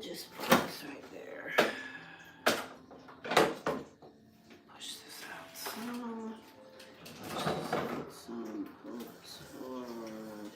just put this right there. Push this out some. Push this out some. Pull this forward.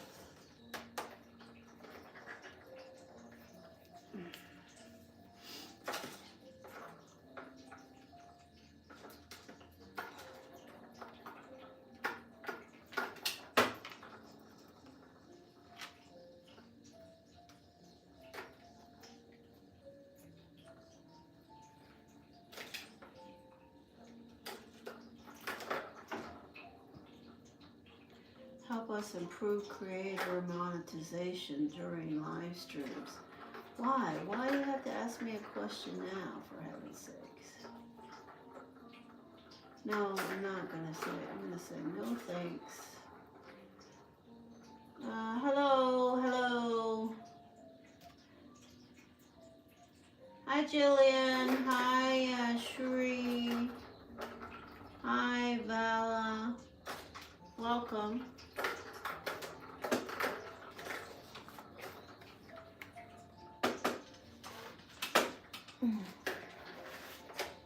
Help us improve creator monetization during live streams. Why? Why do you have to ask me a question now, for heaven's sakes? No, I'm not going to say it. I'm going to say no thanks. Hello, hello. Hi, Jillian. Hi, Shri. Hi, Vala. Welcome.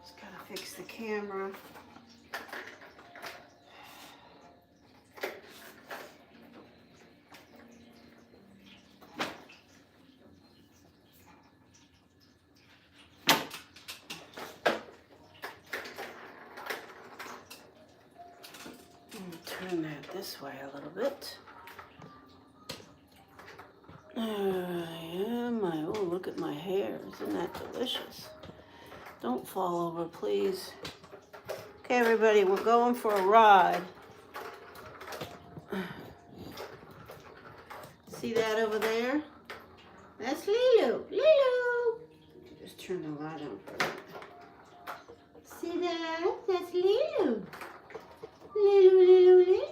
Just gotta fix the camera. Turn that this way a little bit. Oh, look at my hair. Isn't that delicious? Don't fall over, please. Okay, everybody, we're going for a ride. See that over there? That's Lilu. Lilu! Just turn the light on for that. See that? That's Lilu. Lilu, Lilu, Lilu.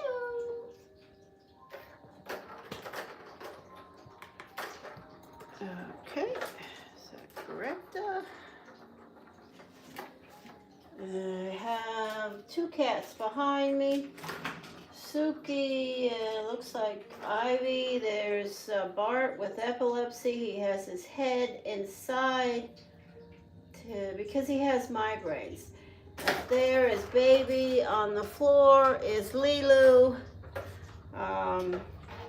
Okay, is that correct? I have two cats behind me. Suki, looks like Ivy. There's Bart with epilepsy. He has his head inside because he has migraines. Up there is Baby. On the floor is Lilu.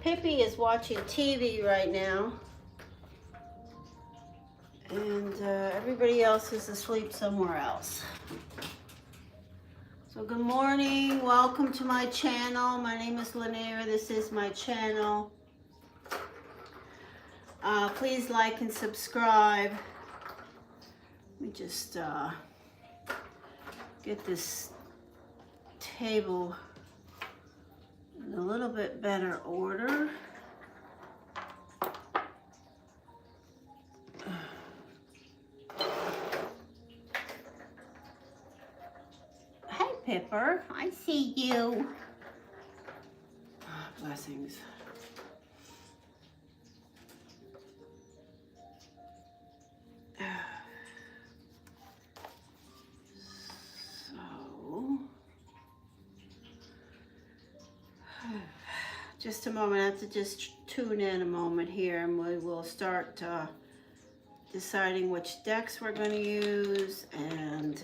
Pippi is watching TV right now. And everybody else is asleep somewhere else. So good morning. Welcome to my channel. My name is Lanier. This is my channel. Please like and subscribe. Let me just get this table in a little bit better order. Hi, Pipper. I see you. Blessings. Just a moment, I have to just tune in a moment here and we will start deciding which decks we're going to use and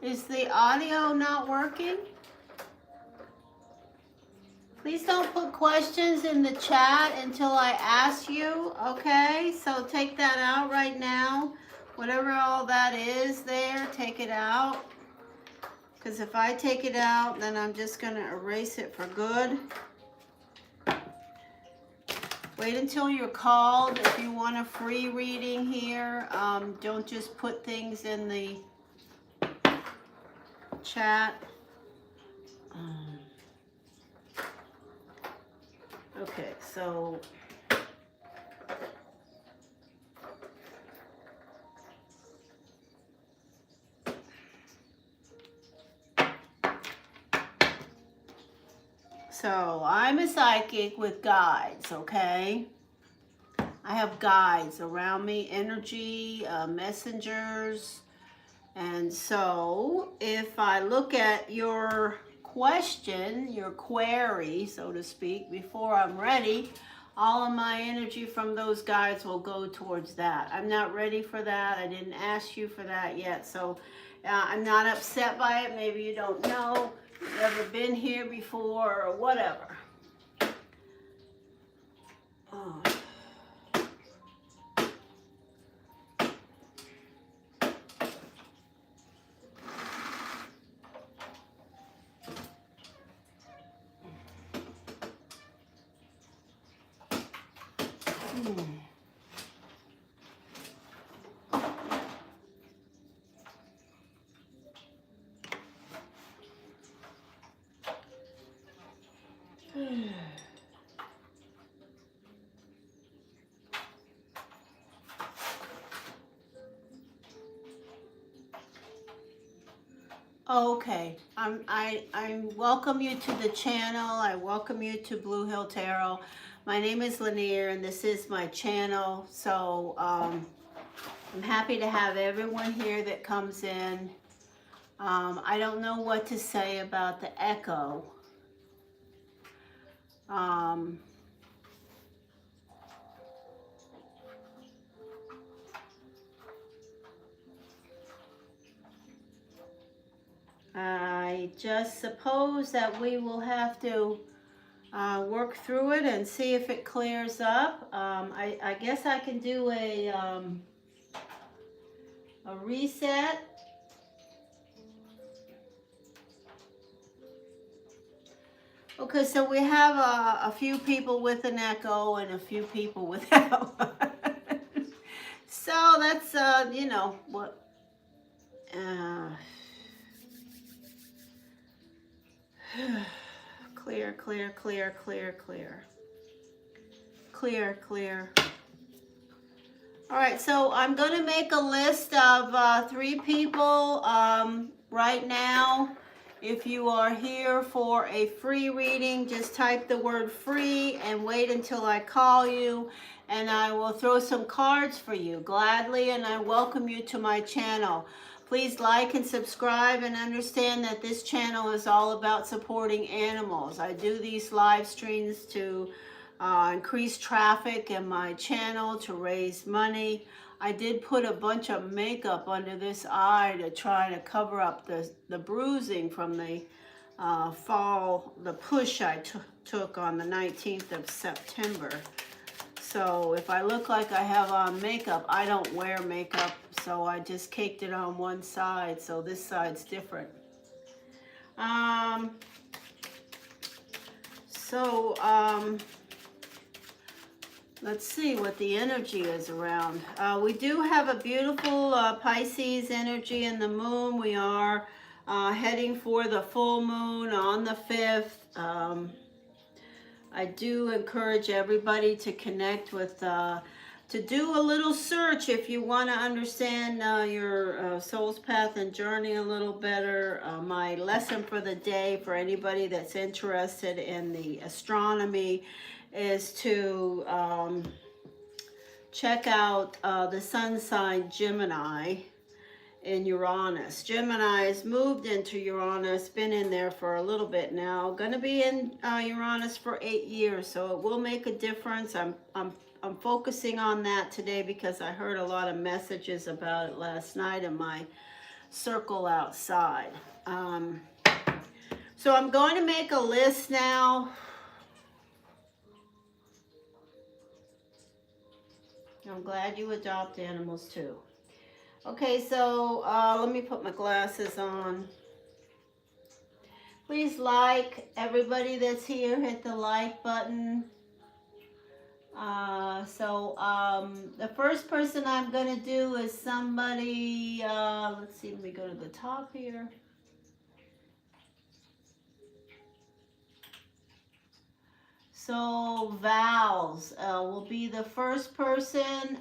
is the audio not working? Please don't put questions in the chat until I ask you, okay? So take that out right now. Whatever all that is there, take it out. Because if I take it out, then I'm just going to erase it for good. Wait until you're called if you want a free reading here. Don't just put things in the chat. Okay, so I'm a psychic with guides, okay? I have guides around me, energy, messengers. And so if I look at your question, your query, so to speak, before I'm ready, all of my energy from those guides will go towards that. I'm not ready for that. I didn't ask you for that yet. So I'm not upset by it. Maybe you don't know. You've never been here before or whatever. Oh. Okay, I welcome you to the channel. I welcome you to Blue Hill Tarot. My name is Lanier and this is my channel. So I'm happy to have everyone here that comes in. I don't know what to say about the echo. I just suppose that we will have to work through it and see if it clears up. I guess I can do a reset. Okay, so we have a few people with an echo and a few people without. So that's, you know, what... Clear, clear, clear, clear, clear. Clear, clear. All right, so I'm going to make a list of 3 people right now. If you are here for a free reading, just type the word free and wait until I call you, and I will throw some cards for you gladly, and I welcome you to my channel. Please like and subscribe and understand that this channel is all about supporting animals. I do these live streams to increase traffic in my channel, to raise money. I did put a bunch of makeup under this eye to try to cover up the bruising from the fall, the push I took on the 19th of September. So if I look like I have on makeup, I don't wear makeup, so I just caked it on one side, so this side's different. Let's see what the energy is around. We do have a beautiful Pisces energy in the moon. We are heading for the full moon on the 5th. I do encourage everybody to connect with, to do a little search if you want to understand your soul's path and journey a little better. My lesson for the day for anybody that's interested in the astronomy is to check out the sun sign Gemini in Uranus. Gemini has moved into Uranus, been in there for a little bit now, going to be in Uranus for 8 years, so it will make a difference. I'm focusing on that today because I heard a lot of messages about it last night in my circle outside. So I'm going to make a list now. I'm glad you adopt animals too. Okay, so let me put my glasses on. Please like, everybody that's here, hit the like button. The first person I'm going to do is somebody, let's see, let me go to the top here. So Vals will be the first person.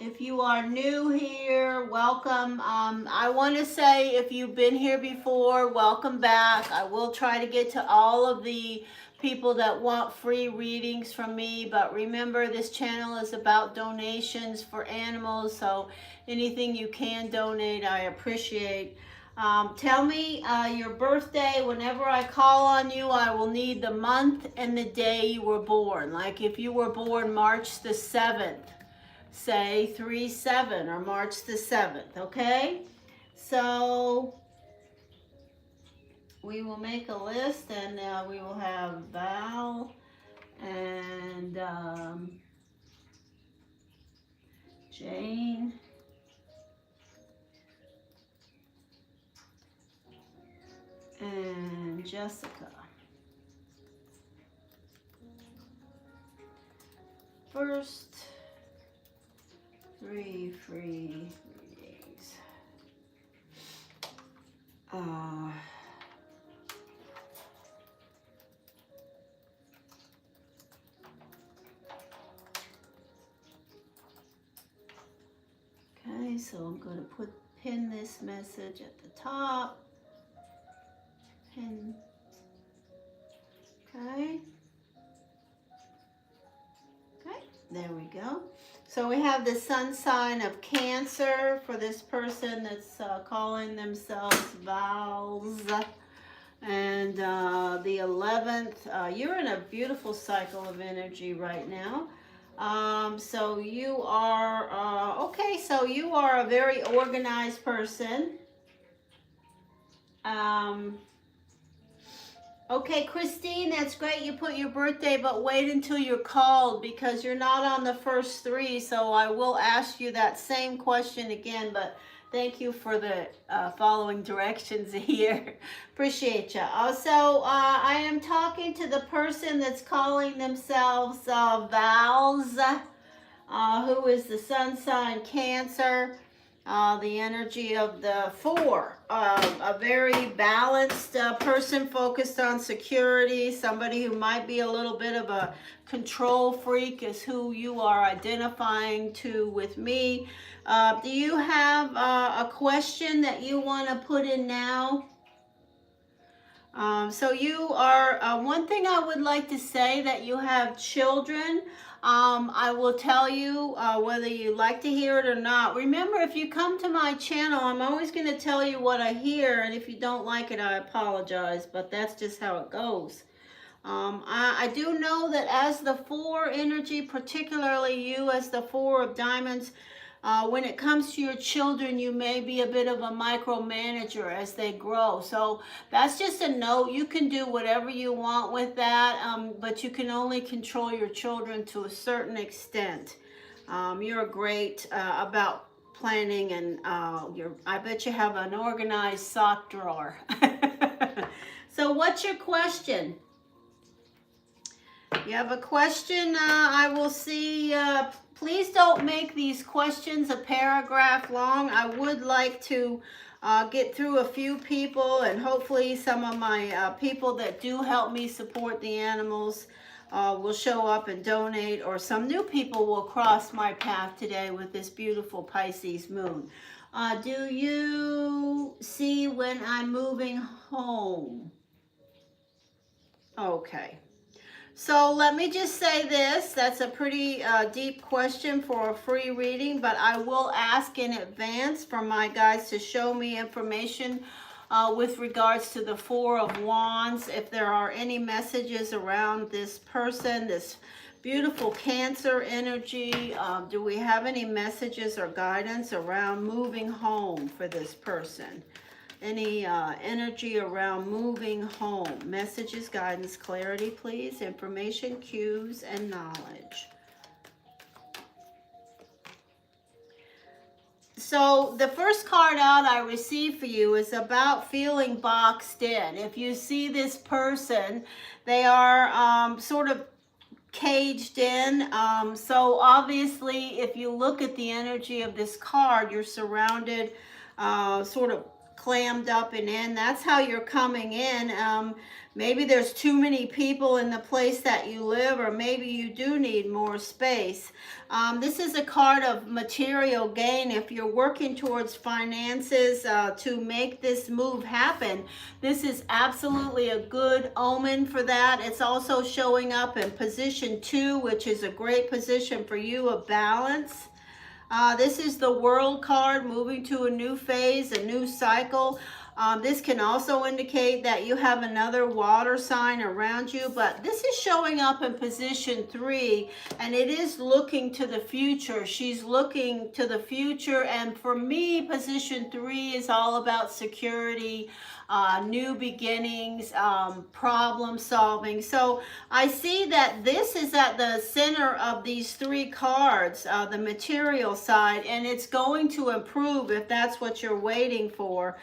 If you are new here, welcome. I want to say if you've been here before, welcome back. I will try to get to all of the people that want free readings from me. But remember, this channel is about donations for animals, so anything you can donate, I appreciate. Tell me your birthday. Whenever I call on you, I will need the month and the day you were born. Like if you were born March the 7th, say 3/7 or March the 7th, okay? So we will make a list, and we will have Val and Jane and Jessica. First 3 free readings. Okay, so I'm going to pin this message at the top. Pin. Okay. Okay, there we go. So we have the sun sign of Cancer for this person that's calling themselves Vals. And the 11th, you're in a beautiful cycle of energy right now. So you are, okay, so you are a very organized person. Okay, Christine, that's great. You put your birthday, but wait until you're called because you're not on the first 3. So I will ask you that same question again, but thank you for the following directions here. Appreciate you. Also, I am talking to the person that's calling themselves Vals, who is the sun sign Cancer. The energy of the 4, a very balanced person focused on security, somebody who might be a little bit of a control freak is who you are identifying to with me. Do you have a question that you want to put in now? So you are, one thing I would like to say that you have children. I will tell you whether you like to hear it or not. Remember, if you come to my channel, I'm always going to tell you what I hear, and if you don't like it, I apologize, but that's just how it goes. I do know that as the 4 energy, particularly you as the 4 of diamonds, when it comes to your children, you may be a bit of a micromanager as they grow. So that's just a note. You can do whatever you want with that, but you can only control your children to a certain extent. You're great about planning, and I bet you have an organized sock drawer. So what's your question? You have a question? I will see. Please don't make these questions a paragraph long. I would like to get through a few people, and hopefully some of my people that do help me support the animals will show up and donate, or some new people will cross my path today with this beautiful Pisces moon. Do you see when I'm moving home? Okay. So let me just say this. That's a pretty deep question for a free reading, but I will ask in advance for my guides to show me information with regards to the 4 of Wands. If there are any messages around this person, this beautiful Cancer energy, do we have any messages or guidance around moving home for this person? Any energy around moving home? Messages, guidance, clarity, please. Information, cues, and knowledge. So the first card out I received for you is about feeling boxed in. If you see this person, they are sort of caged in. So obviously, if you look at the energy of this card, you're surrounded sort of clammed up and in. That's how you're coming in. Maybe there's too many people in the place that you live, or maybe you do need more space. This is a card of material gain. If you're working towards finances to make this move happen, this is absolutely a good omen for that. It's also showing up in position 2, which is a great position for you of balance. This is the World card, moving to a new phase, a new cycle. This can also indicate that you have another water sign around you, but this is showing up in position 3, and it is looking to the future. She's looking to the future, and for me, position 3 is all about security, new beginnings, problem solving. So I see that this is at the center of these 3 cards, the material side, and it's going to improve if that's what you're waiting for.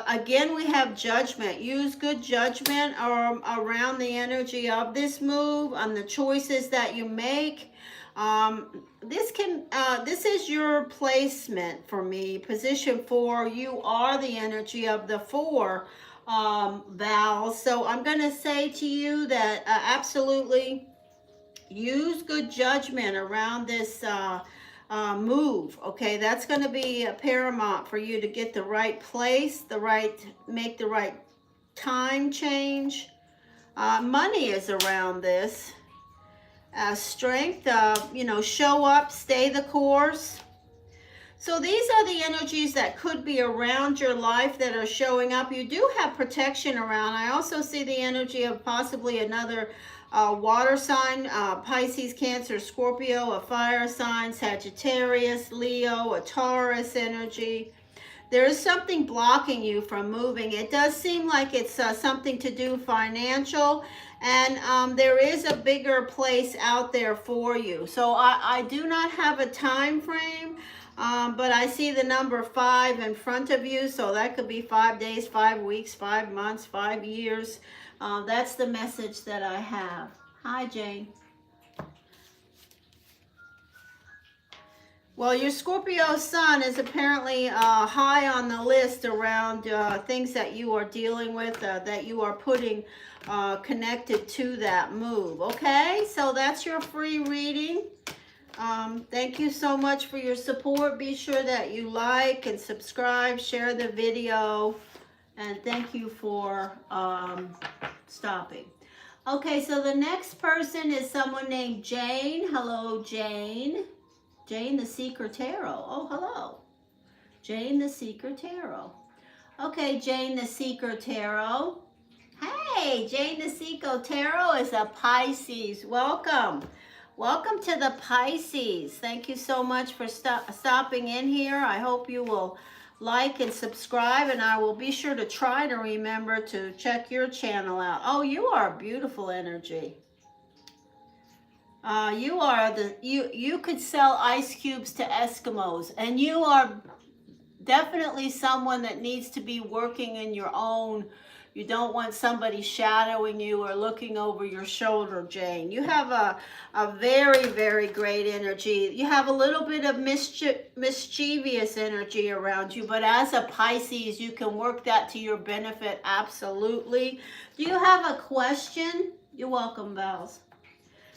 Again, we have judgment. Use good judgment around the energy of this move, on the choices that you make. This is your placement for me. Position 4, you are the energy of the 4 vowels. So I'm going to say to you that absolutely use good judgment around this move. Okay, that's going to be paramount for you to get the right place, make the right time change. Money is around this. Strength, show up, stay the course. So these are the energies that could be around your life that are showing up. You do have protection around. I also see the energy of possibly another water sign, Pisces, Cancer, Scorpio, a fire sign, Sagittarius, Leo, a Taurus energy. There is something blocking you from moving. It does seem like it's something to do financial, and there is a bigger place out there for you. So I do not have a time frame, but I see the number 5 in front of you, so that could be 5 days, 5 weeks, 5 months, 5 years. That's the message that I have. Hi, Jane. Well, your Scorpio sun is apparently high on the list around things that you are dealing with, that you are putting connected to that move. Okay, so that's your free reading. Thank you so much for your support. Be sure that you like and subscribe, share the video, and thank you for stopping. Okay, so the next person is someone named Jane. Hello, Jane. Jane the Seeker Tarot. Oh, hello. Jane the Seeker Tarot. Okay, Jane the Seeker Tarot. Hey, Jane the Seeker Tarot is a Pisces. Welcome. Welcome to the Pisces. Thank you so much for stopping in here. I hope you will like and subscribe, and I will be sure to try to remember to check your channel out. Oh, you are a beautiful energy. You could sell ice cubes to Eskimos, and you are definitely someone that needs to be working in your own. You don't want somebody shadowing you or looking over your shoulder, Jane. You have a very, very great energy. You have a little bit of mischievous energy around you, but as a Pisces, you can work that to your benefit, absolutely. Do you have a question? You're welcome, Bells.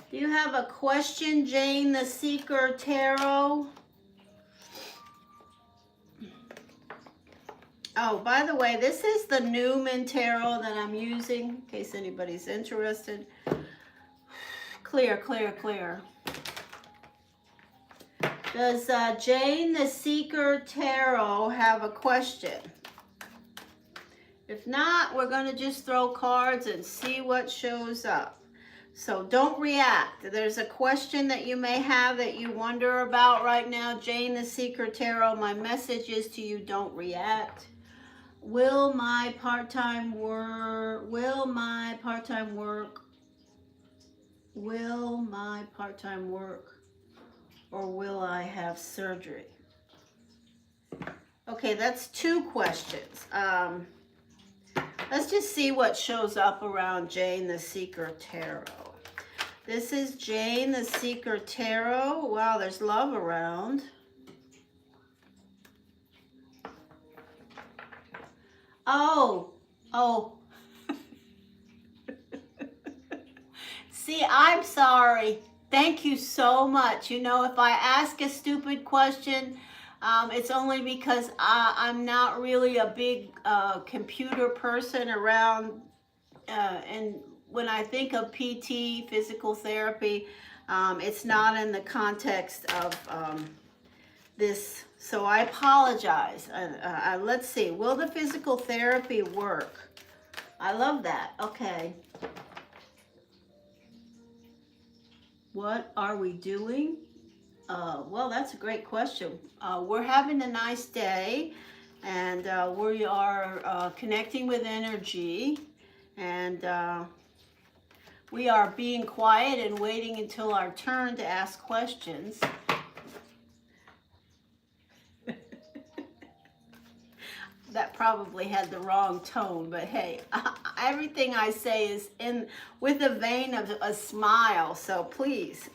Do you have a question, Jane the Seeker Tarot? Oh, by the way, this is the Newman Tarot that I'm using, in case anybody's interested. Clear, clear, clear. Does Jane the Seeker Tarot have a question? If not, we're going to just throw cards and see what shows up. So don't react. There's a question that you may have that you wonder about right now. Jane the Seeker Tarot, my message is to you, don't react. Will my part-time work, will my part-time work, or will I have surgery? Okay, that's 2 questions. Let's just see what shows up around Jane the Seeker Tarot. This is Jane the Seeker Tarot. Wow, there's love around. Oh, oh. See, I'm sorry. Thank you so much. You know, if I ask a stupid question, it's only because I'm not really a big computer person around. And when I think of PT, physical therapy, it's not in the context of this. So I apologize. Let's see. Will the physical therapy work? I love that. Okay. What are we doing? Well, that's a great question. We're having a nice day, and we are connecting with energy, and we are being quiet and waiting until our turn to ask questions. That probably had the wrong tone, but hey, everything I say is in with a vein of a smile, so please.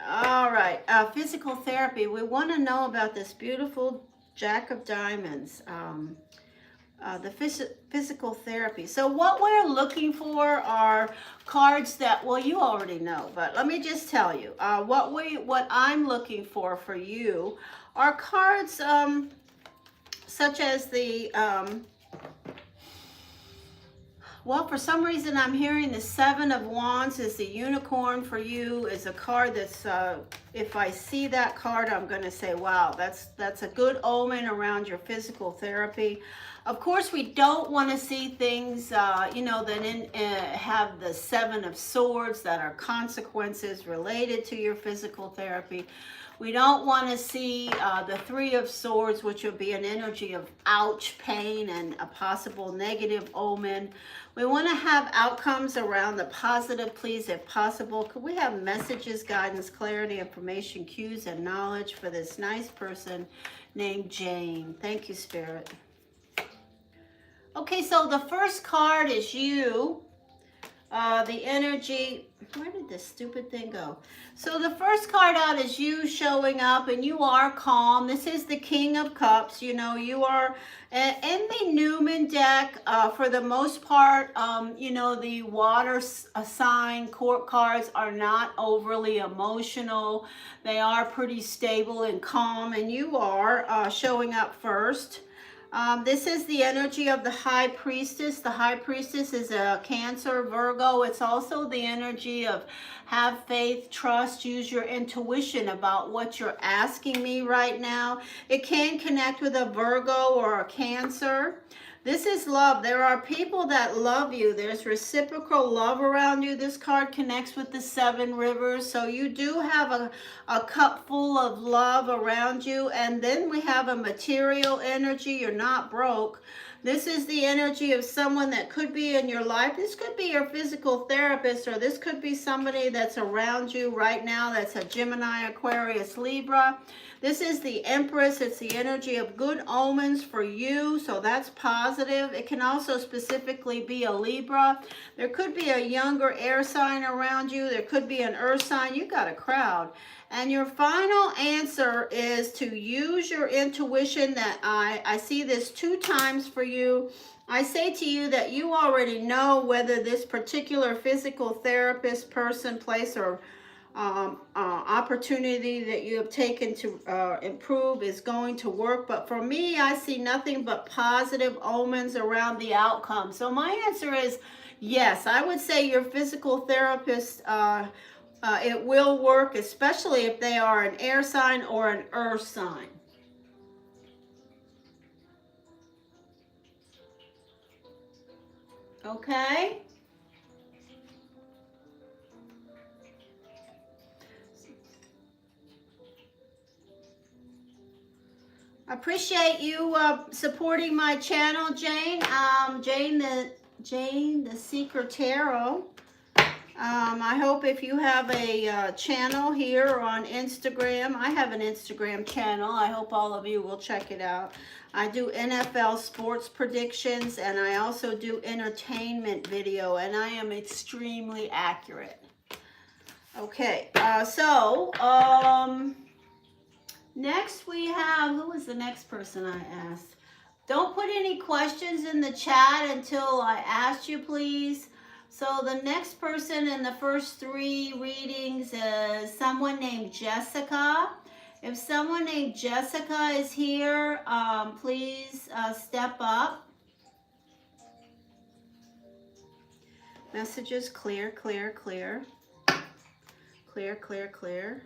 All right, physical therapy. We want to know about this beautiful Jack of Diamonds, the physical therapy. So what we're looking for are cards that, well, you already know, but let me just tell you, what I'm looking for you are cards such as the, well, for some reason I'm hearing the Seven of Wands is the unicorn for you, is a card that's, if I see that card, I'm going to say, wow, that's a good omen around your physical therapy. Of course, we don't want to see things, you know, that have the Seven of Swords that are consequences related to your physical therapy. We don't want to see the Three of Swords, which would be an energy of ouch, pain, and a possible negative omen. We want to have outcomes around the positive, please, if possible. Could we have messages, guidance, clarity, information, cues, and knowledge for this nice person named Jane? Thank you, Spirit. Okay, so the first card is you. The energy, where did this stupid thing go? So the first card out is you showing up, and you are calm. This is the King of Cups. You know, you are in the Newman deck, for the most part. You know, the water sign court cards are not overly emotional. They are pretty stable and calm, and you are showing up first. This is the energy of the High Priestess. The High Priestess is a Cancer, Virgo. It's also the energy of have faith, trust, use your intuition about what you're asking me right now. It can connect with a Virgo or a Cancer. This is love. There are people that love you. There's reciprocal love around you. This card connects with the Seven Rivers. So you do have a cup full of love around you. And then we have a material energy. You're not broke. This is the energy of someone that could be in your life. This could be your physical therapist, or this could be somebody that's around you right now that's a Gemini, Aquarius, Libra. This is the Empress. It's the energy of good omens for you, so that's positive. It can also specifically be a Libra. There could be a younger air sign around you. There could be an earth sign. You got a crowd. And your final answer is to use your intuition. That I see this 2 times for you. I say to you that you already know whether this particular physical therapist, person, place, or opportunity that you have taken to improve is going to work. But for me, I see nothing but positive omens around the outcome. So my answer is yes. I would say your physical therapist, it will work, especially if they are an air sign or an earth sign. Okay? I appreciate you supporting my channel, Jane. Jane the Seeker Tarot. I hope if you have a channel here on Instagram, I have an Instagram channel. I hope all of you will check it out. I do NFL sports predictions, and I also do entertainment video, and I am extremely accurate. Okay, next we have, who was the next person I asked? Don't put any questions in the chat until I ask you, please. So the next person in the first 3 readings is someone named Jessica. If someone named Jessica is here, please step up. Messages clear, clear, clear. Clear, clear, clear.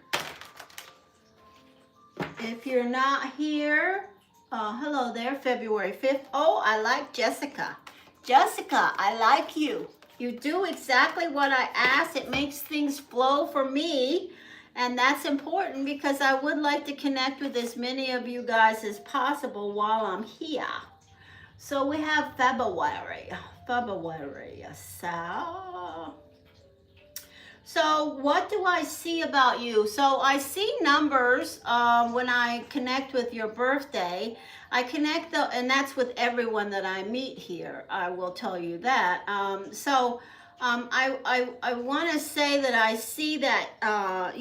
If you're not here, hello there, February 5th. Oh, I like Jessica. Jessica, I like you. You do exactly what I asked. It makes things flow for me. And that's important because I would like to connect with as many of you guys as possible while I'm here. So we have February. So what do I see about you? So I see numbers when I connect with your birthday. I connect, and that's with everyone that I meet here. I will tell you that. I want to say that I see that I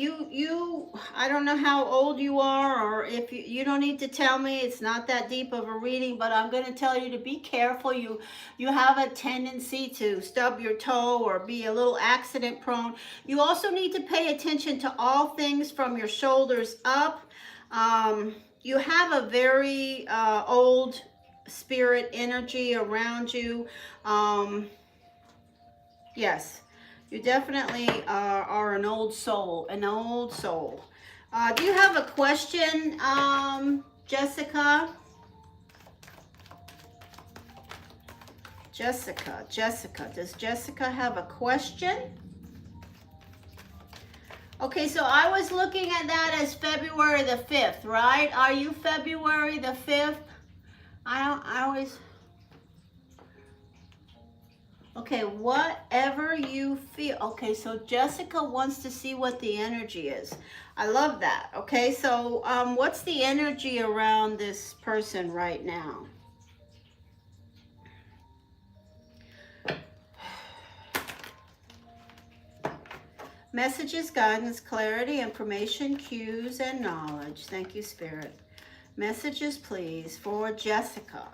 don't know how old you are, or if you don't need to tell me. It's not that deep of a reading, but I'm going to tell you to be careful. You have a tendency to stub your toe or be a little accident prone. You also need to pay attention to all things from your shoulders up. You have a very old spirit energy around you. Yes, you definitely are an old soul, Do you have a question, Jessica? Jessica, does Jessica have a question? Okay, so I was looking at that as February the 5th, right? Are you February the 5th? I always... Okay, whatever you feel. Okay, so Jessica wants to see what the energy is. I love that. Okay, so what's the energy around this person right now? Messages, guidance, clarity, information, cues, and knowledge. Thank you, Spirit. Messages, please, for Jessica.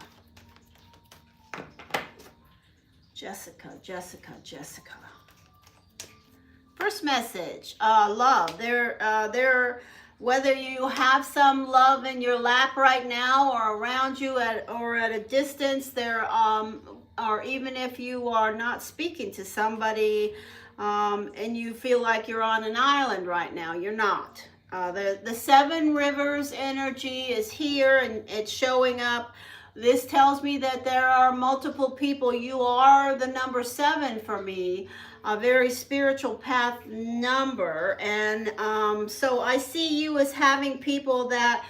Jessica. First message, love. Whether you have some love in your lap right now or around you or at a distance, or even if you are not speaking to somebody and you feel like you're on an island right now, you're not. The 7 rivers energy is here and it's showing up. This tells me that there are multiple people. You are the number 7 for me, a very spiritual path number. And so I see you as having people that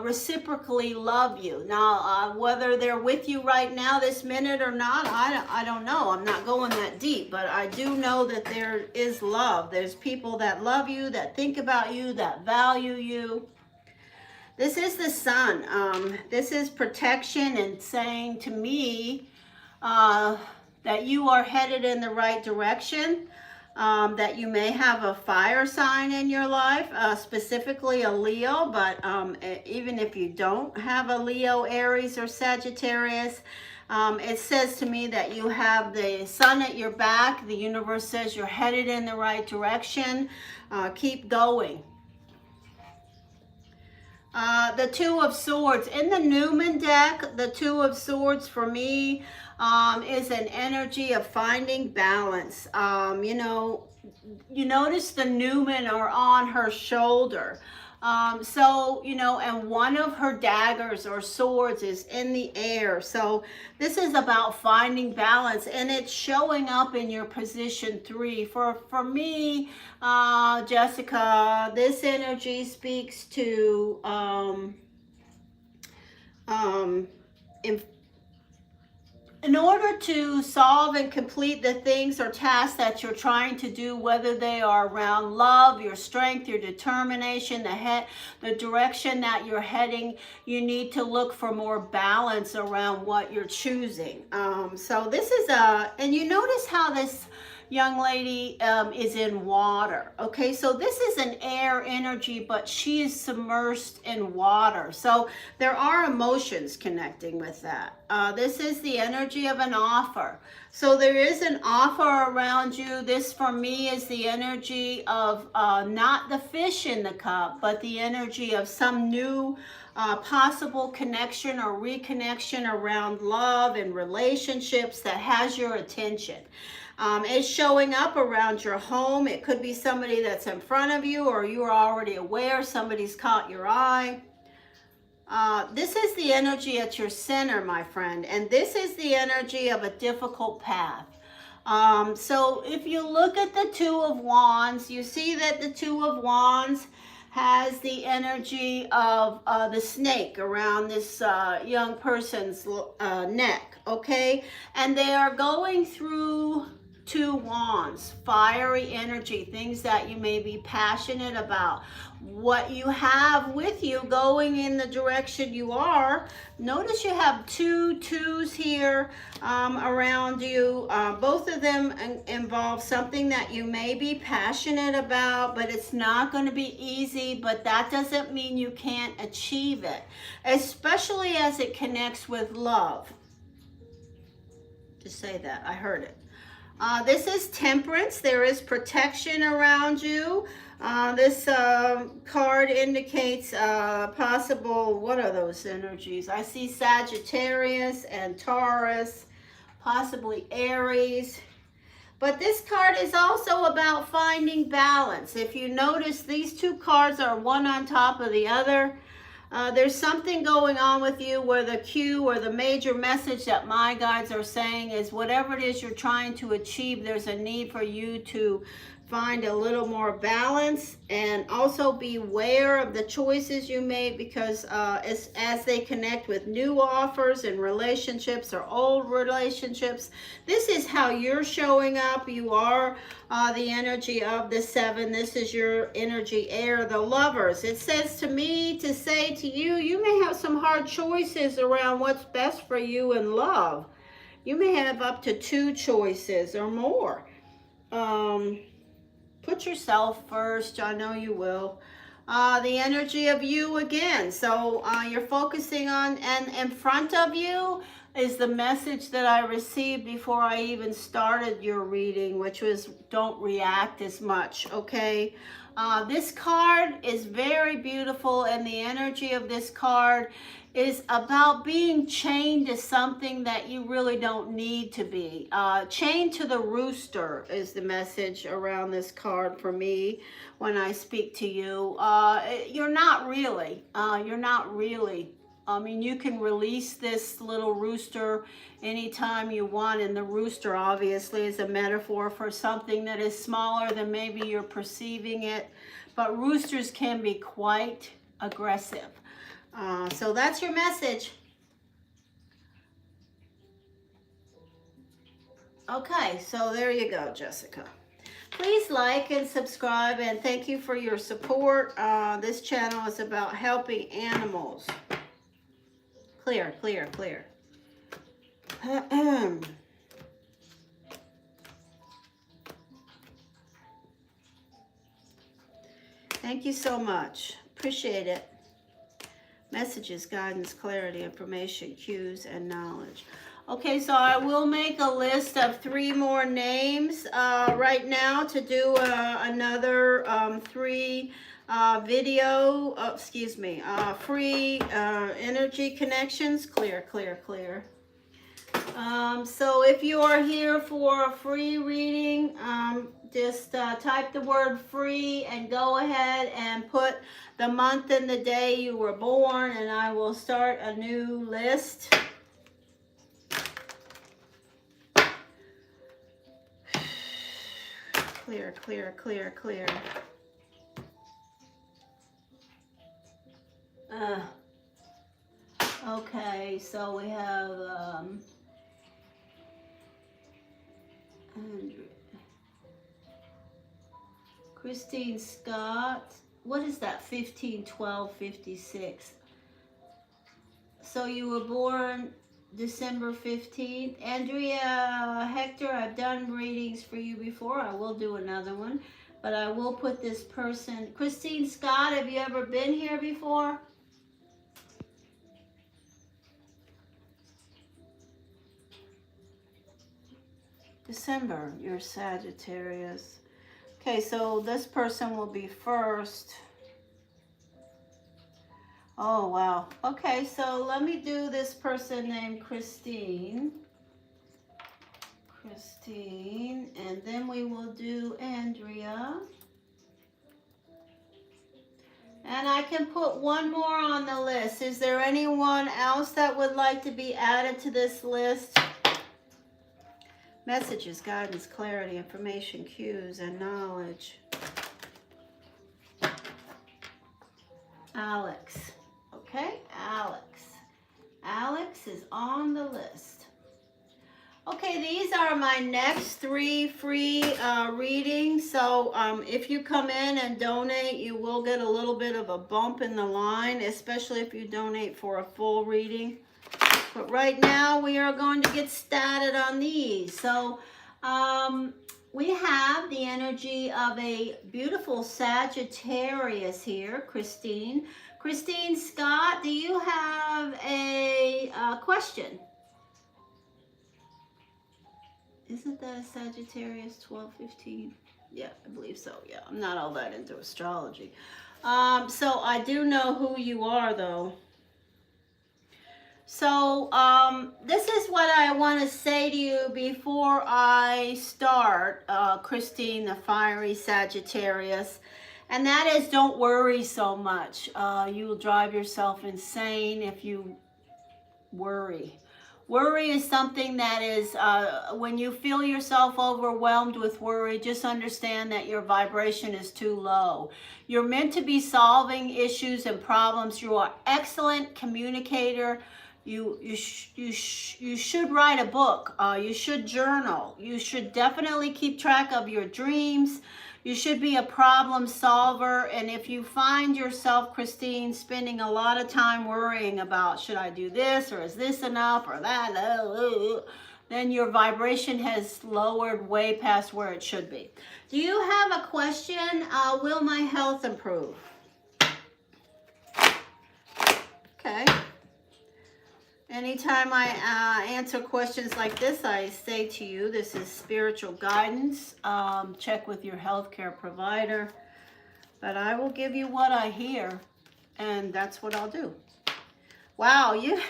reciprocally love you. Now, whether they're with you right now this minute or not, I don't know. I'm not going that deep, but I do know that there is love. There's people that love you, that think about you, that value you. This is the sun. This is protection and saying to me that you are headed in the right direction, that you may have a fire sign in your life, specifically a Leo, but even if you don't have a Leo, Aries, or Sagittarius, it says to me that you have the sun at your back. The universe says you're headed in the right direction. Keep going. The 2 of Swords. In the Newman deck, the 2 of Swords for me is an energy of finding balance. You notice the Newman are on her shoulder. And one of her daggers or swords is in the air. So this is about finding balance, and it's showing up in your position 3. For me, Jessica, this energy speaks to in order to solve and complete the things or tasks that you're trying to do, whether they are around love, your strength, your determination, the direction that you're heading, you need to look for more balance around what you're choosing. So this is and you notice how this young lady is in water. Okay, so this is an air energy, but she is submersed in water. So there are emotions connecting with that. This is the energy of an offer. So there is an offer around you. This for me is the energy of not the fish in the cup, but the energy of some new possible connection or reconnection around love and relationships that has your attention. It's showing up around your home. It could be somebody that's in front of you, or you are already aware somebody's caught your eye. This is the energy at your center, my friend, and this is the energy of a difficult path. So if you look at the Two of Wands, you see that the Two of Wands has the energy of the snake around this young person's neck, okay? And they are going through two wands, fiery energy, things that you may be passionate about. What you have with you going in the direction you are, notice you have two twos here around you. Both of them involve something that you may be passionate about, but it's not going to be easy, but that doesn't mean you can't achieve it, especially as it connects with love. Just say that, I heard it. This is temperance. There is protection around you. This card indicates possible, what are those energies? I see Sagittarius and Taurus, possibly Aries. But this card is also about finding balance. If you notice, these two cards are one on top of the other. There's something going on with you where the cue or the major message that my guides are saying is whatever it is you're trying to achieve, there's a need for you to find a little more balance, and also beware of the choices you make, because as they connect with new offers and relationships or old relationships, this is how you're showing up. You are the energy of the Seven. This is your energy air, the Lovers. It says to me to say to you, you may have some hard choices around what's best for you in love. You may have up to two choices or more. Put yourself first. I know you will. The energy of you again. So you're focusing on, and in front of you is the message that I received before I even started your reading, which was don't react as much, okay? This card is very beautiful, and the energy of this card is about being chained to something that you really don't need to be. Chained to the rooster is the message around this card for me when I speak to you. You're not really. You're not really. I mean, you can release this little rooster anytime you want, and the rooster obviously is a metaphor for something that is smaller than maybe you're perceiving it, but roosters can be quite aggressive. So that's your message. Okay, so there you go, Jessica. Please like and subscribe, and thank you for your support. This channel is about helping animals. Clear, clear, clear. Thank you so much. Appreciate it. Messages, guidance, clarity, information, cues, and knowledge. Okay, so I will make a list of 3 more names right now to do another 3 video, free energy connections. Clear, clear, clear. So if you are here for a free reading, just type the word free and go ahead and put the month and the day you were born, and I will start a new list. Clear, clear, clear, clear. Okay, so we have Christine Scott. What is that? 15, 12, 56. So you were born December 15th. Andrea, Hector, I've done readings for you before. I will do another one. But I will put this person. Christine Scott, have you ever been here before? December, you're Sagittarius. Okay, so this person will be first. Oh, wow. Okay, so let me do this person named Christine. Christine, and then we will do Andrea. And I can put one more on the list. Is there anyone else that would like to be added to this list? Messages, guidance, clarity, information, cues, and knowledge. Alex. Okay, Alex. Alex is on the list. Okay, these are my next 3 free readings. So if you come in and donate, you will get a little bit of a bump in the line, especially if you donate for a full reading. But right now we are going to get started on these. So we have the energy of a beautiful Sagittarius here, Christine. Christine Scott, do you have a question? Isn't that a Sagittarius 1215? Yeah, I believe so. Yeah, I'm not all that into astrology. So I do know who you are, though. So this is what I want to say to you before I start, Christine, the fiery Sagittarius. And that is, don't worry so much. You will drive yourself insane if you worry. Worry is something that is, when you feel yourself overwhelmed with worry, just understand that your vibration is too low. You're meant to be solving issues and problems. You are an excellent communicator. You should write a book. You should journal. You should definitely keep track of your dreams. You should be a problem solver. And if you find yourself, Christine, spending a lot of time worrying about, should I do this, or is this enough, or that, then your vibration has lowered way past where it should be. Do you have a question? Will my health improve? Okay. Anytime I answer questions like this, I say to you, this is spiritual guidance. Check with your healthcare provider. But I will give you what I hear, and that's what I'll do. Wow, you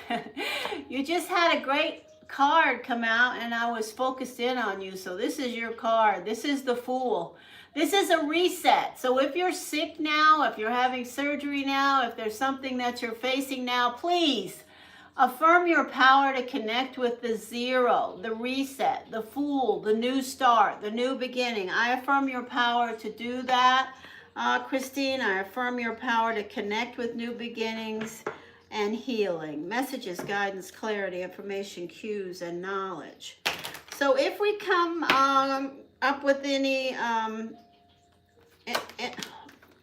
just had a great card come out, and I was focused in on you. So this is your card. This is the Fool. This is a reset. So if you're sick now, if you're having surgery now, if there's something that you're facing now, please affirm your power to connect with the zero, the reset, the Fool, the new start, the new beginning. I affirm your power to do that, Christine. I affirm your power to connect with new beginnings and healing. Messages, guidance, clarity, information, cues, and knowledge. So if we come up with any...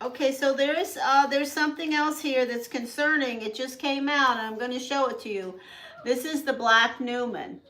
Okay, so there's something else here that's concerning. It just came out, and I'm going to show it to you. This is the Black Newman,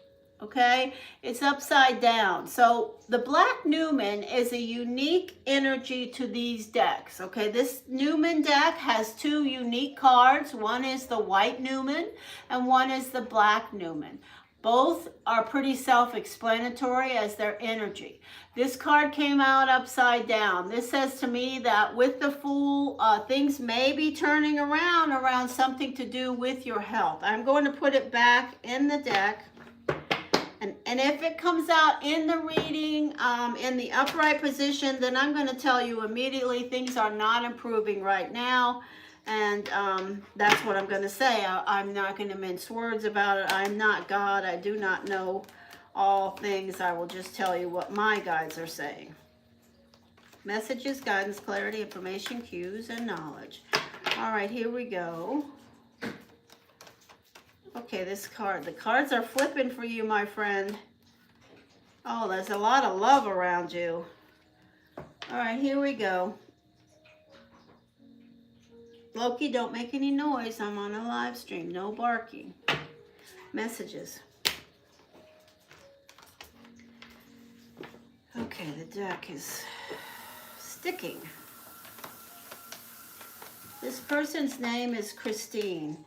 okay? It's upside down. So the Black Newman is a unique energy to these decks, okay? This Newman deck has 2 unique cards. One is the White Newman, and one is the Black Newman. Both are pretty self-explanatory as their energy. This card came out upside down. This says to me that with the Fool, things may be turning around something to do with your health. I'm going to put it back in the deck. And if it comes out in the reading, in the upright position, then I'm going to tell you immediately things are not improving right now. And that's what I'm going to say. I'm not going to mince words about it. I'm not God. I do not know all things. I will just tell you what my guides are saying. Messages, guidance, clarity, information, cues, and knowledge. All right, here we go. Okay, this card. The cards are flipping for you, my friend. Oh, there's a lot of love around you. All right, here we go. Loki, don't make any noise. I'm on a live stream. No barking. Messages. Okay, the deck is sticking. This person's name is Christine.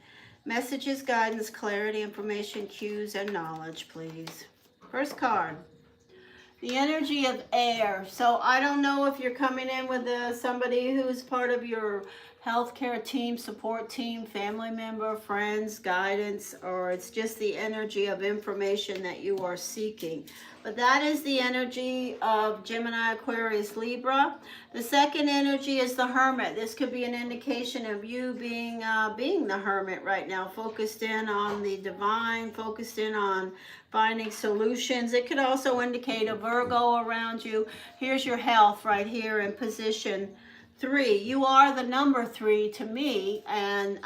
Messages, guidance, clarity, information, cues, and knowledge, please. First card. The energy of air. So I don't know if you're coming in with somebody who's part of your healthcare team, support team, family member, friends, guidance, or it's just the energy of information that you are seeking. But that is the energy of Gemini, Aquarius, Libra. The second energy is the Hermit. This could be an indication of you being the Hermit right now, focused in on the divine, focused in on finding solutions. It could also indicate a Virgo around you. Here's your health right here in position 3. You are the number 3 to me, and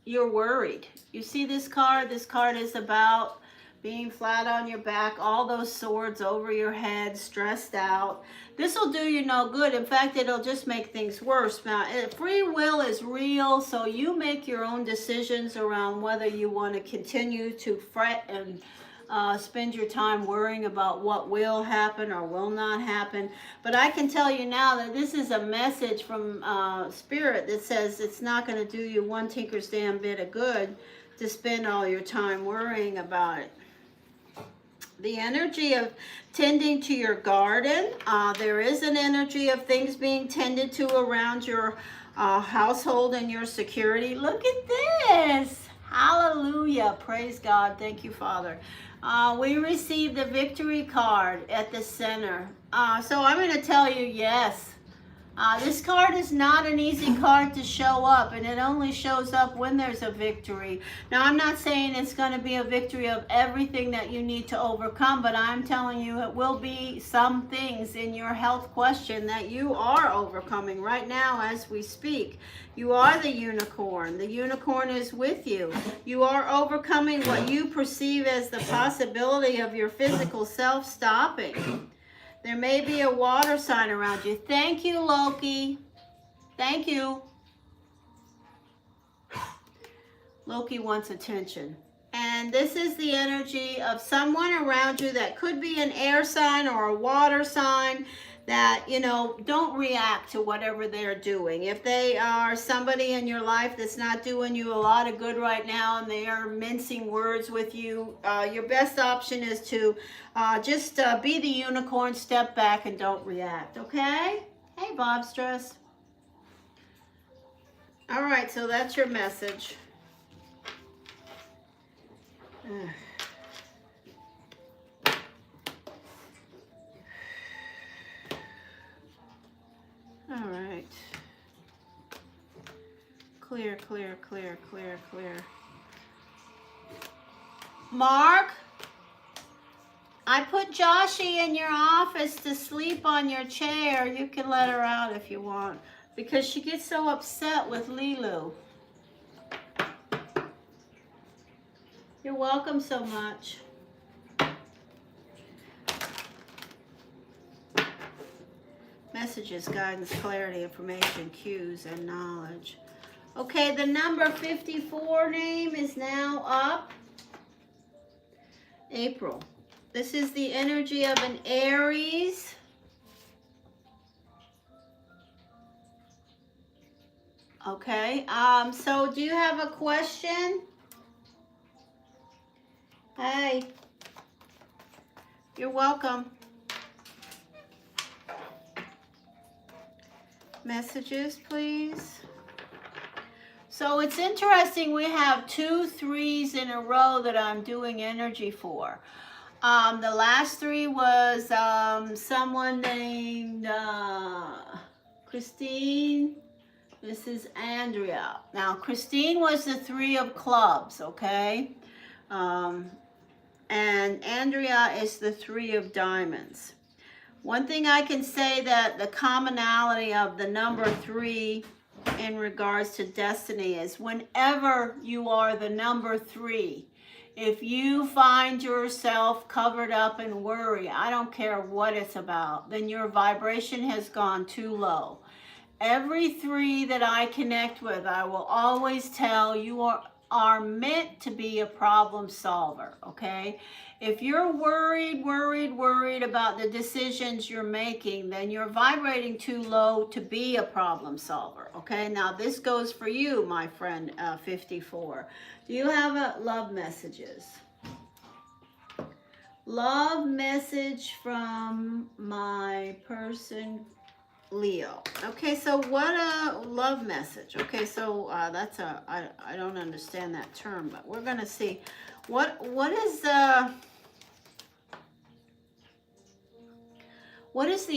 you're worried. You see this card? This card is about being flat on your back, all those swords over your head, stressed out. This will do you no good. In fact, it'll just make things worse. Now, free will is real, so you make your own decisions around whether you want to continue to fret and spend your time worrying about what will happen or will not happen. But I can tell you now that this is a message from Spirit that says it's not going to do you one tinker's damn bit of good to spend all your time worrying about it. The energy of tending to your garden. There is an energy of things being tended to around your household and your security. Look at this. Hallelujah. Praise God. Thank you, Father. We received the victory card at the center. So I'm going to tell you, yes. This card is not an easy card to show up, and it only shows up when there's a victory. Now, I'm not saying it's going to be a victory of everything that you need to overcome, but I'm telling you it will be some things in your health question that you are overcoming right now as we speak. You are the unicorn. The unicorn is with you. You are overcoming what you perceive as the possibility of your physical self stopping. There may be a water sign around you. Thank you, Loki. Thank you. Loki wants attention. And this is the energy of someone around you that could be an air sign or a water sign that, you know, don't react to whatever they're doing. If they are somebody in your life that's not doing you a lot of good right now and they are mincing words with you, your best option is to just be the unicorn, step back, and don't react, okay? Hey, Bob Stress. All right, so that's your message. All right. Clear, clear, clear, clear, clear. Mark, I put Joshie in your office to sleep on your chair. You can let her out if you want, because she gets so upset with Lilu. You're welcome so much. Messages, guidance, clarity, information, cues, and knowledge. Okay, the number 54 name is now up. April. This is the energy of an Aries. Okay, so do you have a question? Hey, you're welcome. Messages, please. So it's interesting, we have 2 3s in a row that I'm doing energy for. The last 3 was someone named Christine. This is Andrea. Now, Christine was the 3 of clubs, okay? And Andrea is the 3 of diamonds. One thing I can say that the commonality of the number 3 in regards to destiny is whenever you are the number 3, if you find yourself covered up in worry, I don't care what it's about, then your vibration has gone too low. Every 3 that I connect with, I will always tell you are meant to be a problem solver, okay? If you're worried about the decisions you're making, then you're vibrating too low to be a problem solver, okay? Now, this goes for you, my friend, 54. Do you have love messages? Love message from my person, Leo. Okay, so what a love message. Okay, so that's I don't understand that term, but we're gonna see what is the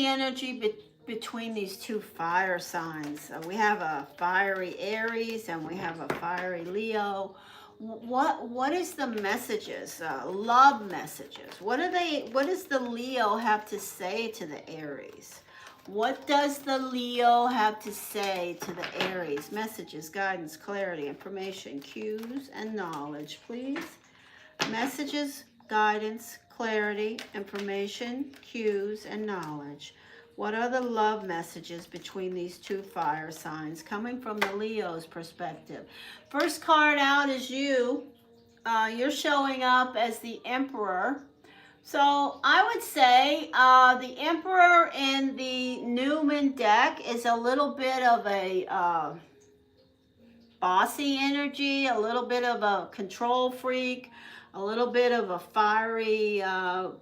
energy between these two fire signs. We have a fiery Aries and we have a fiery Leo. What is the messages, love messages? What does the Leo have to say to the Aries? What does the Leo have to say to the Aries? Messages, guidance, clarity, information, cues, and knowledge, please. Messages, guidance, clarity, information, cues, and knowledge. What are the love messages between these two fire signs coming from the Leo's perspective? First card out is you. You're showing up as the Emperor. So I would say the Emperor in the Newman deck is a little bit of a bossy energy, a little bit of a control freak, a little bit of a fiery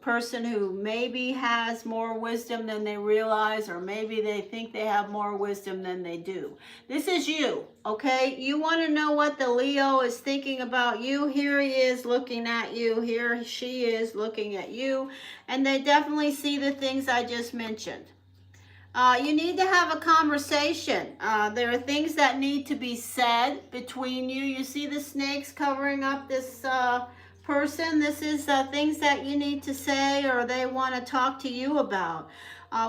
person who maybe has more wisdom than they realize, or maybe they think they have more wisdom than they do. This is you, okay? You want to know what the Leo is thinking about you. Here he is looking at you. Here she is looking at you. And they definitely see the things I just mentioned. You need to have a conversation. There are things that need to be said between you. You see the snakes covering up this person. This is things that you need to say or they want to talk to you about.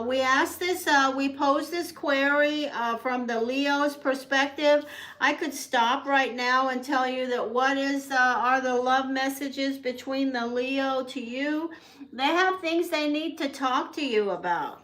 We asked this, we posed this query from the Leo's perspective. I could stop right now and tell you that what are the love messages between the Leo to you. They have things they need to talk to you about.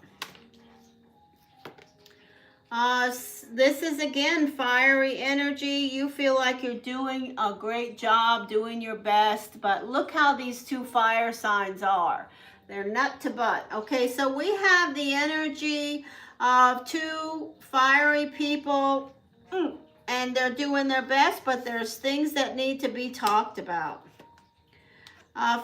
This is again fiery energy. You feel like you're doing a great job, doing your best, but look how these two fire signs are. They're nut to butt. Okay, so we have the energy of two fiery people, and they're doing their best, but there's things that need to be talked about.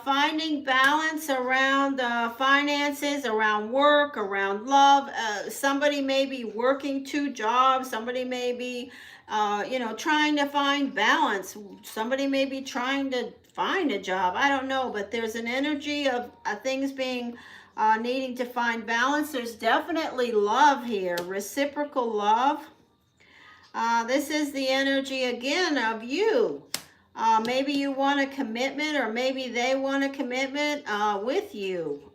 Finding balance around finances, around work, around love. Somebody may be working two jobs. Somebody may be, trying to find balance. Somebody may be trying to find a job. I don't know, but there's an energy of things being needing to find balance. There's definitely love here, reciprocal love. This is the energy again of you. Maybe you want a commitment, or maybe they want a commitment with you.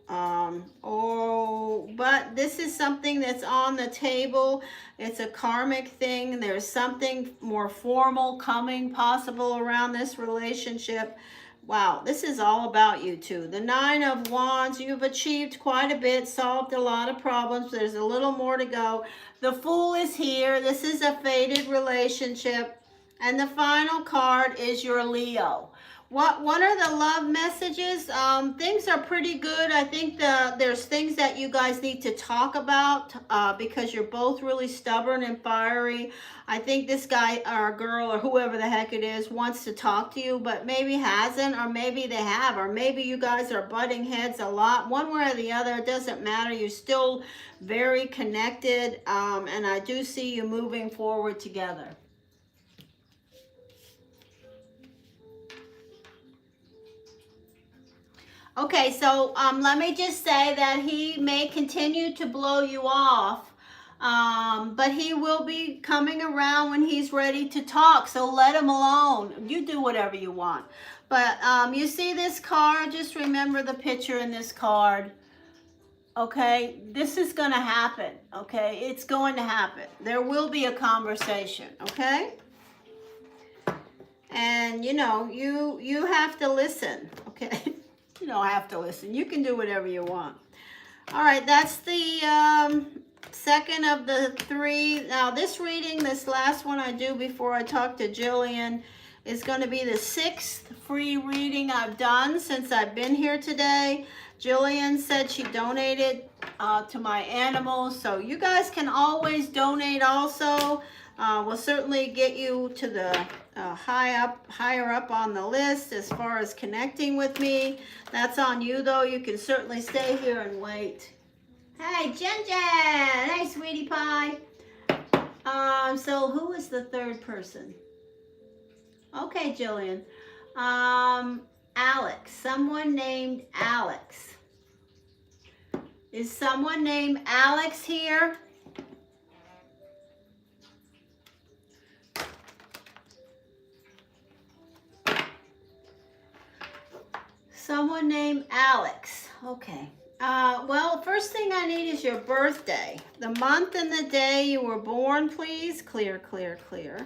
But this is something that's on the table. It's a karmic thing. There's something more formal coming possible around this relationship. Wow, this is all about you two. The Nine of Wands, you've achieved quite a bit, solved a lot of problems. There's a little more to go. The Fool is here. This is a fated relationship. And the final card is your Leo. What are the love messages? Things are pretty good. I think there's things that you guys need to talk about because you're both really stubborn and fiery. I think this guy or girl or whoever the heck it is wants to talk to you, but maybe hasn't, or maybe they have, or maybe you guys are butting heads a lot. One way or the other, it doesn't matter. You're still very connected, and I do see you moving forward together. Okay, so let me just say that he may continue to blow you off, but he will be coming around when he's ready to talk, so let him alone. You do whatever you want. But you see this card, just remember the picture in this card. Okay, this is going to happen, okay? It's going to happen. There will be a conversation, okay? And, you have to listen, okay? You don't have to listen. You can do whatever you want. All right, that's the second of the three. Now, this reading, this last one I do before I talk to Jillian, It's going to be the 6th free reading I've done since I've been here today. Jillian said she donated to my animals, so you guys can always donate also. We'll certainly get you to the higher up on the list as far as connecting with me. That's on you though. You can certainly stay here and wait. Hey, Jen Jen! Hey, sweetie pie. So who is the third person? Okay, Jillian. Alex. Someone named Alex. Is someone named Alex here? Someone named Alex. Okay. Well, first thing I need is your birthday. The month and the day you were born, please. Clear, clear, clear.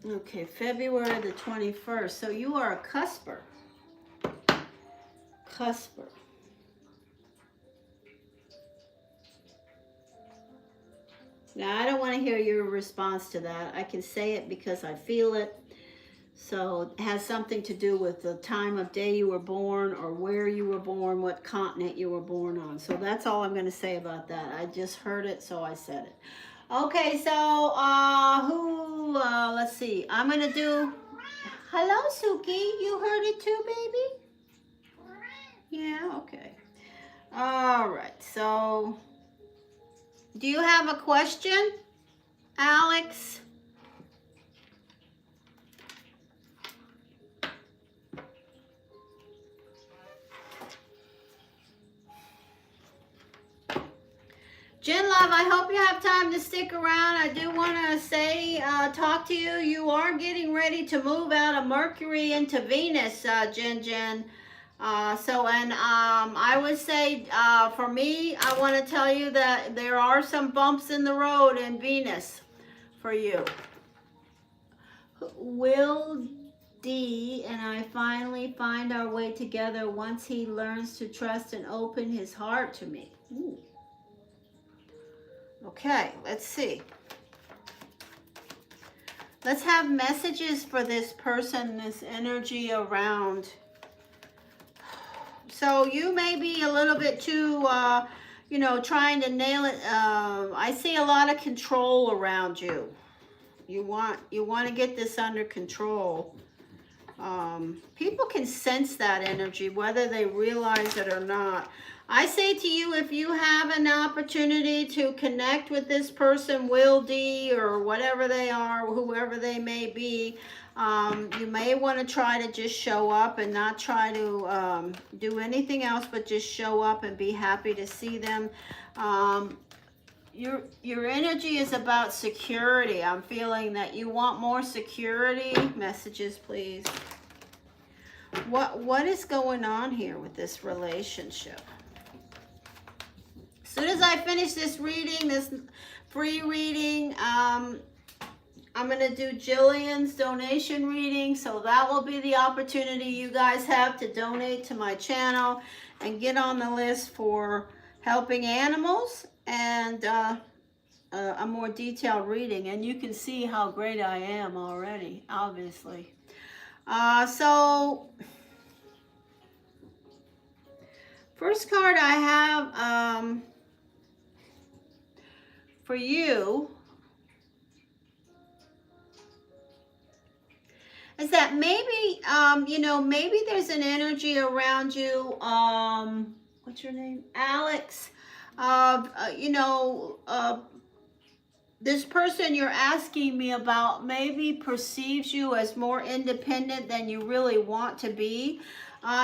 Okay, February the 21st. So you are a cusper. Cusper. Now, I don't want to hear your response to that. I can say it because I feel it. So it has something to do with the time of day you were born or where you were born, what continent you were born on. So that's all I'm going to say about that. I just heard it, so I said it. Okay, so let's see. I'm going to do, hello, Suki. You heard it too, baby? Yeah, okay. All right, so do you have a question, Alex? Jen Love, I hope you have time to stick around. I do want to say, talk to you. You are getting ready to move out of Mercury into Venus, Jen. I would say, for me, I want to tell you that there are some bumps in the road in Venus for you. Will D and I finally find our way together once he learns to trust and open his heart to me. Ooh. Okay, let's see. Let's have messages for this person, this energy around. So you may be a little bit too, trying to nail it. I see a lot of control around you. You want to get this under control. People can sense that energy, whether they realize it or not. I say to you, if you have an opportunity to connect with this person, Will D, or whatever they are, whoever they may be, you may want to try to just show up and not try to do anything else, but just show up and be happy to see them. Your energy is about security. I'm feeling that you want more security. Messages, please. What is going on here with this relationship? As soon as I finish this reading, this free reading, I'm going to do Jillian's donation reading. So that will be the opportunity you guys have to donate to my channel and get on the list for helping animals and a more detailed reading. And you can see how great I am already, obviously. So first card I have for you is that maybe, maybe there's an energy around you, what's your name? Alex, this person you're asking me about maybe perceives you as more independent than you really want to be.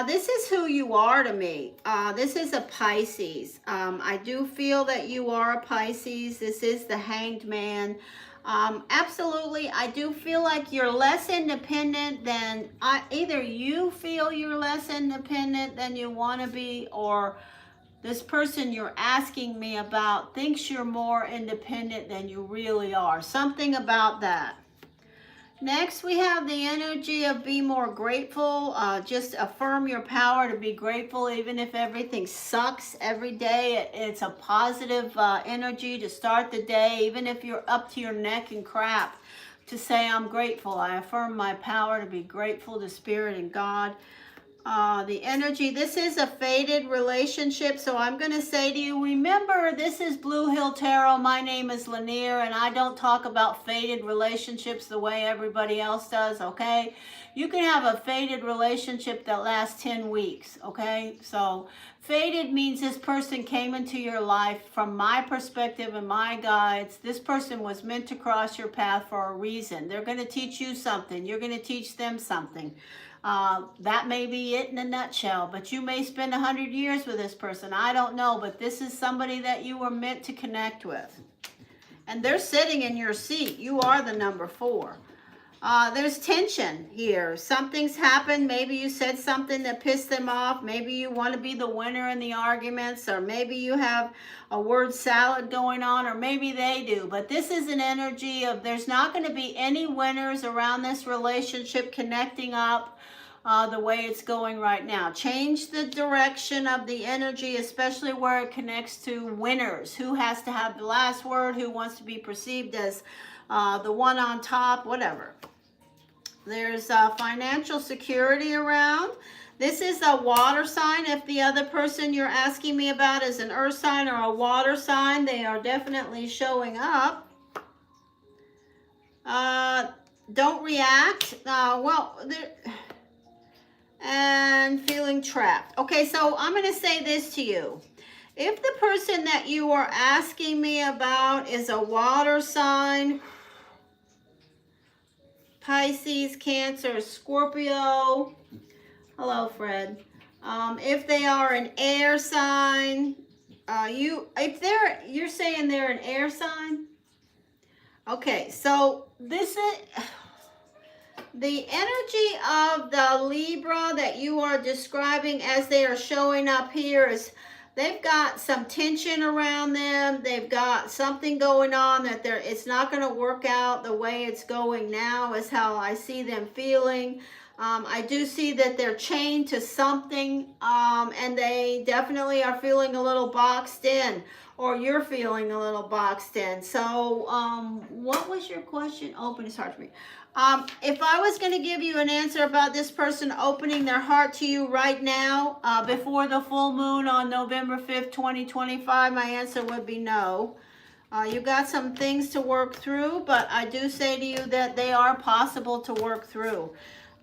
This is who you are to me. This is a Pisces. I do feel that you are a Pisces. This is the Hanged Man. Absolutely, I do feel like you're less independent than, either you feel you're less independent than you want to be, or this person you're asking me about thinks you're more independent than you really are. Something about that. Next, we have the energy of be more grateful. Just affirm your power to be grateful, even if everything sucks every day. It's a positive energy to start the day, even if you're up to your neck in crap, to say, I'm grateful. I affirm my power to be grateful to Spirit and God. The energy, this is a fated relationship, so I'm going to say to you, remember, this is Blue Hill Tarot. My name is Lanier, and I don't talk about fated relationships the way everybody else does, okay? You can have a fated relationship that lasts 10 weeks, okay? So fated means this person came into your life, from my perspective and my guides. This person was meant to cross your path for a reason. They're going to teach you something. You're going to teach them something. That may be it in a nutshell, but you may spend 100 years with this person. I don't know, but this is somebody that you were meant to connect with. And they're sitting in your seat. You are the number 4. There's tension here. Something's happened. Maybe you said something that pissed them off. Maybe you want to be the winner in the arguments, or maybe you have a word salad going on, or maybe they do. But this is an energy of there's not going to be any winners around this relationship connecting up the way it's going right now. Change the direction of the energy, especially where it connects to winners. Who has to have the last word? Who wants to be perceived as the one on top? Whatever. There's financial security around. This is a water sign. If the other person you're asking me about is an earth sign or a water sign, they are definitely showing up. Don't react. And feeling trapped. Okay, so I'm going to say this to you. If the person that you are asking me about is a water sign, Pisces, Cancer, Scorpio. Hello, Fred. If they are an air sign, you're saying they're an air sign? Okay, so this is the energy of the Libra that you are describing as they are showing up here is they've got some tension around them. They've got something going on that it's not going to work out the way it's going now, is how I see them feeling. I do see that they're chained to something, and they definitely are feeling a little boxed in, or you're feeling a little boxed in. So what was your question? Open his heart to me. If I was going to give you an answer about this person opening their heart to you right now, before the full moon on November 5th, 2025, my answer would be no. You got some things to work through, but I do say to you that they are possible to work through.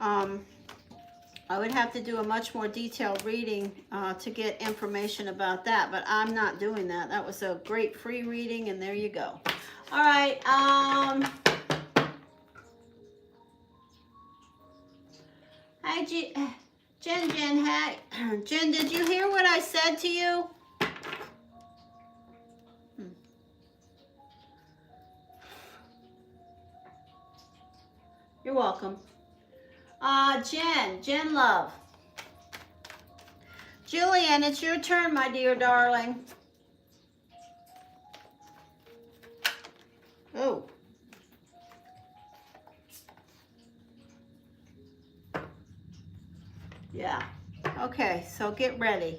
I would have to do a much more detailed reading to get information about that, but I'm not doing that. That was a great free reading, and there you go. All right. Hi, Jen. Hi. Jen, did you hear what I said to you? You're welcome. Jen Love. Jillian, it's your turn, my dear darling. Oh. Yeah. Okay, so get ready.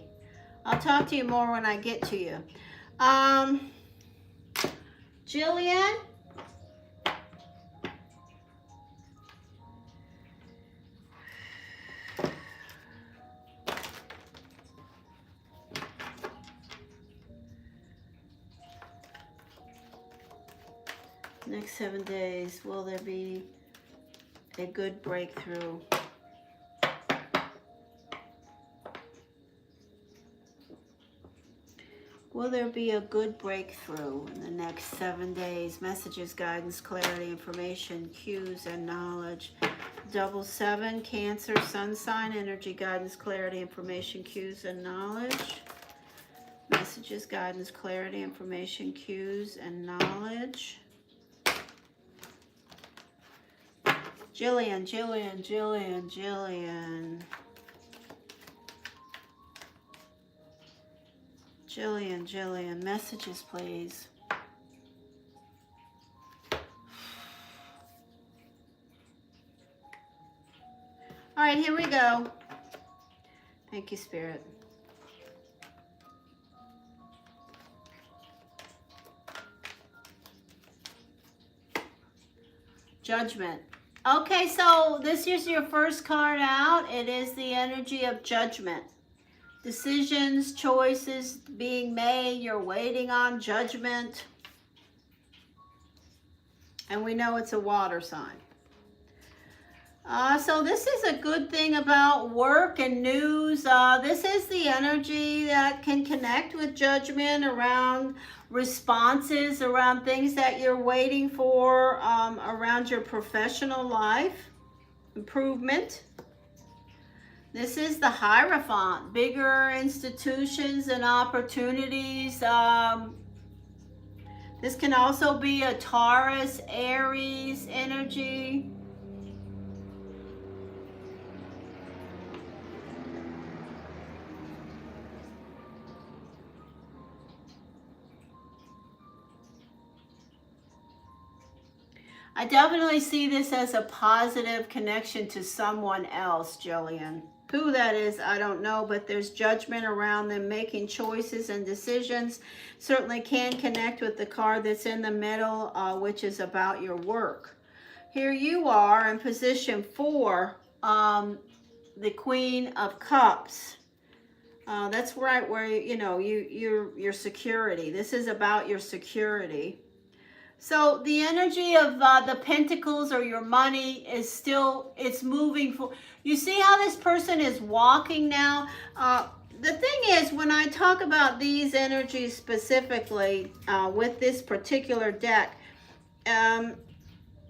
I'll talk to you more when I get to you. Jillian? Next 7 days, will there be a good breakthrough? Will there be a good breakthrough in the next 7 days? Messages, guidance, clarity, information, cues, and knowledge. 777, Cancer, Sun sign, energy, guidance, clarity, information, cues, and knowledge. Messages, guidance, clarity, information, cues, and knowledge. Jillian. Jillian, messages, please. here we go. Thank you, Spirit. Judgment. Okay, so this is your first card out. It is the energy of judgment. Decisions, choices being made. You're waiting on judgment. And we know it's a water sign. So this is a good thing about work and news. This is the energy that can connect with judgment around responses, around things that you're waiting for, around your professional life, improvement. This is the Hierophant, bigger institutions and opportunities. This can also be a Taurus, Aries energy. I definitely see this as a positive connection to someone else, Jillian. Who that is, I don't know, but there's judgment around them making choices and decisions. Certainly can connect with the card that's in the middle, which is about your work. Here you are in position 4, the Queen of Cups. That's right where, you know, your security. This is about your security. So the energy of the Pentacles or your money is still, it's moving. You see how this person is walking now? The thing is, when I talk about these energies specifically with this particular deck,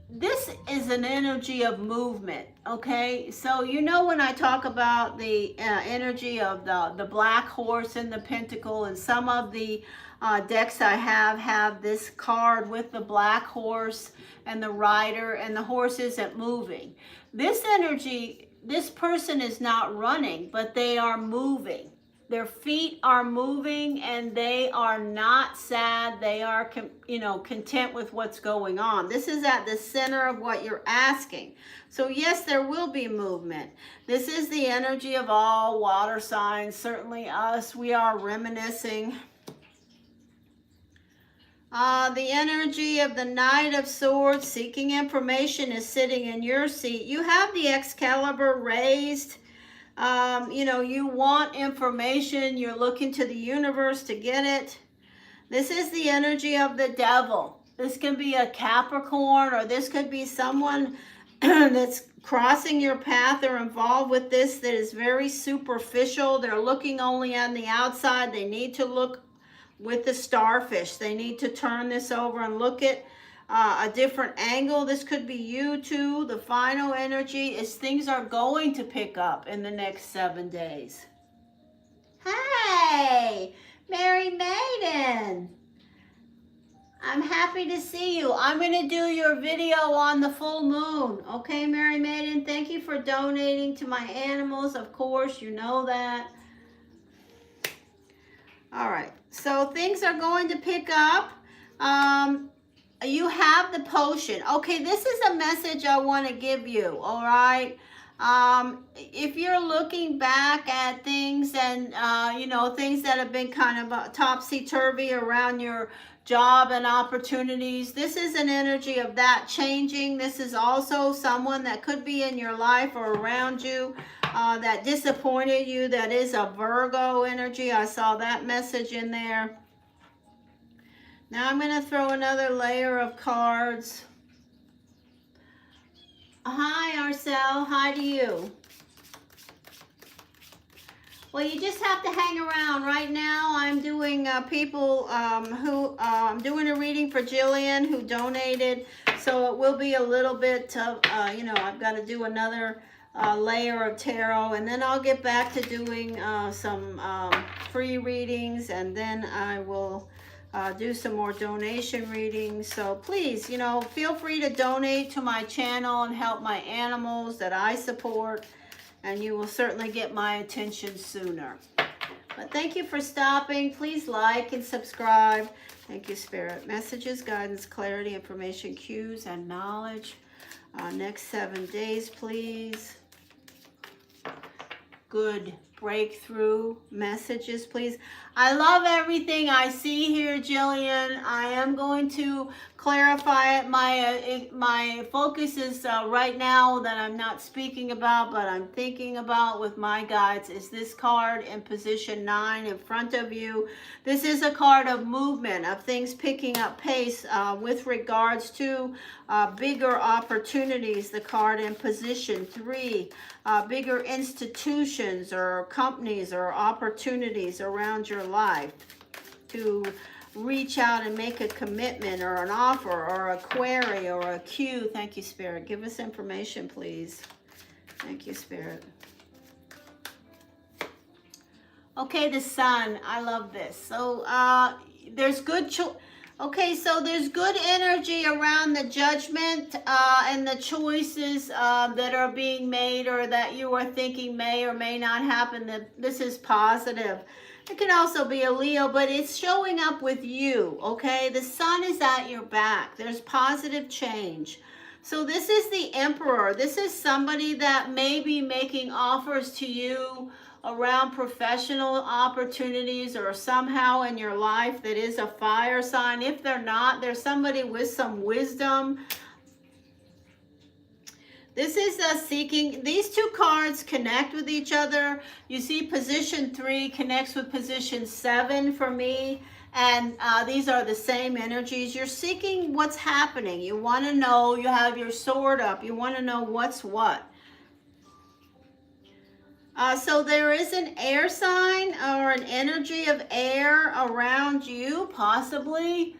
this is an energy of movement, okay? So you know when I talk about the energy of the black horse and the pentacle, and some of the decks I have this card with the black horse and the rider, and the horse isn't moving. This energy, this person is not running, but they are moving. Their feet are moving and they are not sad. They are, you know, content with what's going on. This is at the center of what you're asking. So yes, there will be movement. This is the energy of all water signs, certainly us. We are reminiscing. The energy of the Knight of Swords, seeking information, is sitting in your seat. You have the Excalibur raised. You know, you want information. You're looking to the universe to get it. This is the energy of the Devil. This can be a Capricorn, or this could be someone that's crossing your path or involved with this that is very superficial. They're looking only on the outside. They need to look with the starfish. They need to turn this over and look at a different angle. This could be you too. The final energy is things are going to pick up in the next 7 days. Hey, Mary Maiden. I'm happy to see you. I'm going to do your video on the full moon. Okay, Mary Maiden, thank you for donating to my animals. Of course, you know that. All right, so things are going to pick up. You have the potion. Okay, this is a message I want to give you, all right? If you're looking back at things and, you know, things that have been kind of topsy-turvy around your job and opportunities, this is an energy of that changing. This is also someone that could be in your life or around you that disappointed you. That is a Virgo energy. I saw that message in there. Now I'm going to throw another layer of cards. Hi, Arcel. Hi to you. Well, you just have to hang around. Right now, I'm doing people who, I'm doing a reading for Jillian who donated. So it will be a little bit of, you know, I've got to do another layer of tarot. And then I'll get back to doing some free readings. And then I will do some more donation readings. So please, you know, feel free to donate to my channel and help my animals that I support. And you will certainly get my attention sooner. But thank you for stopping. Please like and subscribe. Thank you, Spirit. Messages, guidance, clarity, information, cues, and knowledge. Next 7 days, please. good breakthrough messages, please. I love everything I see here, Jillian. I am going to clarify it. My focus is right now that I'm not speaking about, but I'm thinking about with my guides, is this card in position 9 in front of you. This is a card of movement, of things picking up pace with regards to bigger opportunities. The card in position 3, bigger institutions or companies or opportunities around your life to reach out and make a commitment or an offer or a query or a cue. Thank you, Spirit. Give us information, please. Thank you, Spirit. Okay, the Sun. I love this. So there's good okay, so there's good energy around the judgment and the choices that are being made or that you are thinking may or may not happen. That this is positive. It can also be a Leo, but it's showing up with you, okay? The Sun is at your back. There's positive change. So this is the Emperor. This is somebody that may be making offers to you around professional opportunities or somehow in your life that is a fire sign. If they're not, there's somebody with some wisdom. This is seeking. These two cards connect with each other. You see position 3 connects with position 7 for me. And these are the same energies. You're seeking what's happening. You want to know. You have your sword up. You want to know what's what. So there is an air sign or an energy of air around you, possibly.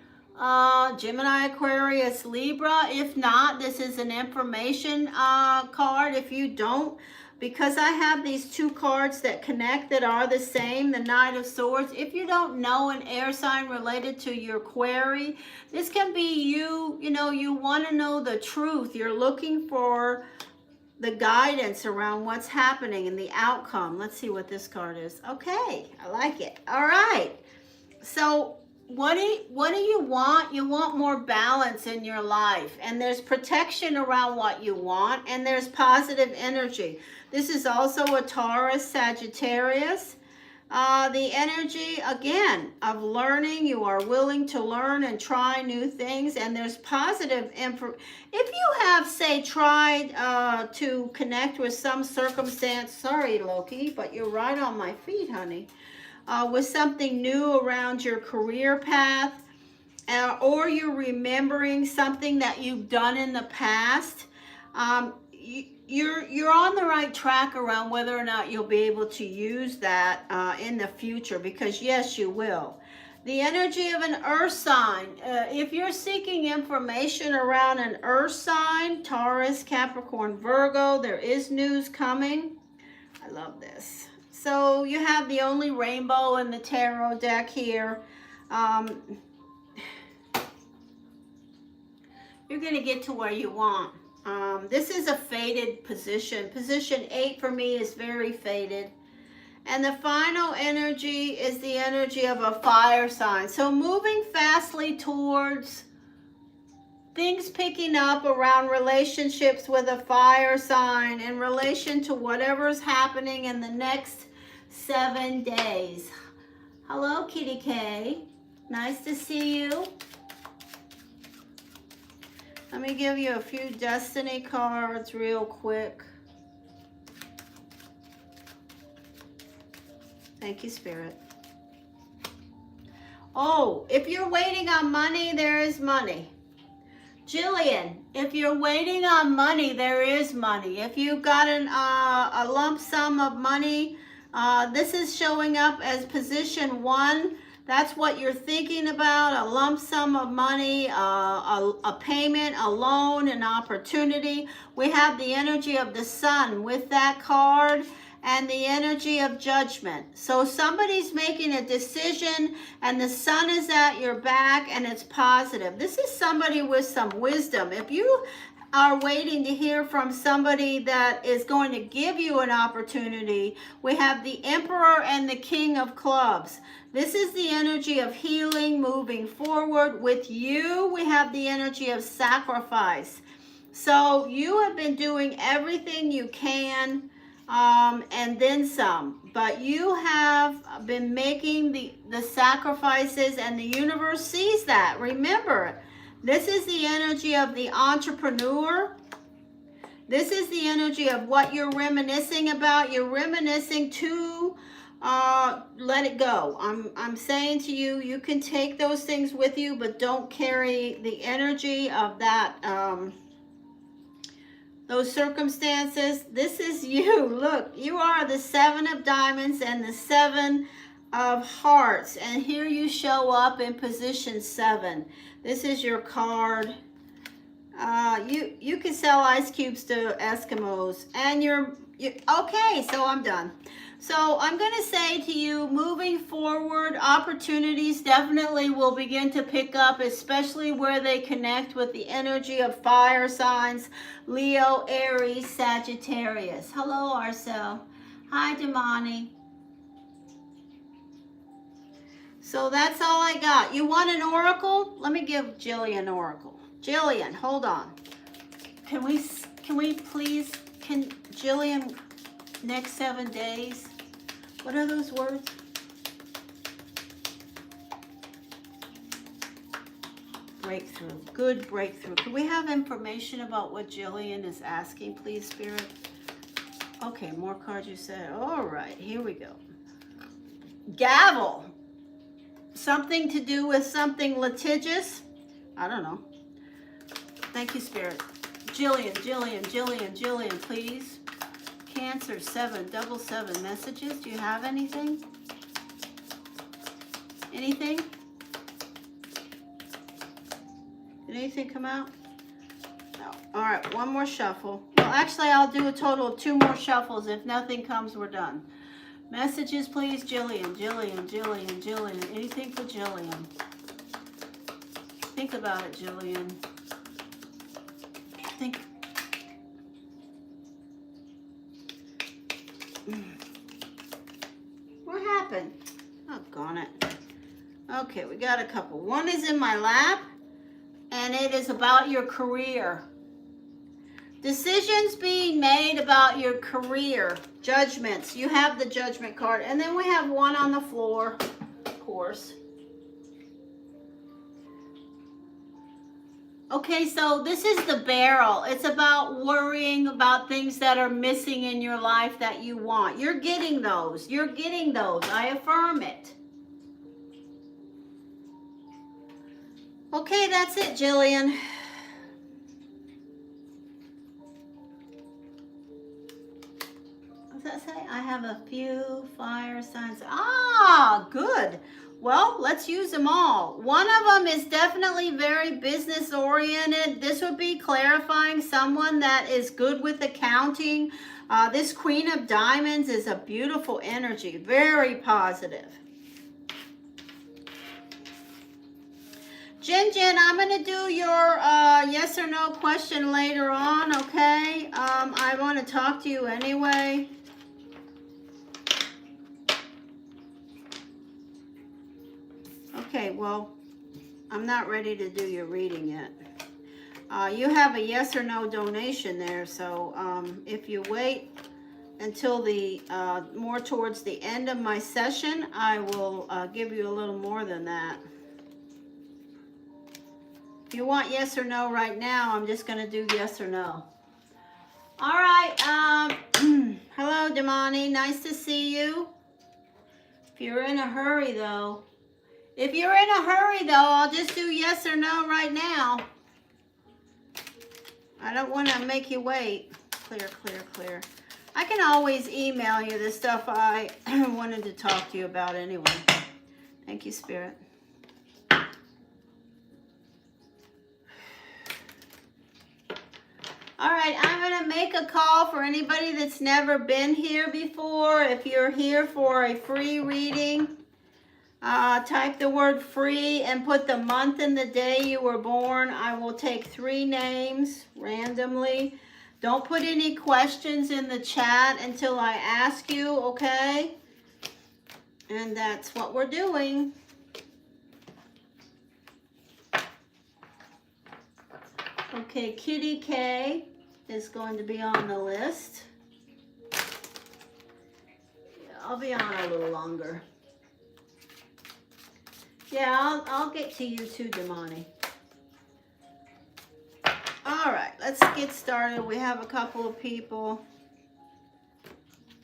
Gemini, Aquarius, Libra. If not, this is an information card. If you don't, because I have these two cards that connect that are the same, the Knight of Swords. If you don't know an air sign related to your query, this can be you, you want to know the truth. You're looking for the guidance around what's happening and the outcome. Let's see what this card is. Okay, I like it. All right. So what do you want? You want more balance in your life, and there's protection around what you want, and there's positive energy. This is also a Taurus, Sagittarius. The energy, again, of learning. You are willing to learn and try new things, and there's positive info. If you have, say, tried to connect with some circumstance, sorry, Loki, but you're right on my feet, honey, with something new around your career path, or you're remembering something that you've done in the past, you're on the right track around whether or not you'll be able to use that in the future, because yes, you will. The energy of an earth sign. If you're seeking information around an earth sign, Taurus, Capricorn, Virgo, there is news coming. I love this. So you have the only rainbow in the tarot deck here. You're going to get to where you want. This is a fated position. Position 8 for me is very fated. And the final energy is the energy of a fire sign. So moving fastly towards things picking up around relationships with a fire sign in relation to whatever's happening in the next 7 days. Hello, Kitty K. Nice to see you. Let me give you a few destiny cards real quick. Thank you, Spirit. Oh, if you're waiting on money, there is money. Jillian, if you're waiting on money, there is money. If you've got a lump sum of money, this is showing up as position 1. That's what you're thinking about, a lump sum of money, a payment, a loan, an opportunity. We have the energy of the Sun with that card and the energy of judgment. So somebody's making a decision and the Sun is at your back and it's positive. This is somebody with some wisdom. If you are waiting to hear from somebody that is going to give you an opportunity, we have the Emperor and the King of Clubs. This is the energy of healing, moving forward. With you, we have the energy of sacrifice. So you have been doing everything you can and then some. But you have been making the sacrifices, and the universe sees that. Remember, this is the energy of the entrepreneur. This is the energy of what you're reminiscing about. You're reminiscing to let it go. I'm saying to you, you can take those things with you, but don't carry the energy of that, those circumstances. This is you. Look, you are the 7 of diamonds and the 7 of hearts. And here you show up in position 7. This is your card. You can sell ice cubes to Eskimos, and okay, so I'm done. So I'm going to say to you, moving forward, opportunities definitely will begin to pick up, especially where they connect with the energy of fire signs, Leo, Aries, Sagittarius. Hello, Arcel. Hi, Damani. So that's all I got. You want an oracle? Let me give Jillian an oracle. Jillian, hold on. Can we please, can Jillian, next 7 days, what are those words? Breakthrough, good breakthrough. Can we have information about what Jillian is asking, please, Spirit? Okay, more cards you said. All right, here we go. Gavel. Something to do with something litigious? I don't know. Thank you, Spirit. Jillian, Jillian, Jillian, Jillian, please. Cancer, 7, double 7 messages. Do you have anything? Anything? Did anything come out? No. All right, one more shuffle. Well, actually, I'll do a total of 2 more shuffles. If nothing comes, we're done. Messages, please. Jillian, Jillian, Jillian, Jillian. Anything for Jillian? Think about it, Jillian. Think. What happened? Oh, gone it. Okay, we got a couple. One is in my lap, and it is about your career. Decisions being made about your career. Judgments. You have the judgment card. And then we have one on the floor, of course. Okay, so this is the barrel. It's about worrying about things that are missing in your life that you want. You're getting those. You're getting those. I affirm it. Okay, that's it, Jillian. What does that say? I have a few fire signs. Ah, good. Well, let's use them all. One of them is definitely very business oriented. This would be clarifying someone that is good with accounting. This Queen of Diamonds is a beautiful energy, very positive. Jin, I'm going to do your yes or no question later on, okay? I want to talk to you anyway. Okay, well, I'm not ready to do your reading yet. You have a yes or no donation there, so if you wait until the more towards the end of my session, I will give you a little more than that. If you want yes or no right now, I'm just going to do yes or no. All right. Hello, Damani. Nice to see you. If you're in a hurry, though. If you're in a hurry, though, I'll just do yes or no right now. I don't want to make you wait. Clear, clear, clear. I can always email you the stuff I wanted to talk to you about anyway. Thank you, Spirit. All right, I'm going to make a call for anybody that's never been here before. If you're here for a free reading, type the word free and put the month and the day you were born. I will take 3 names randomly. Don't put any questions in the chat until I ask you, okay? And that's what we're doing. Okay, Kitty K is going to be on the list. I'll be on a little longer. Yeah, I'll get to you too, Damani. All right, let's get started. We have a couple of people.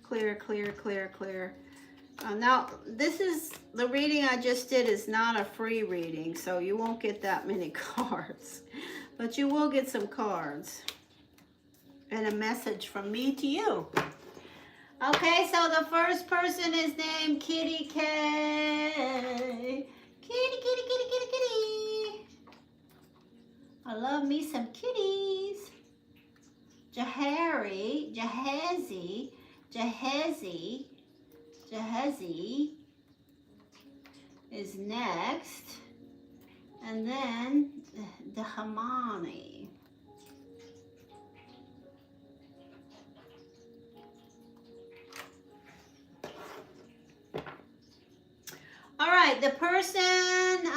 Clear, clear, clear, clear. Now, this is, the reading I just did is not a free reading, so you won't get that many cards. But you will get some cards. And a message from me to you. Okay, so the first person is named Kitty K. Kitty, kitty, kitty, kitty, kitty. I love me some kitties. Jahari, Jahazi, Jahazi, Jahazi is next. And then the Hamani. All right, the person,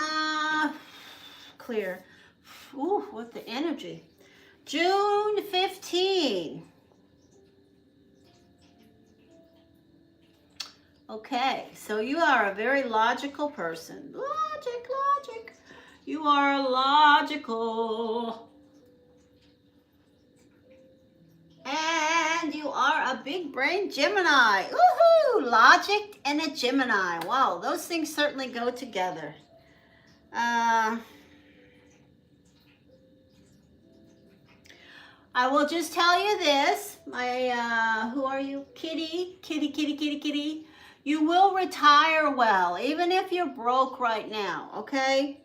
clear. Ooh, what the energy. June 15. Okay, so you are a very logical person. Logic, logic. You are logical. And you are a big brain Gemini. Woohoo! Logic and a Gemini. Wow, those things certainly go together. I will just tell you this. Who are you? Kitty, kitty, kitty, kitty, kitty. You will retire well, even if you're broke right now, okay?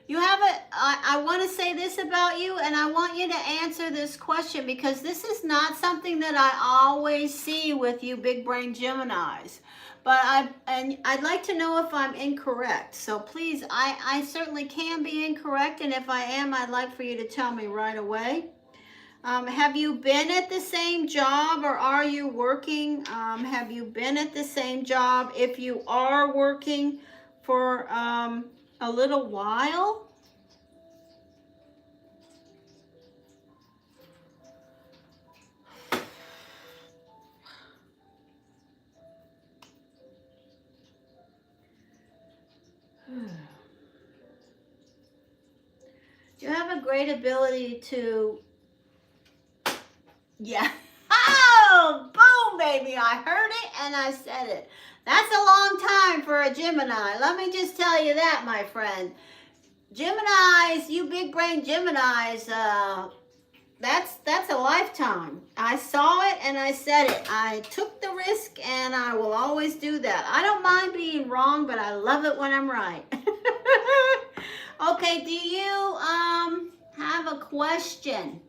You have I want to say this about you, and I want you to answer this question because this is not something that I always see with you big brain Geminis. But I'd like to know if I'm incorrect. So please, I certainly can be incorrect, and if I am, I'd like for you to tell me right away. Have you been at the same job, or are you working? Have you been at the same job? If you are working for a little while. You have a great ability to, yeah. Oh, boom, baby. I heard it and I said it. That's a long time for a Gemini. Let me just tell you that, my friend. Geminis, you big brain Geminis, that's a lifetime. I saw it and I said it. I took the risk and I will always do that. I don't mind being wrong, but I love it when I'm right. Okay, do you have a question?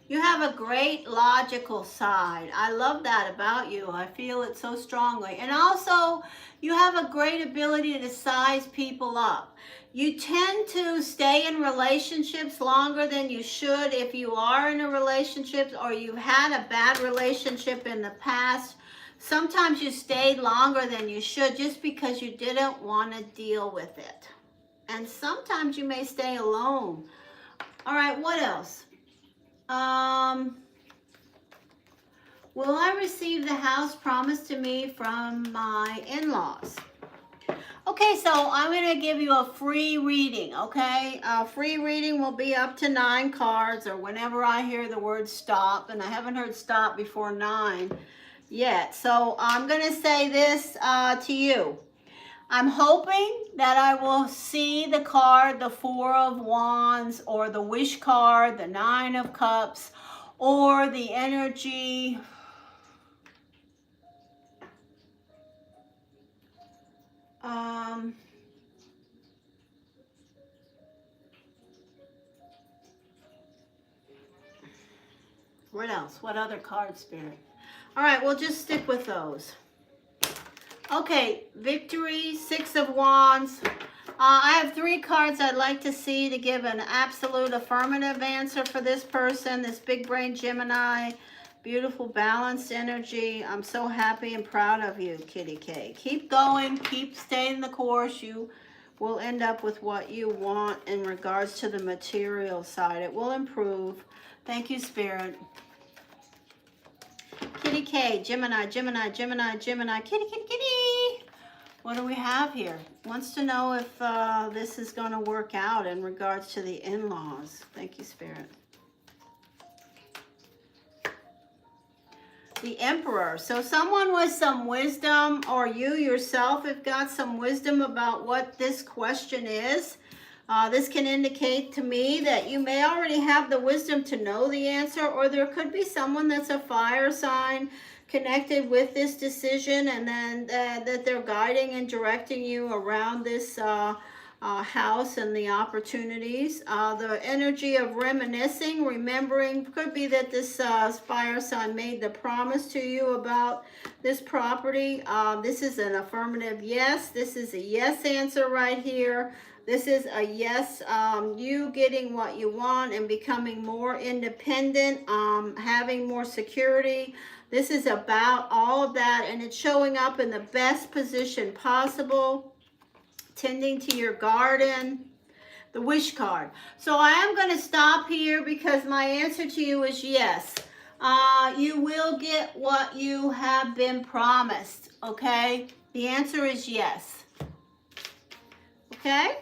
You have a great logical side. I love that about you. I feel it so strongly. And also, you have a great ability to size people up. You tend to stay in relationships longer than you should if you are in a relationship or you've had a bad relationship in the past. Sometimes you stayed longer than you should just because you didn't want to deal with it. And sometimes you may stay alone. All right, what else? Will I receive the house promised to me from my in-laws? Okay, so I'm going to give you a free reading, okay? A free reading will be up to 9 cards or whenever I hear the word stop, and I haven't heard stop before 9 yet. So I'm going to say this to you. I'm hoping that I will see the card, the 4 of Wands, or the Wish card, the 9 of Cups, or the energy. What else? What other card, Spirit? All right, we'll just stick with those. Okay, Victory, 6 of Wands. I have 3 cards I'd like to see to give an absolute affirmative answer for this person, this big brain Gemini. Beautiful, balanced energy. I'm so happy and proud of you, Kitty K. Keep going. Keep staying the course. You will end up with what you want in regards to the material side. It will improve. Thank you, Spirit. Kitty K, Gemini, Gemini, Gemini, Gemini, kitty, kitty, kitty. What do we have here? Wants to know if this is going to work out in regards to the in-laws. Thank you, Spirit. The Emperor. So someone with some wisdom, or you yourself have got some wisdom about what this question is. This can indicate to me that you may already have the wisdom to know the answer, or there could be someone that's a fire sign connected with this decision, and then that they're guiding and directing you around this house and the opportunities. The energy of reminiscing, remembering, could be that this fire sign made the promise to you about this property. This is an affirmative yes. This is a yes answer right here. This is a yes, you getting what you want and becoming more independent, having more security. This is about all of that, and it's showing up in the best position possible. Tending to your garden. The wish card. So I am going to stop here because my answer to you is yes. You will get what you have been promised, okay? The answer is yes. Okay?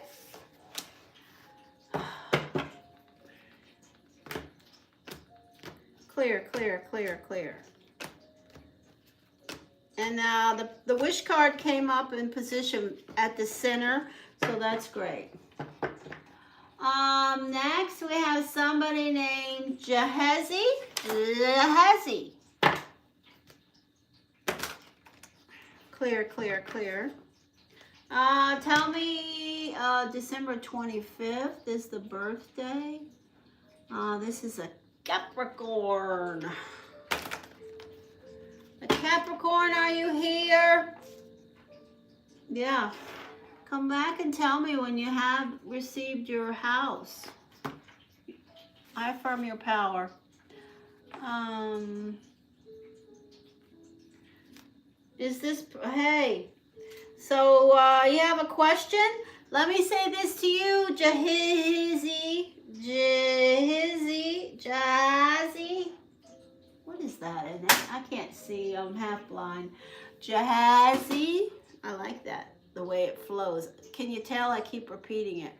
Clear, clear, clear, clear. And the wish card came up in position at the center, so that's great. Next we have somebody named Jahezi. Clear, clear, clear. Tell me, December 25th is the birthday. This is a Capricorn. Capricorn, are you here? Yeah. Come back and tell me when you have received your house. I affirm your power. Is this, hey. So you have a question? Let me say this to you, Jahezi. What is that? I can't see. I'm half blind. Jahezi. I like that, the way it flows. Can you tell I keep repeating it?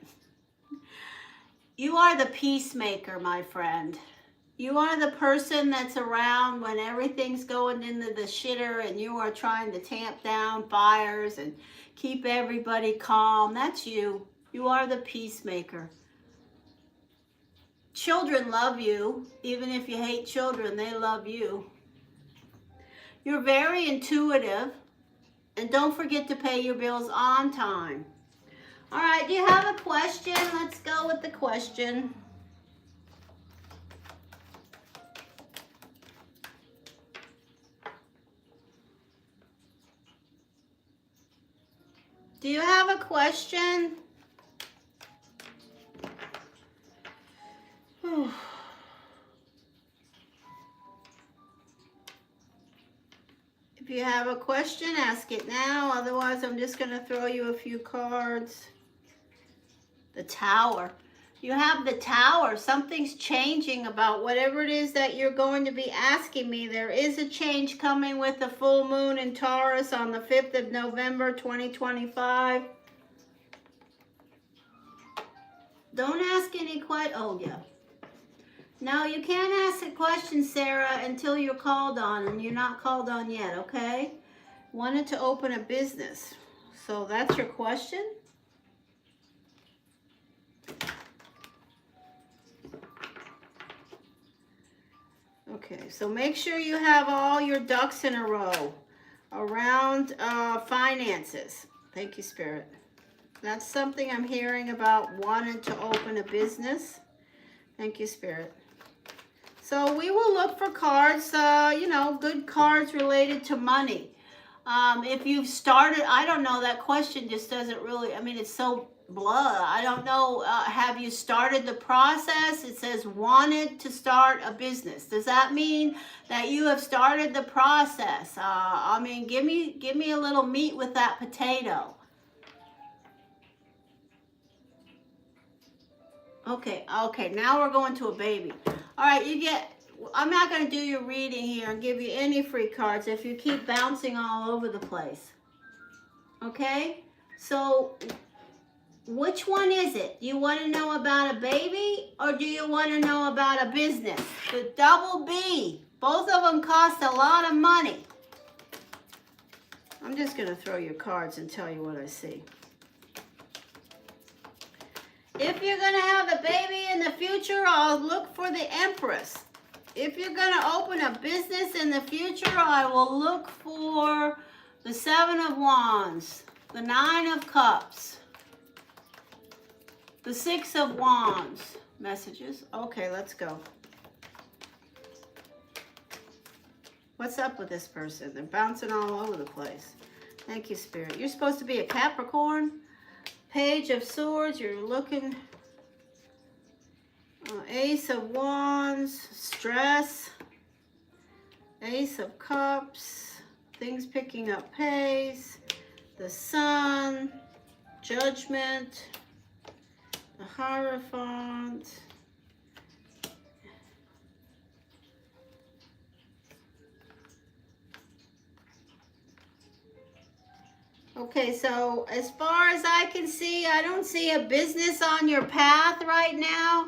You are the peacemaker, my friend. You are the person that's around when everything's going into the shitter and you are trying to tamp down fires and keep everybody calm. That's you. You are the peacemaker. Children love you. Even if you hate children, they love you. You're very intuitive. And don't forget to pay your bills on time. All right, do you have a question? Let's go with the question. Do you have a question? If you have a question, ask it now. Otherwise, I'm just going to throw you a few cards. The Tower. You have the Tower. Something's changing about whatever it is that you're going to be asking me. There is a change coming with the full moon in Taurus on the 5th of November, 2025. Don't ask any questions. Oh, yeah. No, you can't ask a question, Sarah, until you're called on, and you're not called on yet, okay? Wanted to open a business. So that's your question? Okay, so make sure you have all your ducks in a row around finances. Thank you, Spirit. That's something I'm hearing about, wanting to open a business. Thank you, Spirit. So we will look for cards, you know, good cards related to money. If you've started, I don't know, that question just doesn't really, I mean, it's so blah. I don't know, have you started the process? It says wanted to start a business. Does that mean that you have started the process? I mean, give me a little meat with that potato. Okay, okay, now we're going to a baby. All right, you get, I'm not going to do your reading here and give you any free cards if you keep bouncing all over the place. Okay? So, which one is it? Do you want to know about a baby or do you want to know about a business? The double B. Both of them cost a lot of money. I'm just going to throw your cards and tell you what I see. If you're going to have a baby in the future, I'll look for the Empress. If you're going to open a business in the future, I will look for the Seven of Wands, the Nine of Cups, the Six of Wands. Messages. Okay, let's go. What's up with this person? They're bouncing all over the place. Thank you, Spirit. You're supposed to be a Capricorn. Page of Swords, you're looking, Ace of Wands, stress, Ace of Cups, things picking up pace, the Sun, Judgment, the Hierophant, okay, so as far as I can see, I don't see a business on your path right now.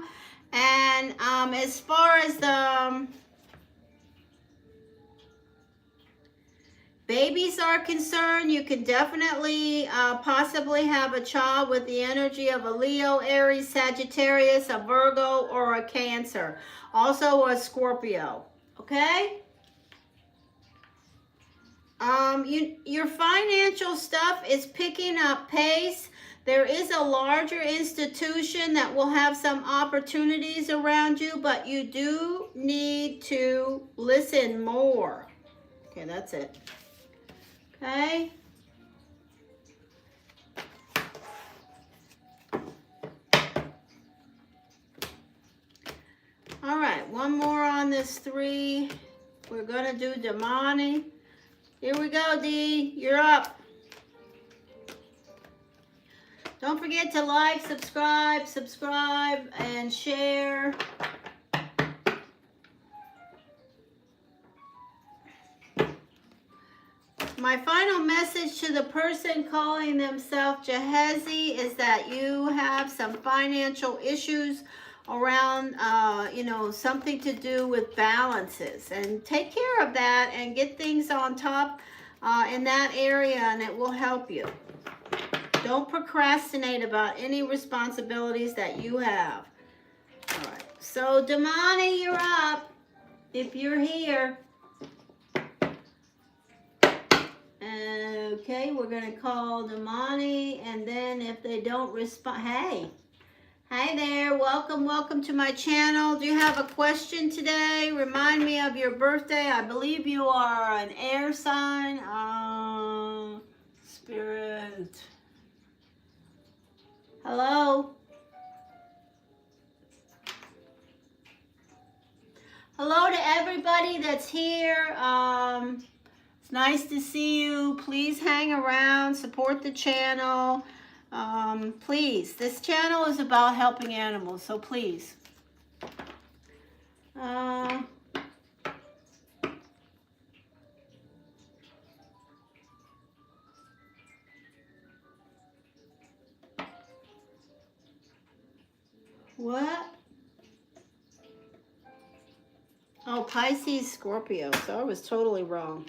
And as far as the babies are concerned, you can definitely possibly have a child with the energy of a Leo, Aries, Sagittarius, a Virgo, or a Cancer. Also a Scorpio, okay? Your financial stuff is picking up pace. There is a larger institution that will have some opportunities around you, but you do need to listen more. Okay, that's it. Okay. All right, one more on this 3. We're going to do Damani. Here we go, D. You're up. Don't forget to like, subscribe, and share. My final message to the person calling themselves Gehazi is that you have some financial issues around, something to do with balances. And take care of that and get things on top in that area, and it will help you. Don't procrastinate about any responsibilities that you have. All right. So, Damani, you're up. If you're here. Okay, we're going to call Damani, and then if they don't respond, hey. Hi there. Welcome to my channel. Do you have a question today? Remind me of your birthday. I believe you are an air sign. Spirit. Hello? Hello to everybody that's here. It's nice to see you. Please hang around, support the channel. Please, this channel is about helping animals, so please. What? Oh, Pisces, Scorpio. So I was totally wrong.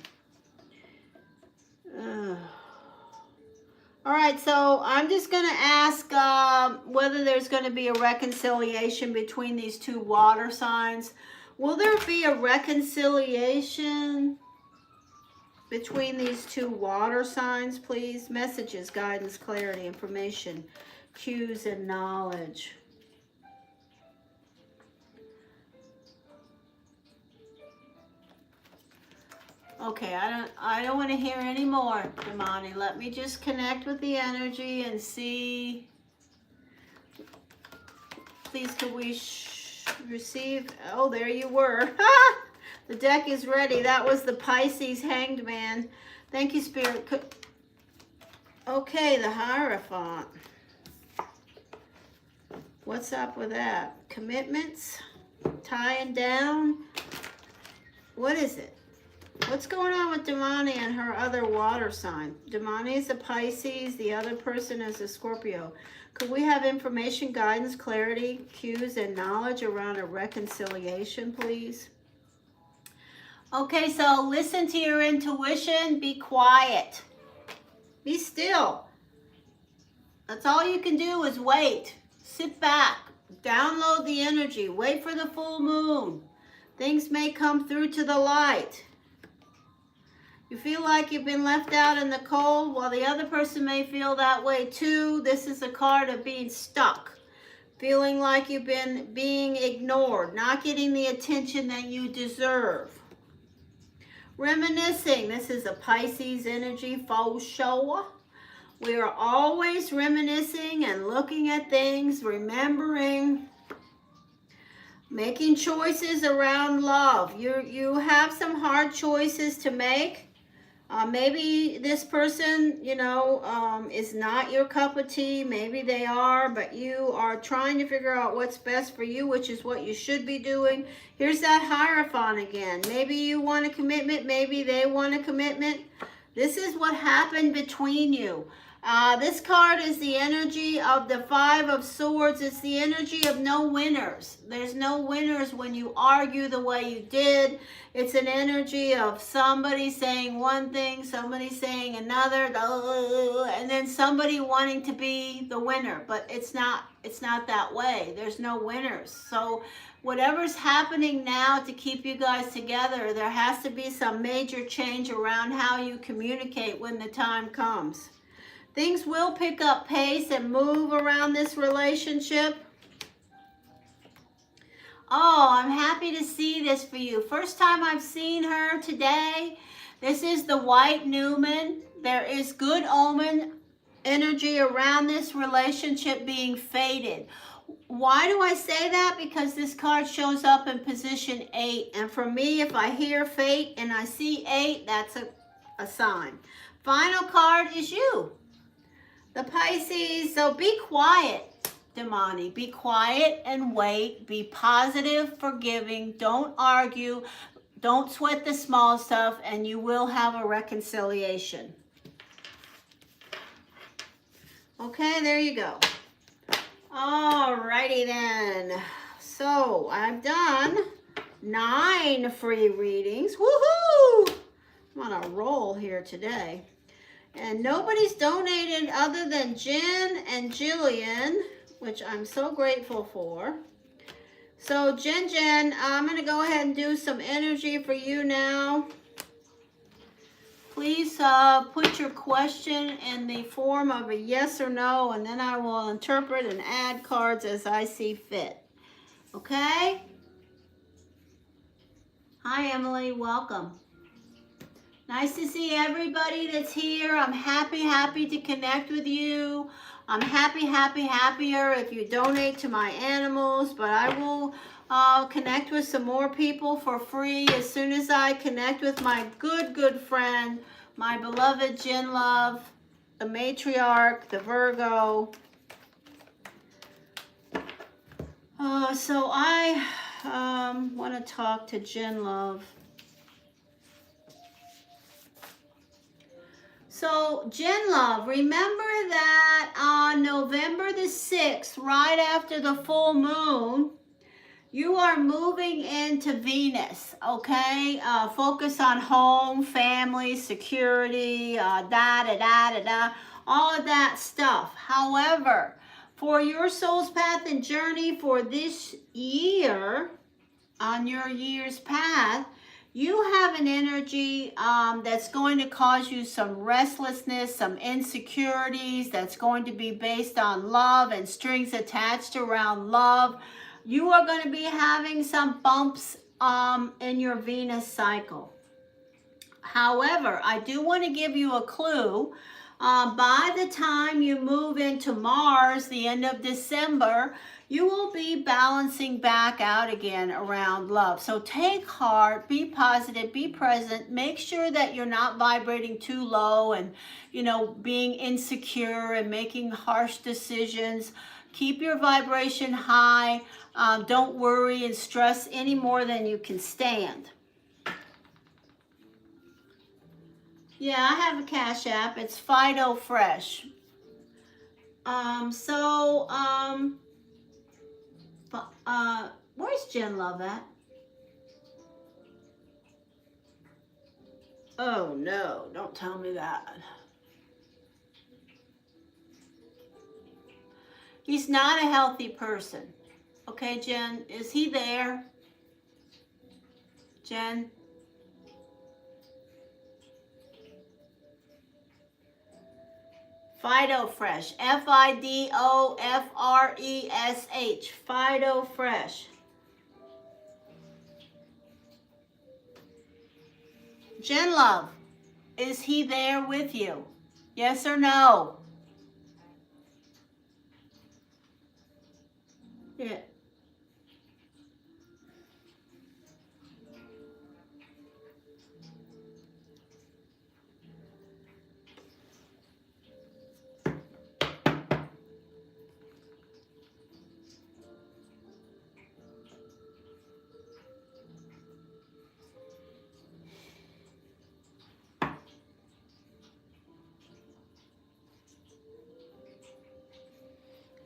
All right, so I'm just going to ask whether there's going to be a reconciliation between these two water signs. Will there be a reconciliation between these two water signs, please? Messages, guidance, clarity, information, cues, and knowledge. Okay, I don't want to hear any more, Damani. Let me just connect with the energy and see. Please, could we receive? Oh, there you were. The deck is ready. That was the Pisces Hanged Man. Thank you, Spirit. Okay, the Hierophant. What's up with that? Commitments? Tying down? What is it? What's going on with Damani and her other water sign? Damani is a Pisces. The other person is a Scorpio. Could we have information, guidance, clarity, cues, and knowledge around a reconciliation, please? Okay, so listen to your intuition. Be quiet. Be still. That's all you can do is wait. Sit back. Download the energy. Wait for the full moon. Things may come through to the light. You feel like you've been left out in the cold? Well, the other person may feel that way too. This is a card of being stuck. Feeling like you've been being ignored. Not getting the attention that you deserve. Reminiscing. This is a Pisces energy faux show. We are always reminiscing and looking at things, remembering, making choices around love. You have some hard choices to make. Maybe this person, is not your cup of tea. Maybe they are, but you are trying to figure out what's best for you, which is what you should be doing. Here's that Hierophant again. Maybe you want a commitment. Maybe they want a commitment. This is what happened between you. This card is the energy of the Five of Swords. It's the energy of no winners. There's no winners when you argue the way you did. It's an energy of somebody saying one thing, somebody saying another, and then somebody wanting to be the winner. But it's not that way. There's no winners. So whatever's happening now to keep you guys together, there has to be some major change around how you communicate when the time comes. Things will pick up pace and move around this relationship. Oh, I'm happy to see this for you. First time I've seen her today. This is the White Newman. There is good omen energy around this relationship being fated. Why do I say that? Because this card shows up in position 8. And for me, if I hear fate and I see 8, that's a sign. Final card is you. The Pisces. So be quiet, Damani. Be quiet and wait. Be positive, forgiving. Don't argue. Don't sweat the small stuff, and you will have a reconciliation. Okay, there you go. Alrighty then. So I've done 9 free readings. Woohoo! I'm on a roll here today. And nobody's donated other than Jen and Jillian, which I'm so grateful for. So Jen, I'm going to go ahead and do some energy for you now. Please put your question in the form of a yes or no, and then I will interpret and add cards as I see fit. Okay? Hi, Emily. Welcome. Nice to see everybody that's here. I'm happy to connect with you. I'm happier if you donate to my animals, but I will connect with some more people for free as soon as I connect with my good friend, my beloved Jen Love, the matriarch, the Virgo. So I want to talk to Jen Love. So, Jen Love, remember that on November the 6th, right after the full moon, you are moving into Venus, okay? Focus on home, family, security, all of that stuff. However, for your soul's path and journey for this year, on your year's path, you have an energy that's going to cause you some restlessness, some insecurities, that's going to be based on love and strings attached around love. You are going to be having some bumps in your Venus cycle. However, I do want to give you a clue. By the time you move into Mars, the end of December, you will be balancing back out again around love. So take heart, be positive, be present, make sure that you're not vibrating too low and, being insecure and making harsh decisions. Keep your vibration high. Don't worry and stress any more than you can stand. Yeah, I have a Cash App. It's Fido Fresh. Where's Jen Love at? Oh no, don't tell me that. He's not a healthy person. Okay, Jen, is he there? Jen? Fido Fresh. F-I-D-O-F-R-E-S-H. Fido Fresh. Jen Love, is he there with you? Yes or no? Yeah.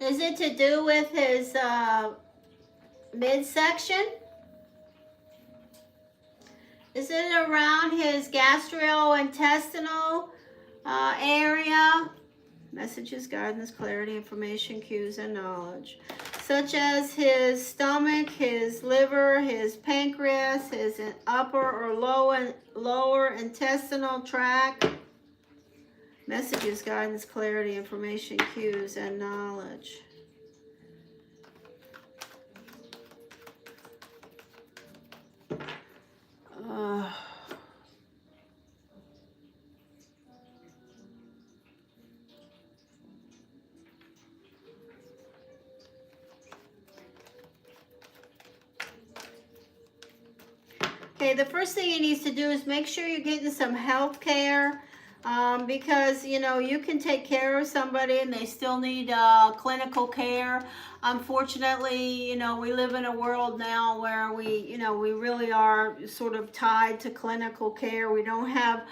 Is it to do with his midsection? Is it around his gastrointestinal area? Messages, guidance, clarity, information, cues, and knowledge. Such as his stomach, his liver, his pancreas, his upper or lower intestinal tract. Messages, guidance, clarity, information, cues, and knowledge. Okay, the first thing he needs to do is make sure you're getting some health care. Because, you know, you can take care of somebody and they still need clinical care. Unfortunately, you know, we live in a world now where we really are sort of tied to clinical care. We don't have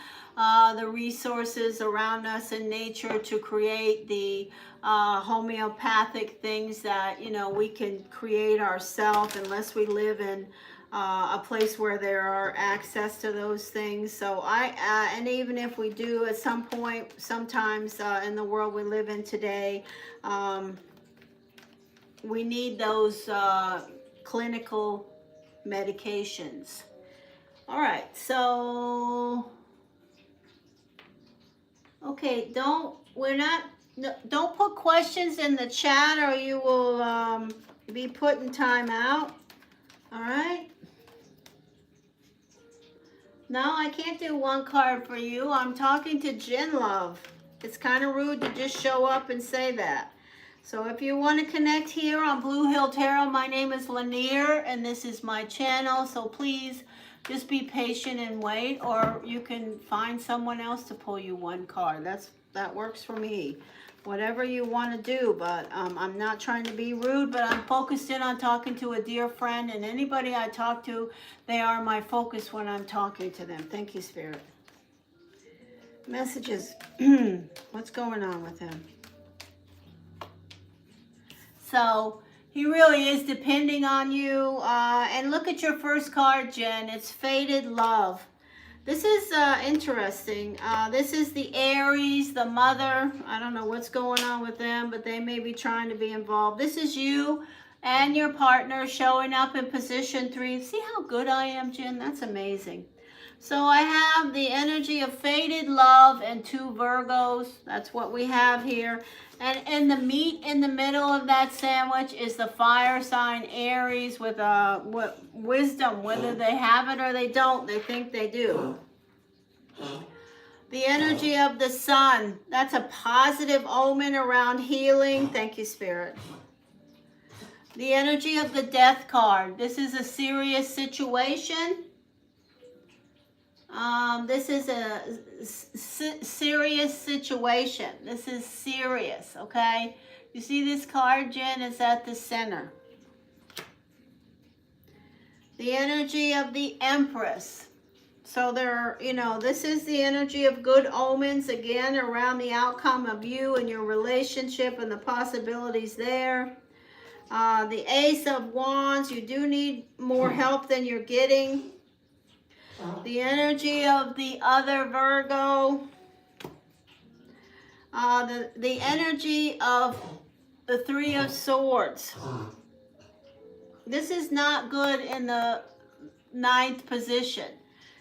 the resources around us in nature to create the homeopathic things that, you know, we can create ourselves unless we live in a place where there are access to those things. So and even if we do at some point, sometimes in the world we live in today, we need those clinical medications. All right, so, okay, don't put questions in the chat or you will be put in timeout. All right. No, I can't do one card for you. I'm talking to Jen Love. It's kind of rude to just show up and say that. So if you want to connect here on Blue Hill Tarot, my name is Lanier and this is my channel. So please just be patient and wait, or you can find someone else to pull you one card. That works for me. Whatever you want to do, but I'm not trying to be rude, but I'm focused in on talking to a dear friend, and anybody I talk to, they are my focus when I'm talking to them. Thank you, Spirit. Messages. What's going on with him? So he really is depending on you. And look at your first card, Jen. It's Faded Love. This is interesting. This is the Aries, the mother. I don't know what's going on with them, but they may be trying to be involved. This is you and your partner showing up in position 3. See how good I am, Jen? That's amazing. So I have the energy of faded love and 2 Virgos. That's what we have here. And in the meat in the middle of that sandwich is the fire sign Aries with wisdom. Whether they have it or they don't, they think they do. The energy of the sun. That's a positive omen around healing. Thank you, Spirit. The energy of the death card. This is a serious situation. This is a serious situation. This is serious, okay? You see this card, Jen, is at the center. The energy of the Empress. So there, you know, this is the energy of good omens, again, around the outcome of you and your relationship and the possibilities there. The Ace of Wands, you do need more help than you're getting. The energy of the other Virgo. The energy of the Three of Swords. This is not good in the 9th position.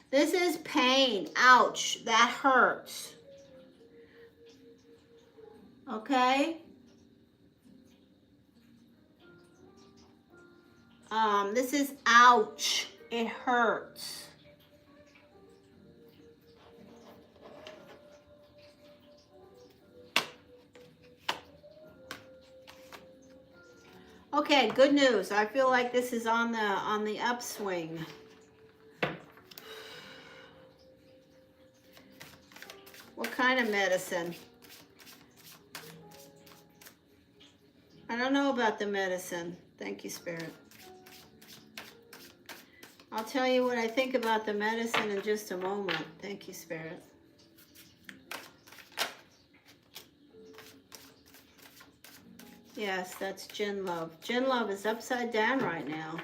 This is pain. Ouch. That hurts. Okay? This is ouch. It hurts. Okay, good news. I feel like this is on the upswing. What kind of medicine? I don't know about the medicine. Thank you, Spirit. I'll tell you what I think about the medicine in just a moment. Thank you, Spirit. Yes, that's Jin Love. Jin Love is upside down right now.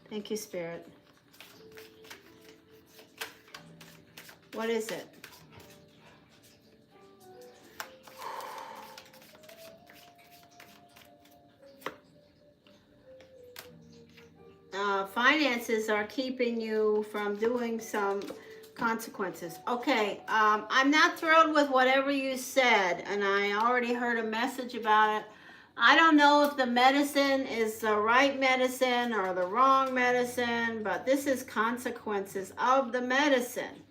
Thank you, Spirit. What is it? Finances are keeping you from doing some consequences. Okay, I'm not thrilled with whatever you said, and I already heard a message about it. I don't know if the medicine is the right medicine or the wrong medicine, but this is consequences of the medicine.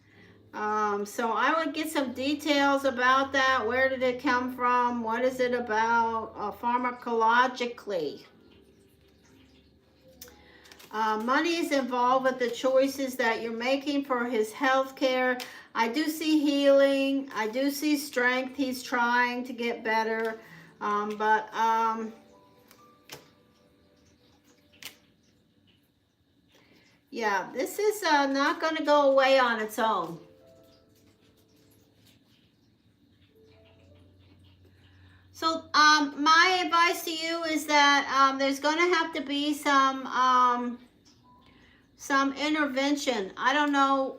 So I would get some details about that. Where did it come from? What is it about pharmacologically? Money is involved with the choices that you're making for his health care. I do see healing. I do see strength. He's trying to get better. Yeah, this is not going to go away on its own. So my advice to you is that there's going to have to be some intervention. I don't know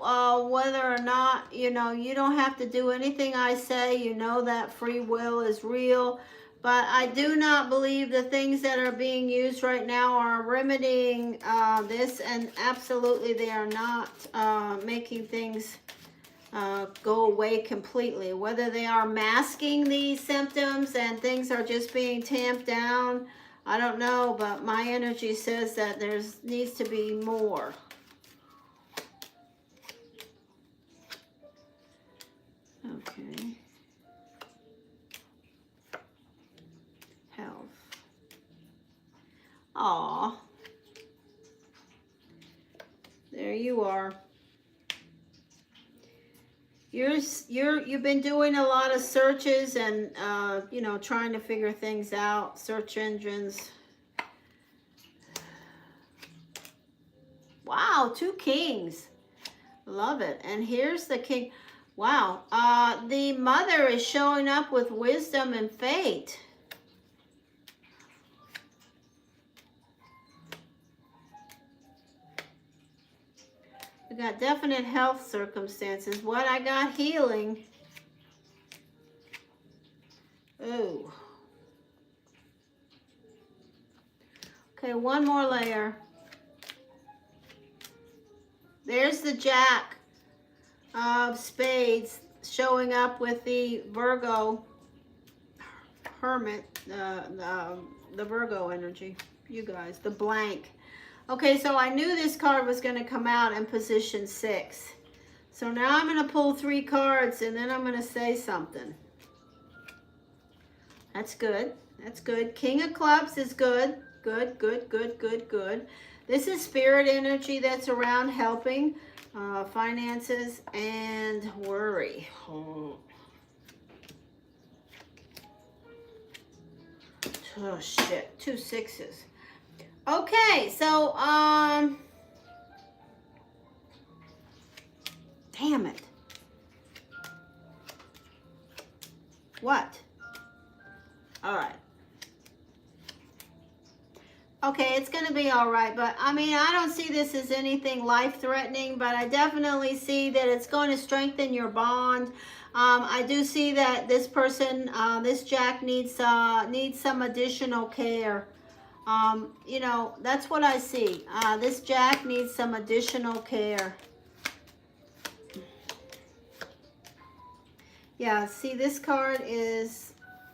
whether or not, you know, you don't have to do anything I say. You know that free will is real. But I do not believe the things that are being used right now are remedying this. And absolutely they are not making things go away completely. Whether they are masking these symptoms and things are just being tamped down, I don't know, but my energy says that there needs to be more. Okay. Health. Aw. There you are. You've been doing a lot of searches and you know, trying to figure things out, search engines. Wow, 2 kings. Love it. And here's the king. Wow. The mother is showing up with wisdom and fate. We got definite health circumstances. What I got? Healing. Ooh. Okay, one more layer. There's the Jack of Spades showing up with the Virgo Hermit, the Virgo energy. You guys, the blank. Okay, so I knew this card was going to come out in position 6. So now I'm going to pull 3 cards and then I'm going to say something. That's good. That's good. King of Clubs is good. Good, good, good, good, good. This is spirit energy that's around helping finances and worry. Oh. Oh, shit. 2 6s. Okay, so, damn it. What? All right. Okay, it's going to be all right, but I mean, I don't see this as anything life-threatening, but I definitely see that it's going to strengthen your bond. I do see that this person, this Jack needs some additional care. You know, that's what I see. This Jack needs some additional care. Yeah, see, this card is,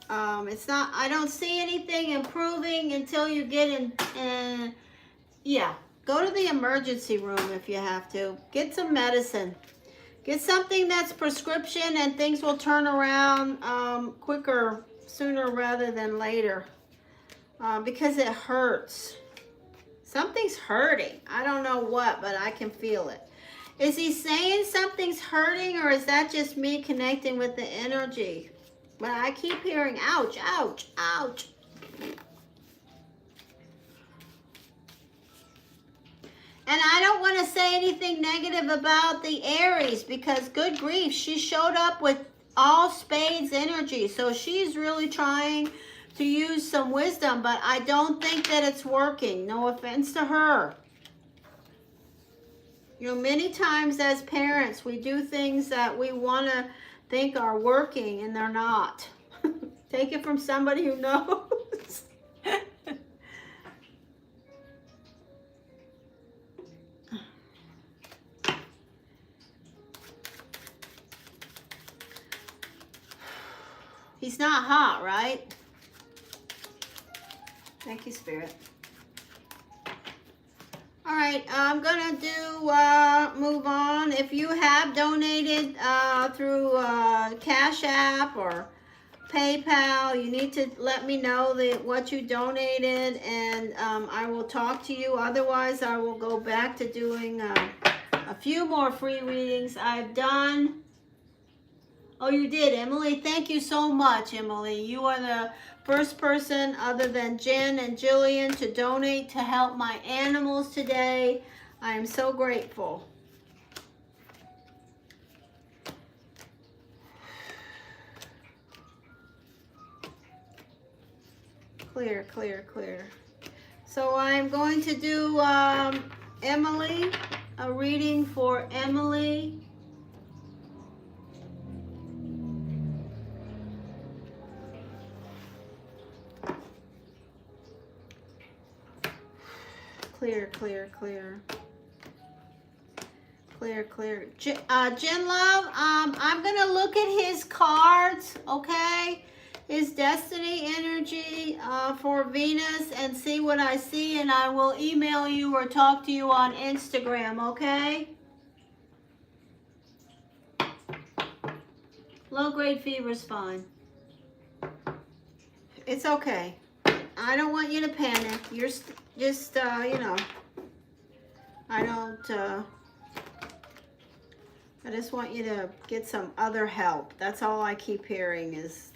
it's not, I don't see anything improving until you get in, yeah, go to the emergency room if you have to. Get some medicine. Get something that's prescription and things will turn around quicker, sooner rather than later. Because it hurts. Something's hurting. I don't know what, but I can feel it. Is he saying something's hurting, or is that just me connecting with the energy? But I keep hearing, ouch, ouch, ouch. And I don't want to say anything negative about the Aries, because good grief, she showed up with all spades energy. So she's really trying to use some wisdom, but I don't think that it's working. No offense to her. You know, many times as parents, we do things that we want to think are working and they're not. Take it from somebody who knows. He's not hot, right? Thank you, Spirit. All right, I'm gonna move on. If you have donated through Cash App or PayPal, you need to let me know what you donated, and I will talk to you. Otherwise, I will go back to doing a few more free readings. I've done. Oh, you did, Emily. Thank you so much, Emily. You are the first person other than Jen and Jillian to donate to help my animals today. I am so grateful. Clear, clear, clear. So I'm going to do Emily, a reading for Emily. Clear, clear, clear. Clear, clear. Jen Love, I'm going to look at his cards, okay? His destiny energy for Venus, and see what I see, and I will email you or talk to you on Instagram, okay? Low-grade fever is fine. It's okay. I don't want you to panic. You're just, you know, I just want you to get some other help. That's all I keep hearing is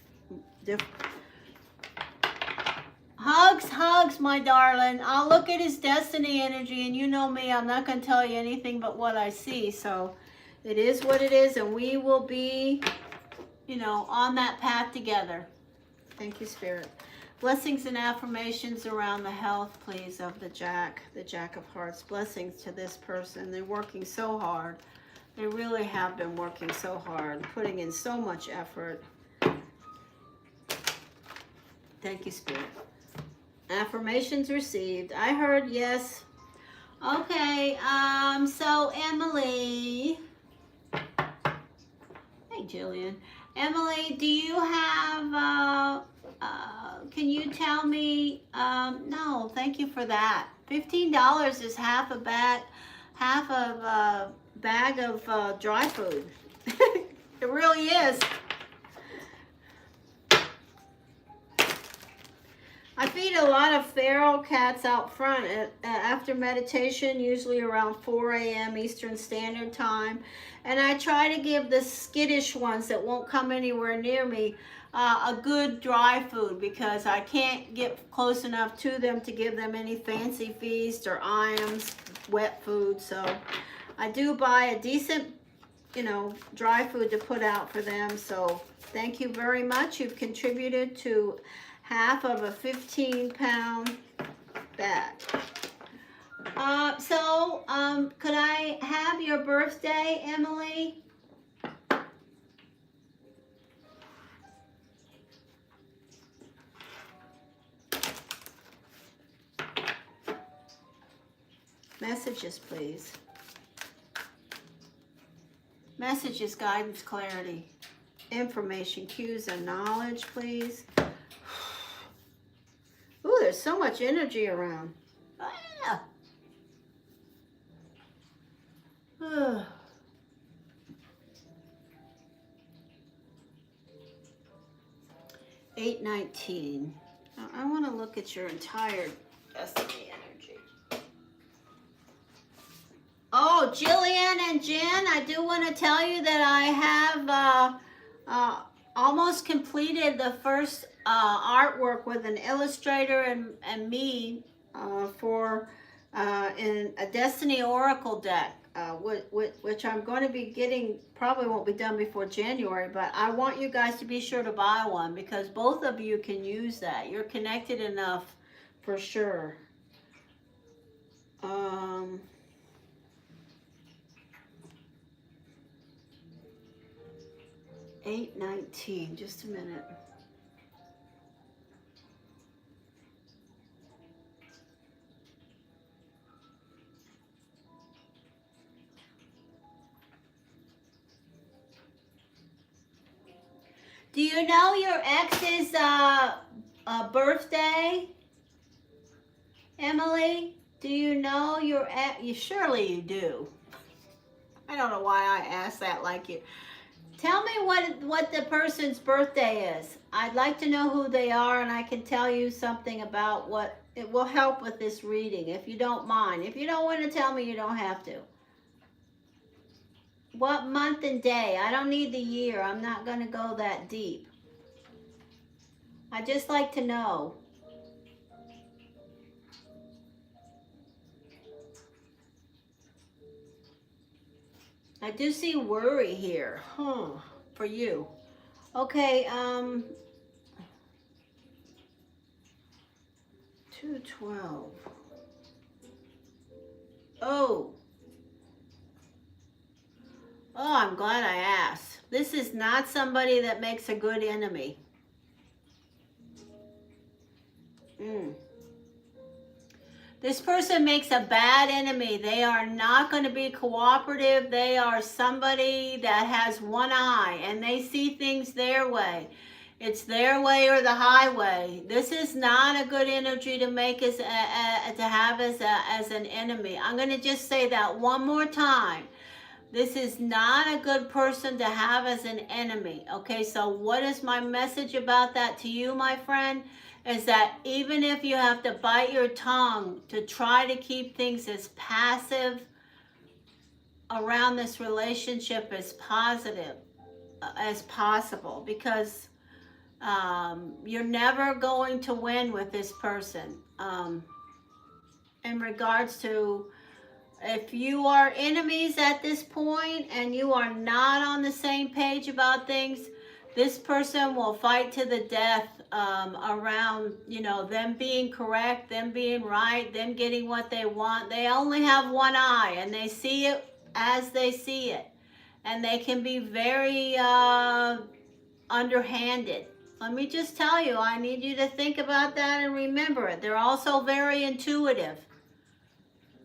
hugs, hugs, my darling. I'll look at his destiny energy, and you know me, I'm not going to tell you anything but what I see. So it is what it is, and we will be, you know, on that path together. Thank you, Spirit. Blessings and affirmations around the health, please, of the Jack of Hearts. Blessings to this person. They're working so hard. They really have been working so hard, putting in so much effort. Thank you, Spirit. Affirmations received. I heard yes. Okay, so Emily. Hey, Jillian. Emily, do you have, can you tell me, no, thank you for that. $15 is half of a bag of dry food. It really is. I feed a lot of feral cats out front after meditation, usually around 4 a.m. Eastern Standard Time. And I try to give the skittish ones that won't come anywhere near me a good dry food, because I can't get close enough to them to give them any fancy feast or IAMS wet food. So I do buy a decent, you know, dry food to put out for them. So thank you very much. You've contributed to half of a 15-pound bag. Could I have your birthday, Emily? Messages, please. Messages, guidance, clarity, information, cues, and knowledge, please. Ooh, there's so much energy around. Ah. 819. I want to look at your entire destiny energy. Oh, Jillian and Jen, I do want to tell you that I have almost completed the first artwork with an illustrator and me for in a Destiny Oracle deck, which I'm going to be getting, probably won't be done before January, but I want you guys to be sure to buy one, because both of you can use that. You're connected enough for sure. 819, just a minute. Do you know your ex's birthday, Emily? Do you know your ex? Surely you do. I don't know why I asked that like you. Tell me what the person's birthday is. I'd like to know who they are, and I can tell you something about what it will help with this reading, if you don't mind. If you don't want to tell me, you don't have to. What month and day? I don't need the year. I'm not going to go that deep. I just like to know. I do see worry here, for you. Okay, 212. Oh, I'm glad I asked. This is not somebody that makes a good enemy. This person makes a bad enemy. They are not going to be cooperative. They are somebody that has one eye, and they see things their way. It's their way or the highway. This is not a good energy to make as to have as an enemy. I'm going to just say that one more time. This is not a good person to have as an enemy. Okay, so what is my message about that to you, my friend? Is that even if you have to bite your tongue to try to keep things as passive around this relationship as positive as possible, because you're never going to win with this person. In regards to, if you are enemies at this point and you are not on the same page about things, this person will fight to the death around, you know, them being correct, them being right, them getting what they want. They only have one eye, and they see it as they see it. And they can be very underhanded. Let me just tell you, I need you to think about that and remember it. They're also very intuitive.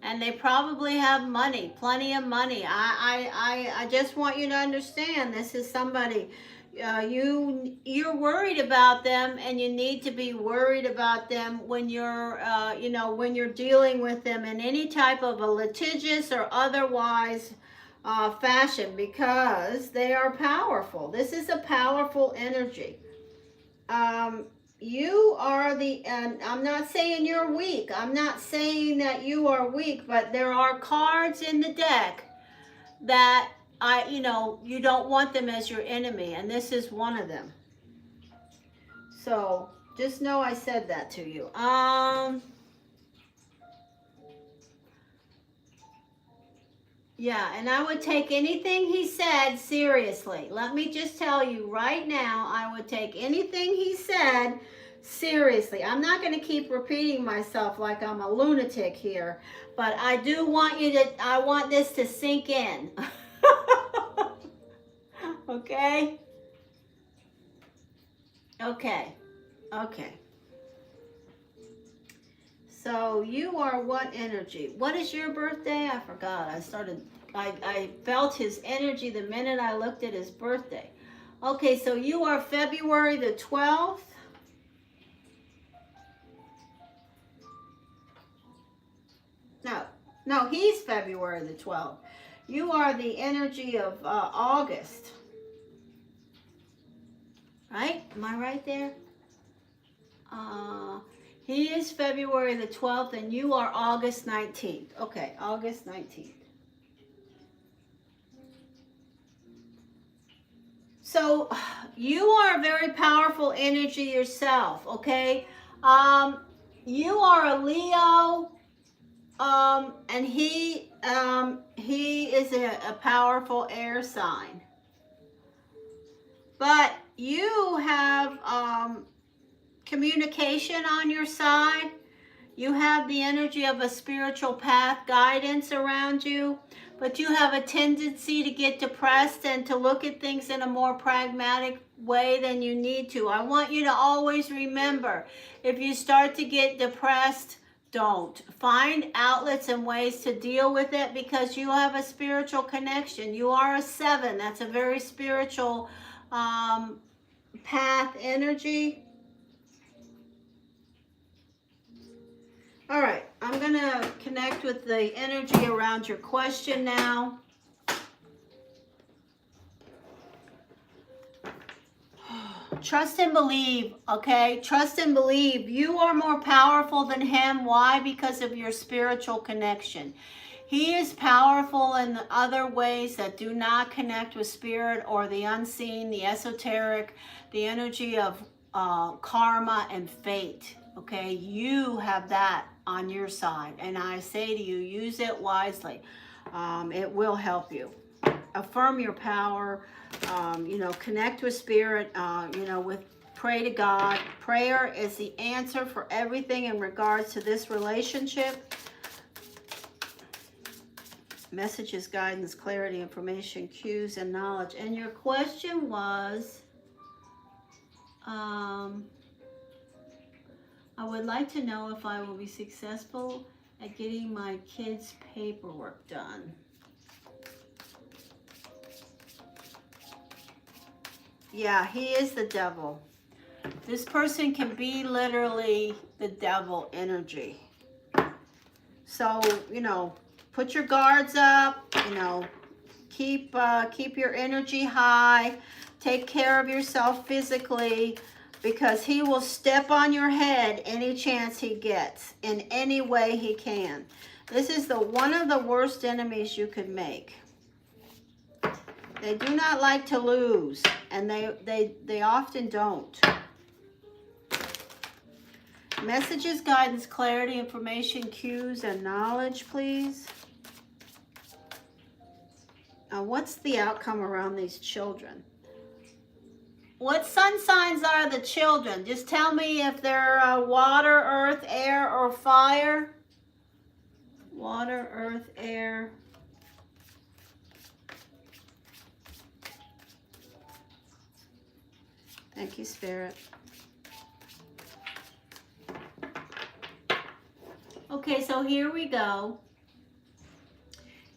And they probably have money, plenty of money. I just want you to understand, this is somebody, you're worried about them, and you need to be worried about them when you're, when you're dealing with them in any type of a litigious or otherwise fashion, because they are powerful. This is a powerful energy. You are and I'm not saying you're weak. I'm not saying that you are weak, but there are cards in the deck that you don't want them as your enemy, and this is one of them. So just know I said that to you. Yeah, and I would take anything he said seriously. Let me just tell you right now, I would take anything he said seriously. I'm not going to keep repeating myself like I'm a lunatic here, but I do want you to, I want this to sink in. Okay? Okay. Okay. So you are what energy? What is your birthday? I forgot. I felt his energy the minute I looked at his birthday. Okay, so you are February the 12th. No, he's February the 12th. You are the energy of August. Right? Am I right there? He is February the 12th and you are August 19th. Okay, August 19th. So you are a very powerful energy yourself, okay? You are a Leo, and he is a powerful air sign. But you have communication on your side. You have the energy of a spiritual path guidance around you, but you have a tendency to get depressed and to look at things in a more pragmatic way than you need to. I want you to always remember, if you start to get depressed, don't. Find outlets and ways to deal with it because you have a spiritual connection. You are a 7. That's a very spiritual path energy. All right, I'm going to connect with the energy around your question now. Trust and believe, okay? Trust and believe. You are more powerful than him. Why? Because of your spiritual connection. He is powerful in other ways that do not connect with spirit or the unseen, the esoteric, the energy of karma and fate. Okay, you have that on your side, and I say to you, use it wisely. It will help you. Affirm your power. Connect with spirit. Pray to God. Prayer is the answer for everything in regards to this relationship. Messages, guidance, clarity, information, cues, and knowledge. And your question was, I would like to know if I will be successful at getting my kids' paperwork done. Yeah, he is the devil. This person can be literally the devil energy. So, put your guards up, keep your energy high, take care of yourself physically, because he will step on your head any chance he gets, in any way he can. This is one of the worst enemies you could make. They do not like to lose, and they often don't. Messages, guidance, clarity, information, cues, and knowledge, please. What's the outcome around these children? What sun signs are the children? Just tell me if they're water, earth, air, or fire. Water, earth, air. Thank you, Spirit. Okay, so here we go.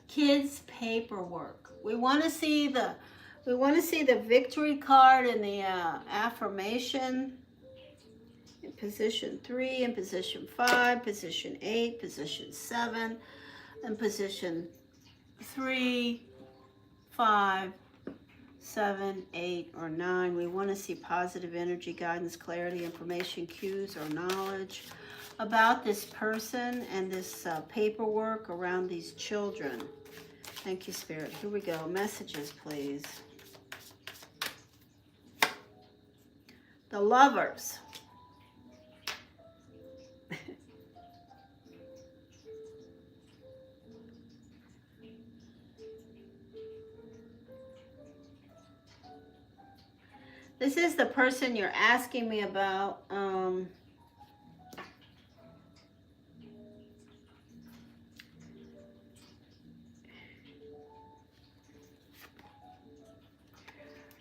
Kids' paperwork. We want to see the victory card and the affirmation in position 3, in position 5, position 8, position 7, and position 3, 5, 7, 8, or 9. We want to see positive energy, guidance, clarity, information, cues, or knowledge about this person and this paperwork around these children. Thank you, Spirit. Here we go. Messages, please. The Lovers. This is the person you're asking me about.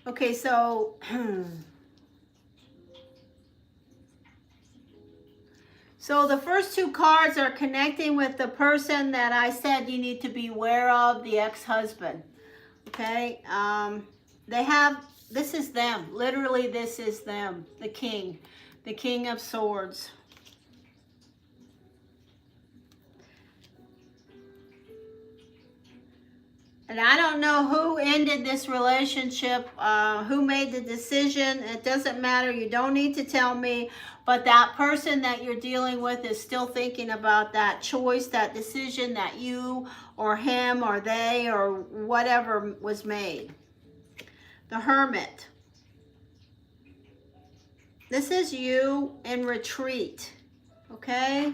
Okay, so so the first two cards are connecting with the person that I said you need to be aware of, the ex-husband. Okay, they have, this is them. Literally, this is them, the King of Swords. And I don't know who ended this relationship, who made the decision. It doesn't matter. You don't need to tell me. But that person that you're dealing with is still thinking about that choice, that decision that you or him or they or whatever was made. The Hermit. This is you in retreat. Okay?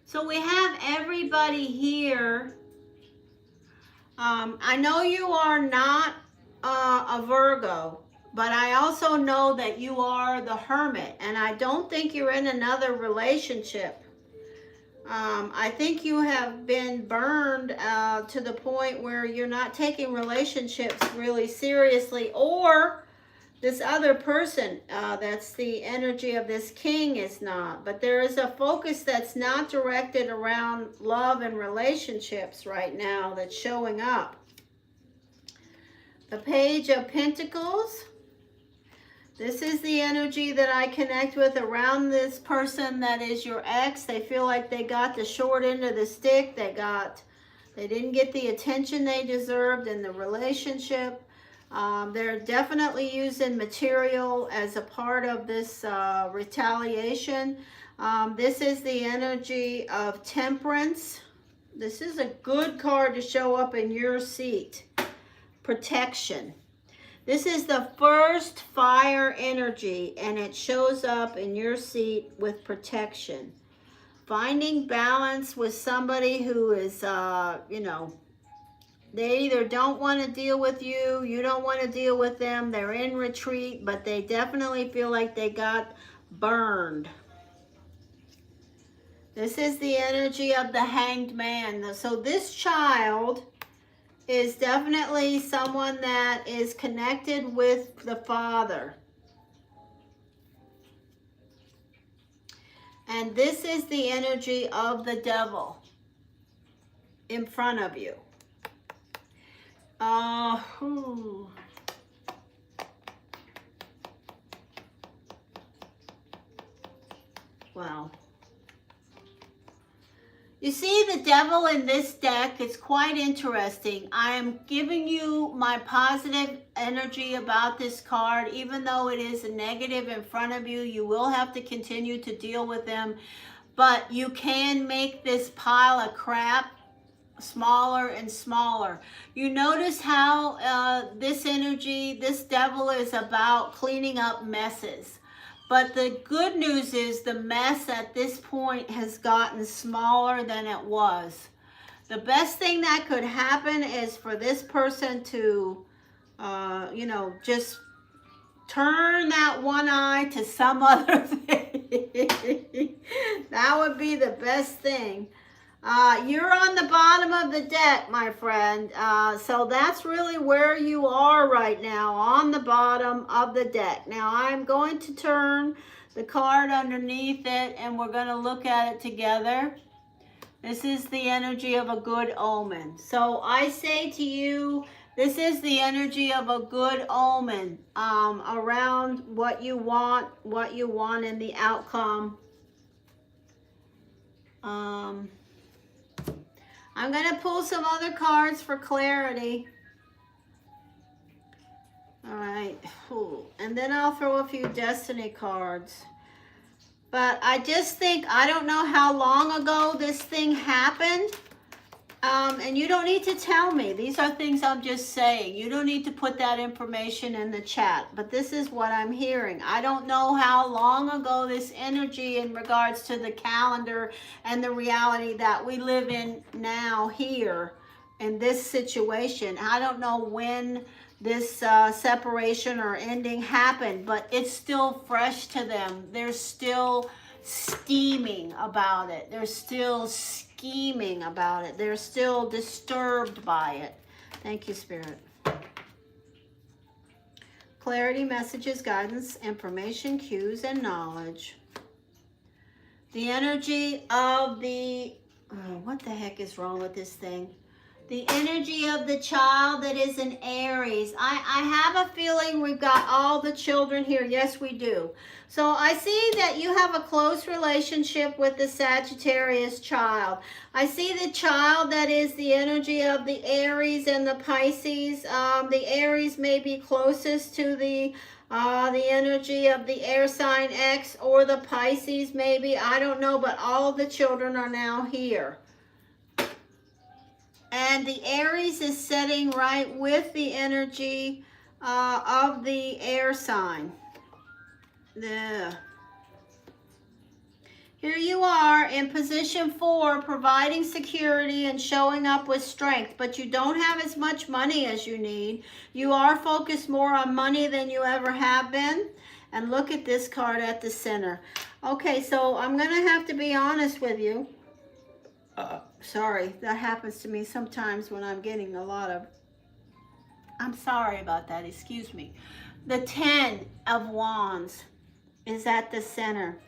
So we have everybody here. I know you are not a Virgo, but I also know that you are the Hermit, and I don't think you're in another relationship. I think you have been burned to the point where you're not taking relationships really seriously, or this other person, that's the energy of this King, is not. But there is a focus that's not directed around love and relationships right now that's showing up. The Page of Pentacles. This is the energy that I connect with around this person that is your ex. They feel like they got the short end of the stick. They didn't get the attention they deserved in the relationship. They're definitely using material as a part of this retaliation. This is the energy of Temperance. This is a good card to show up in your seat. Protection. This is the first fire energy, and it shows up in your seat with protection. Finding balance with somebody who is, you know, they either don't want to deal with you, you don't want to deal with them, they're in retreat, but they definitely feel like they got burned. This is the energy of the Hanged Man. So this child is definitely someone that is connected with the father. And this is the energy of the Devil in front of you. Wow. You see the Devil in this deck. It's quite interesting. I am giving you my positive energy about this card. Even though it is a negative in front of you, you will have to continue to deal with them. But you can make this pile of crap smaller and smaller. You notice how this energy, this Devil, is about cleaning up messes. But the good news is the mess at this point has gotten smaller than it was. The best thing that could happen is for this person to, you know, just turn that one eye to some other thing. That would be the best thing. You're on the bottom of the deck, my friend. So that's really where you are right now, on the bottom of the deck. Now I'm going to turn the card underneath it, and we're going to look at it together. This is the energy of a good omen. So I say to you, this is the energy of a good omen around what you want in the outcome. I'm going to pull some other cards for clarity. All right. And then I'll throw a few destiny cards. But I just think, I don't know how long ago this thing happened. And you don't need to tell me. These are things I'm just saying. You don't need to put that information in the chat. But this is what I'm hearing. I don't know how long ago this energy in regards to the calendar and the reality that we live in now here in this situation. I don't know when this separation or ending happened, but it's still fresh to them. They're still steaming about it. They're still scheming about it. They're still disturbed by it. Thank you, Spirit. Clarity, messages, guidance, information, cues, and knowledge. The energy of the... Oh, what the heck is wrong with this thing? The energy of the child that is in Aries. I have a feeling we've got all the children here. Yes, we do. So I see that you have a close relationship with the Sagittarius child. I see the child that is the energy of the Aries and the Pisces. The Aries may be closest to the energy of the air sign X, or the Pisces maybe. I don't know, but all the children are now here. And the Aries is setting right with the energy of the air sign. There. Here you are in position 4, providing security and showing up with strength, but you don't have as much money as you need. You are focused more on money than you ever have been. And look at this card at the center. Okay, so I'm going to have to be honest with you. Sorry, that happens to me sometimes when I'm getting a lot of... I'm sorry about that, excuse me. The 10 of Wands is at the center.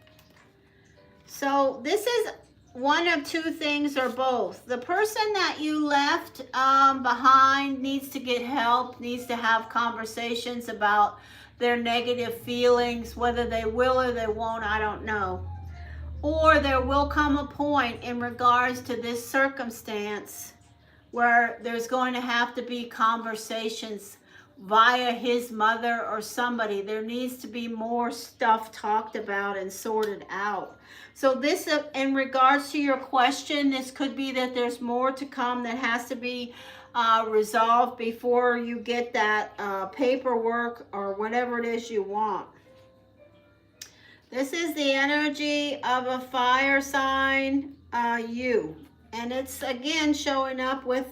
So this is one of two things or both. The person that you left behind needs to get help, needs to have conversations about their negative feelings. Whether they will or they won't, I don't know. Or there will come a point in regards to this circumstance where there's going to have to be conversations via his mother or somebody. There needs to be more stuff talked about and sorted out. So this, in regards to your question, this could be that there's more to come that has to be resolved before you get that paperwork or whatever it is you want. This is the energy of a fire sign, you. And it's, again, showing up with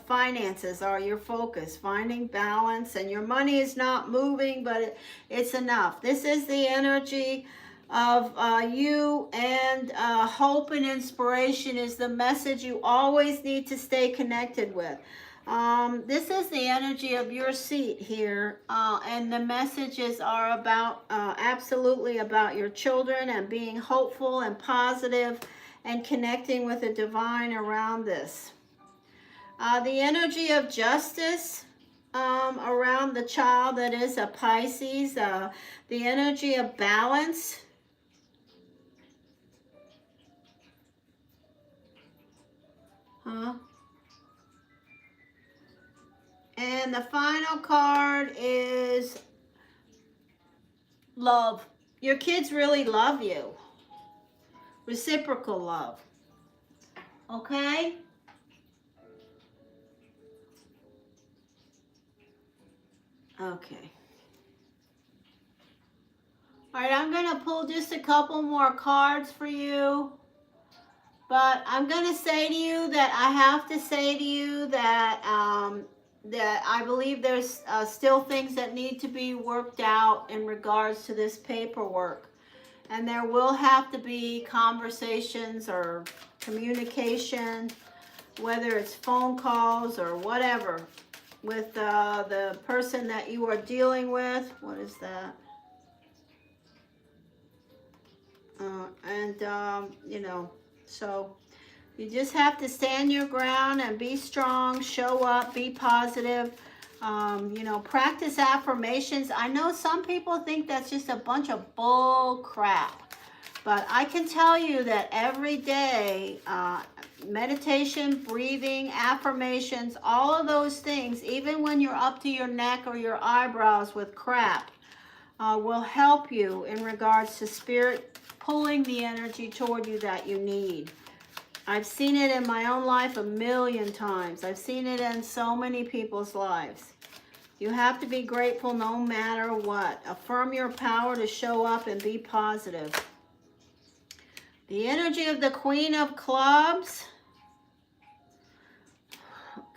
finances are your focus, finding balance. And your money is not moving, but it's enough. This is the energy of you, and hope and inspiration is the message you always need to stay connected with. This is the energy of your seat here, and the messages are about, absolutely about your children and being hopeful and positive and connecting with the divine around this. The energy of justice around the child that is a Pisces, the energy of balance. And the final card is love. Your kids really love you. Reciprocal love. Okay? Okay. All right, I'm going to pull just a couple more cards for you. But I'm going to say to you that I have to say to you that that I believe there's still things that need to be worked out in regards to this paperwork. And there will have to be conversations or communication, whether it's phone calls or whatever, with the person that you are dealing with. What is that? You know, so you just have to stand your ground and be strong, show up, be positive. You know, practice affirmations. I know some people think that's just a bunch of bull crap, but I can tell you that every day, meditation, breathing, affirmations, all of those things, even when you're up to your neck or your eyebrows with crap, will help you in regards to spirit pulling the energy toward you that you need. I've seen it in my own life a million times. I've seen it in so many people's lives. You have to be grateful no matter what. Affirm your power to show up and be positive. The energy of the Queen of Clubs.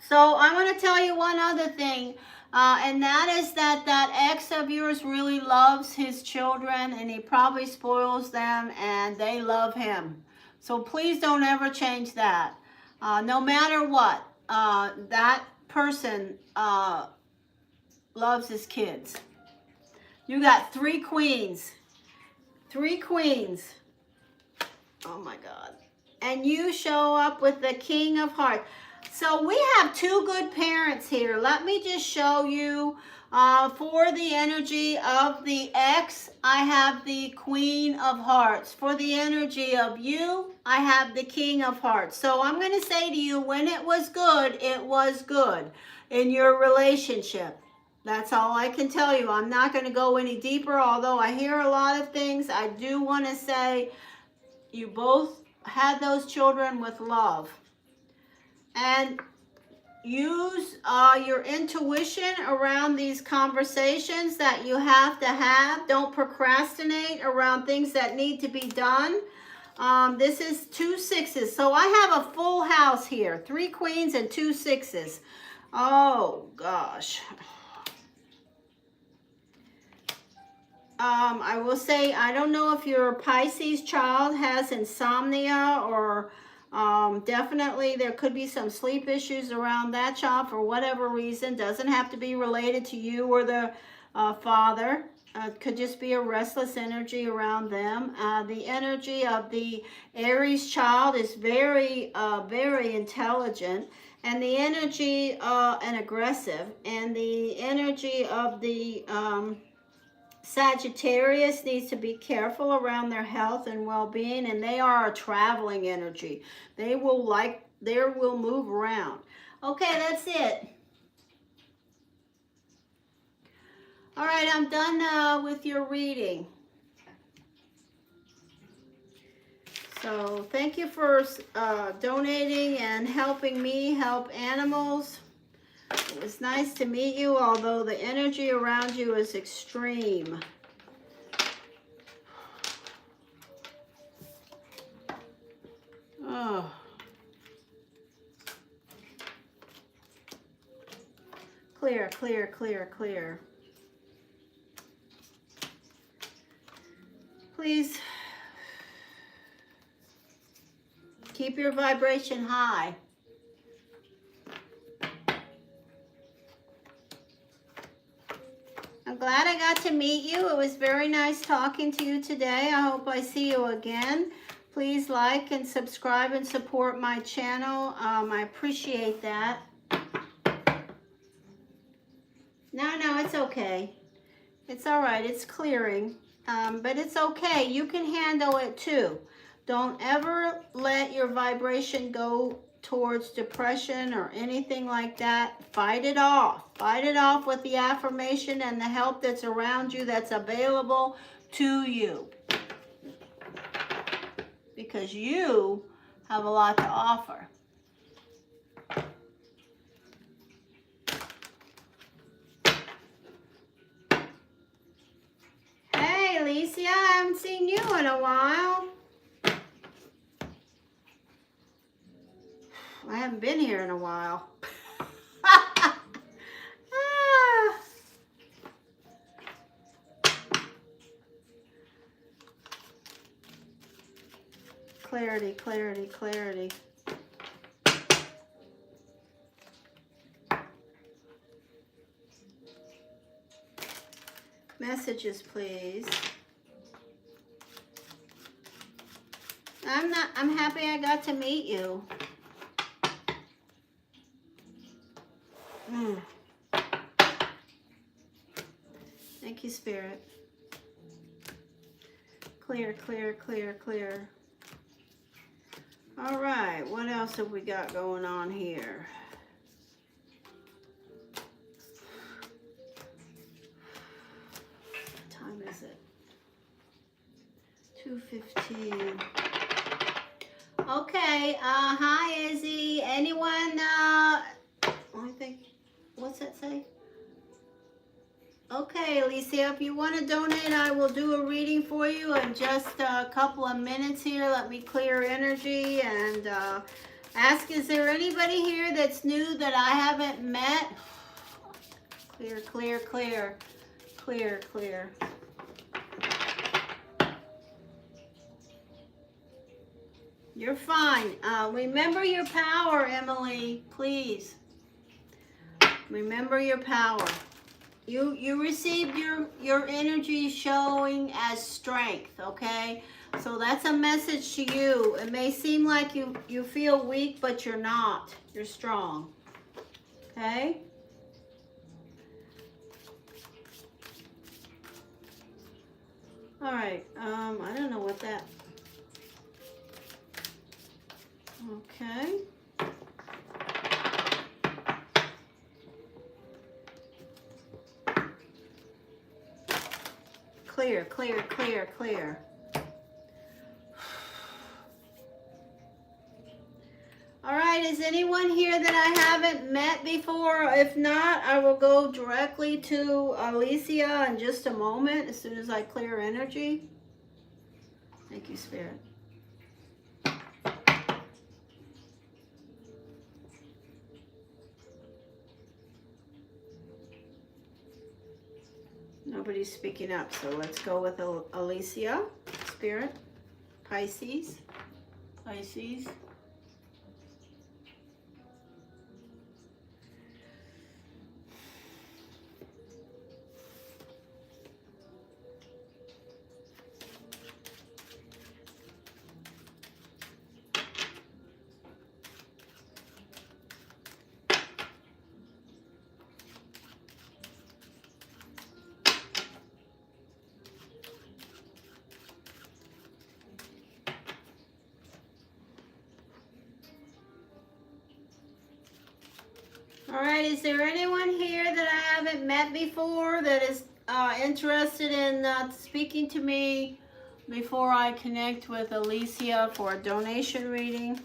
So I want to tell you one other thing. And that is that ex of yours really loves his children, and he probably spoils them, and they love him. So please don't ever change that. No matter what, that person loves his kids. You got 3 queens. 3 queens. Oh my God. And you show up with the King of Hearts. So we have 2 good parents here. Let me just show you for the energy of the ex, I have the Queen of Hearts. For the energy of you, I have the King of Hearts. So I'm going to say to you, when it was good in your relationship. That's all I can tell you. I'm not going to go any deeper, although I hear a lot of things. I do want to say you both had those children with love. And use your intuition around these conversations that you have to have. Don't procrastinate around things that need to be done. This is 2 sixes. So I have a full house here. 3 queens and 2 sixes. Oh, gosh. I will say, I don't know if your Pisces child has insomnia or definitely there could be some sleep issues around that child for whatever reason. Doesn't have to be related to you or the father. It could just be a restless energy around them. The energy of the Aries child is very, very intelligent. And the energy and aggressive. And the energy of the Sagittarius needs to be careful around their health and well-being, and they are a traveling energy. They will move around. Okay, that's it. All right, I'm done with your reading. So thank you for donating and helping me help animals. It was nice to meet you, although the energy around you is extreme. Oh. Clear, clear, clear, clear. Please keep your vibration high. I'm glad I got to meet you. It was very nice talking to you today. I hope I see you again. Please like and subscribe and support my channel. I appreciate that. No, it's okay. It's all right. It's clearing. But it's okay. You can handle it too. Don't ever let your vibration go towards depression or anything like that. Fight it off. Fight it off with the affirmation and the help that's around you, that's available to you. Because you have a lot to offer. Hey, Alicia, I haven't seen you in a while. I haven't been here in a while. Clarity, clarity, clarity. Messages, please. I'm happy I got to meet you. Thank you, Spirit. Clear, clear, clear, clear. All right, what else have we got going on here? What time is it? 2:15. Okay, hi Izzy. Anyone, I think, what's that say? Okay, Alicia, if you want to donate, I will do a reading for you in just a couple of minutes here. Let me clear energy and ask, is there anybody here that's new that I haven't met? Clear, clear, clear, clear, clear. You're fine. Remember your power, Emily, please. Remember your power. You received your energy showing as strength, okay? So that's a message to you. It may seem like you feel weak, but you're not. You're strong. Okay? All right. I don't know what that. Okay. Clear, clear, clear, clear. All right, is anyone here that I haven't met before? If not, I will go directly to Alicia in just a moment as soon as I clear energy. Thank you, Spirit. Nobody's speaking up, so let's go with Alicia, Spirit, Pisces, Pisces. All right, is there anyone here that I haven't met before that is interested in speaking to me before I connect with Alicia for a donation reading?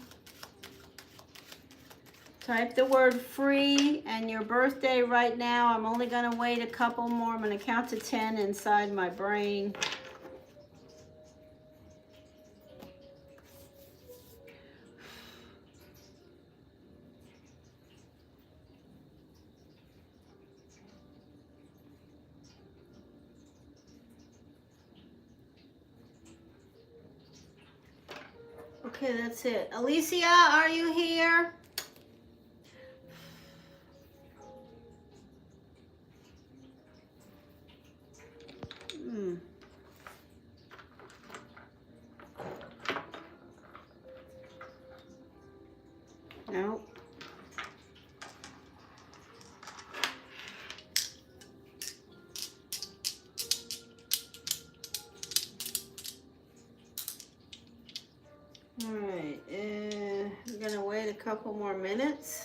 Type the word free and your birthday right now. I'm only going to wait a couple more. I'm going to count to 10 inside my brain. Okay, that's it. Alicia, are you here? No. All right, I'm gonna wait a couple more minutes.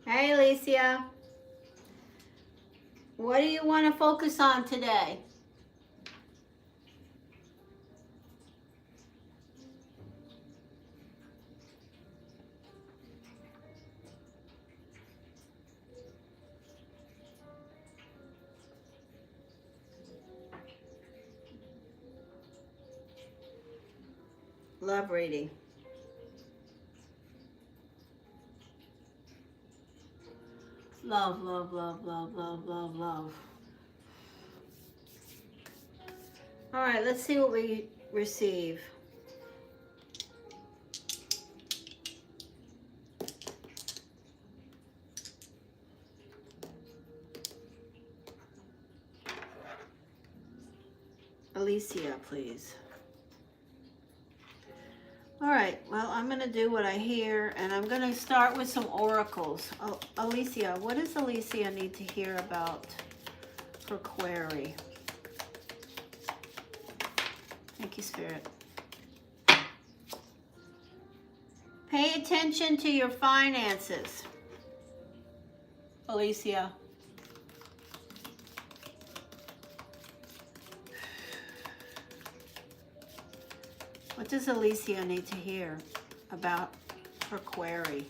Hey, Alicia. What do you want to focus on today? Love reading. Love, love, love, love, love, love, love. All right, let's see what we receive. Alicia, please. All right, well, I'm going to do what I hear, and I'm going to start with some oracles. Oh, Alicia, what does Alicia need to hear about her query? Thank you, Spirit. Pay attention to your finances, Alicia. What does Alicia need to hear about her query?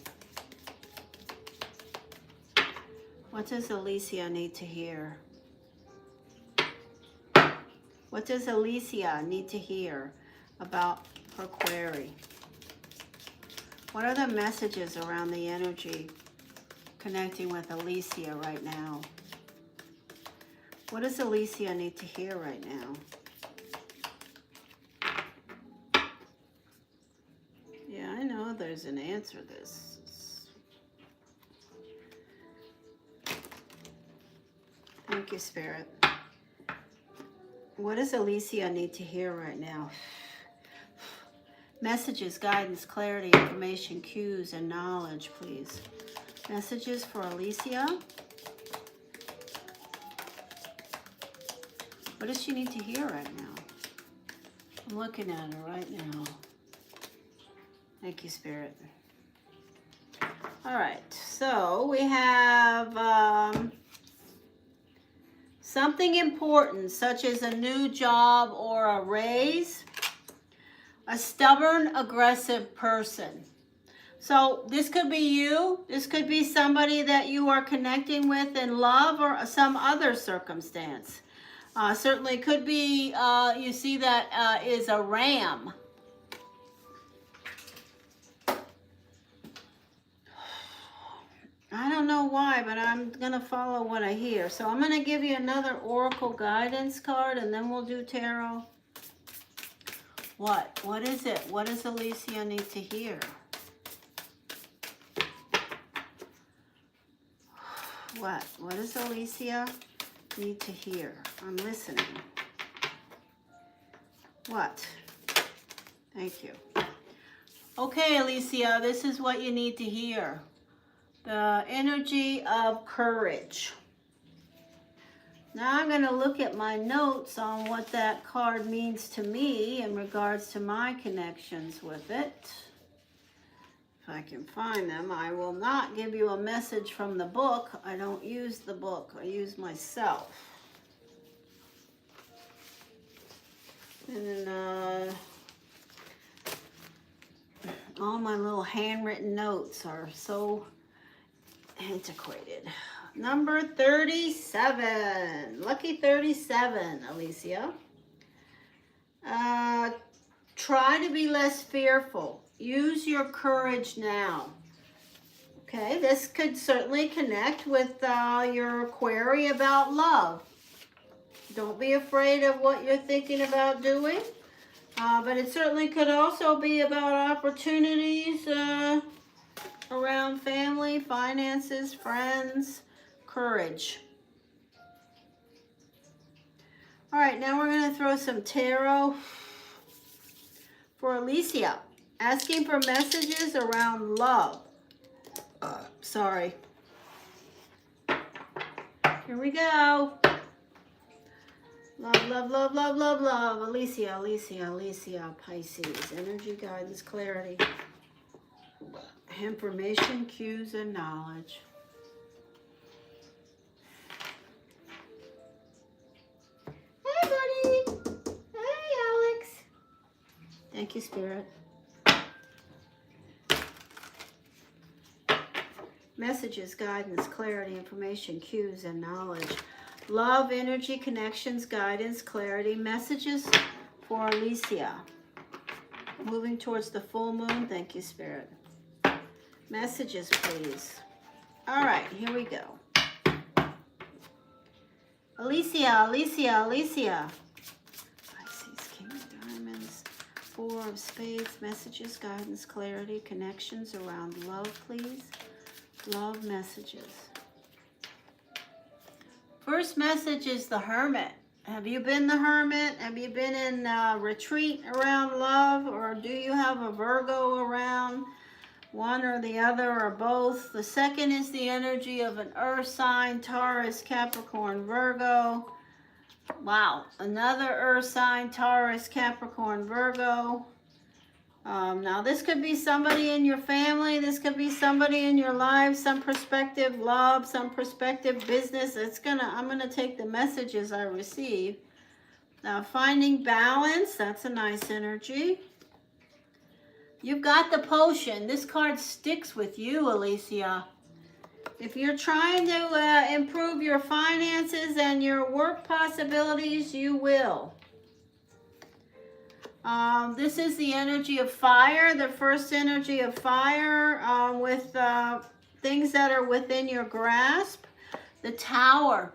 What does Alicia need to hear? What does Alicia need to hear about her query? What are the messages around the energy connecting with Alicia right now? What does Alicia need to hear right now? Yeah, I know there's an answer to this. Thank you, Spirit. What does Alicia need to hear right now? Messages, guidance, clarity, information, cues, and knowledge, please. Messages for Alicia. What does she need to hear right now? I'm looking at her right now. Thank you, Spirit. All right, so we have something important, such as a new job or a raise. A stubborn, aggressive person. So this could be you. This could be somebody that you are connecting with in love or some other circumstance. Certainly could be, you see that is a ram. I don't know why, but I'm going to follow what I hear. So I'm going to give you another oracle guidance card, and then we'll do tarot. What? What is it? What does Alicia need to hear? What? What does Alicia need to hear? I'm listening. What? Thank you. Okay, Alicia, this is what you need to hear. The energy of courage. Now I'm going to look at my notes on what that card means to me in regards to my connections with it. If I can find them, I will not give you a message from the book. I don't use the book. I use myself. And all my little handwritten notes are so antiquated. Number 37. Lucky 37, Alicia. Try to be less fearful. Use your courage now. Okay, this could certainly connect with your query about love. Don't be afraid of what you're thinking about doing. But it certainly could also be about opportunities around family, finances, friends, courage. All right, now we're going to throw some tarot for Alicia, asking for messages around love. Sorry. Here we go. Love, love, love, love, love, love. Alicia, Alicia, Alicia, Pisces. Energy, guidance, clarity. Information, cues, and knowledge. Hey, buddy. Hey, Alex. Thank you, Spirit. Messages, guidance, clarity, information, cues, and knowledge. Love, energy, connections, guidance, clarity. Messages for Alicia. Moving towards the full moon. Thank you, Spirit. Messages, please. All right, here we go. Alicia, Alicia, Alicia. Pisces, King of Diamonds. Four of Spades. Messages, guidance, clarity, connections around love, please. Love messages. First message is the Hermit. Have you been the Hermit? Have you been in retreat around love? Or do you have a Virgo around? One or the other or both. The second is the energy of an earth sign, Taurus, Capricorn, Virgo. Wow, another earth sign, Taurus, Capricorn, Virgo. Now this could be somebody in your family, this could be somebody in your life, some prospective love, some prospective business. I'm gonna take the messages I receive. Now finding balance, that's a nice energy. You've got the potion. This card sticks with you, Alicia. If you're trying to improve your finances and your work possibilities, you will. This is the energy of fire, the first energy of fire with things that are within your grasp. The Tower.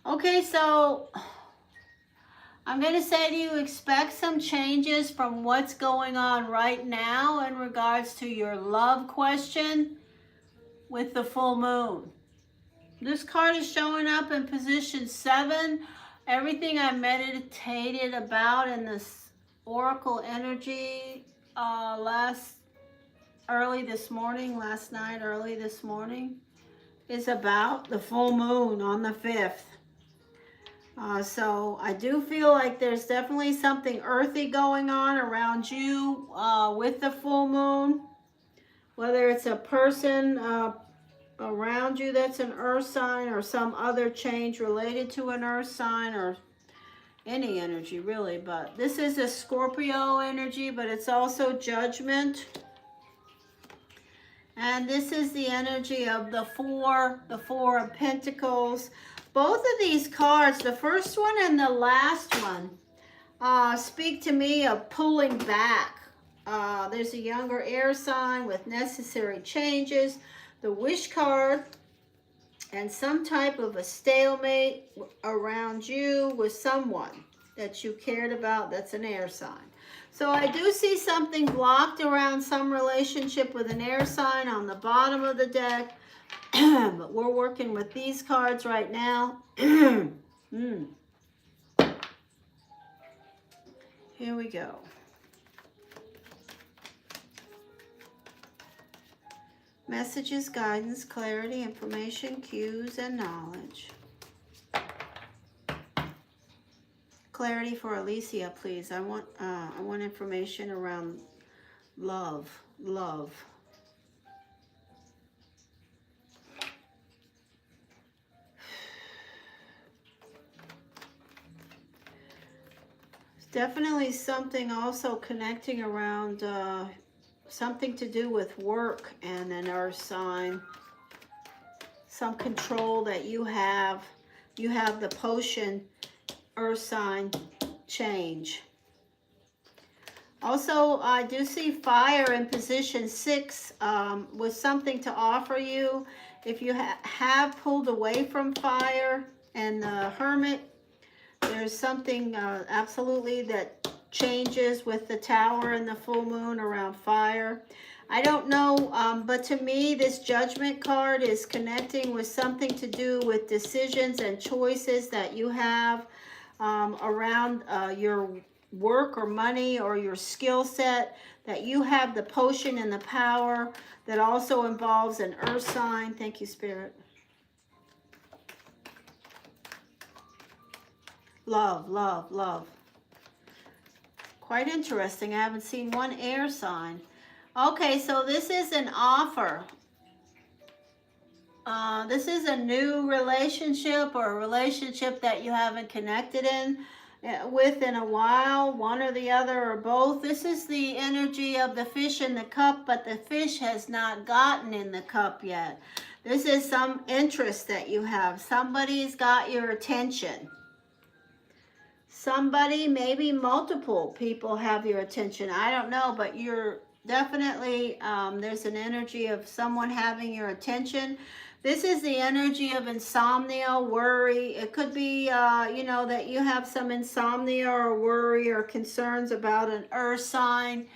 Okay, so I'm going to say to you, expect some changes from what's going on right now in regards to your love question with the full moon. This card is showing up in position 7. Everything I meditated about in this oracle energy last night, early this morning, is about the full moon on the 5th. So I do feel like there's definitely something earthy going on around you with the full moon. Whether it's a person around you that's an earth sign or some other change related to an earth sign or any energy really. But this is a Scorpio energy, but it's also judgment. And this is the energy of the Four of Pentacles. Both of these cards, the first one and the last one, speak to me of pulling back. There's a younger air sign with necessary changes. The Wish card and some type of a stalemate around you with someone that you cared about that's an air sign. So I do see something blocked around some relationship with an air sign on the bottom of the deck. But we're working with these cards right now. Here we go. Messages, guidance, clarity, information, cues, and knowledge. Clarity for Alicia, please. I want information around love. Definitely something also connecting around something to do with work and an earth sign. Some control that you have. You have the potion earth sign change. Also, I do see fire in position 6 with something to offer you. If you have pulled away from fire and the Hermit, there's something absolutely that changes with the Tower and the full moon around fire. I don't know, but to me, this Judgment card is connecting with something to do with decisions and choices that you have around your work or money or your skill set, that you have the potion and the power that also involves an earth sign. Thank you, Spirit. Love. Quite interesting. I haven't seen one air sign. Okay, so this is an offer. This is a new relationship or a relationship that you haven't connected with in a while, one or the other or both. This is the energy of the fish in the cup, but the fish has not gotten in the cup yet. This is some interest that you have. Somebody's got your attention. Somebody, maybe multiple people have your attention. I don't know, but you're definitely, there's an energy of someone having your attention. This is the energy of insomnia, worry. It could be, you know, that you have some insomnia or worry or concerns about an earth sign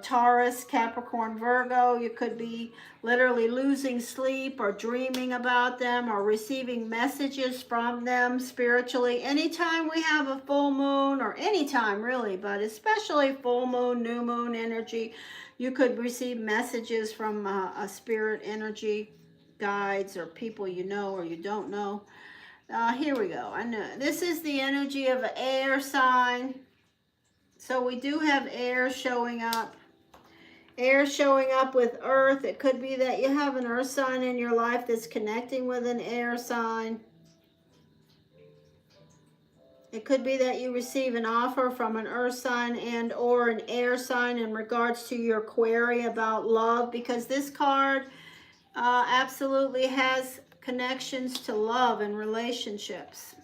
Taurus, Capricorn, Virgo. You could be literally losing sleep or dreaming about them or receiving messages from them spiritually. Anytime we have a full moon, or anytime really, but especially full moon, new moon energy, you could receive messages from a spirit energy, guides, or people you know or you don't know. Here we go. I know this is the energy of an air sign. So we do have air showing up. Air showing up with earth. It could be that you have an earth sign in your life that's connecting with an air sign. It could be that you receive an offer from an earth sign and or an air sign in regards to your query about love, because this card absolutely has connections to love and relationships.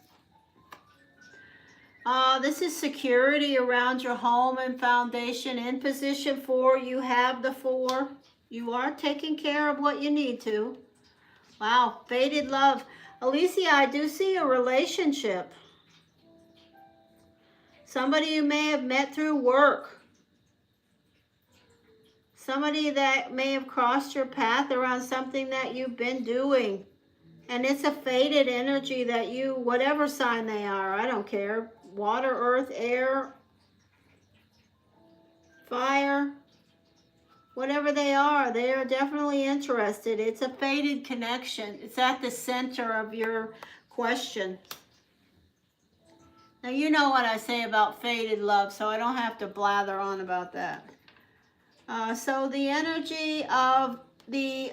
This is security around your home and foundation. In position 4, you have the 4. You are taking care of what you need to. Wow, fated love. Alicia, I do see a relationship. Somebody you may have met through work. Somebody that may have crossed your path around something that you've been doing. And it's a fated energy that you, whatever sign they are, I don't care. Water, earth, air, fire, whatever they are definitely interested. It's a fated connection. It's at the center of your question. Now, you know what I say about fated love, so I don't have to blather on about that. So the energy of the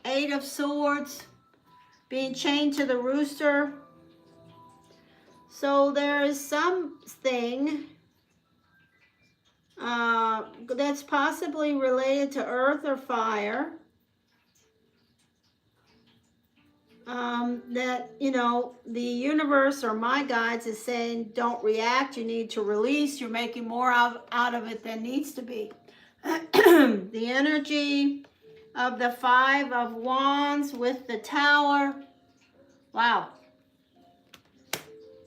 8 of Swords being chained to the rooster. So there is something that's possibly related to earth or fire. That, you know, the universe or my guides is saying, don't react, you need to release, you're making more out of it than needs to be. The energy of the 5 of Wands with the Tower. Wow.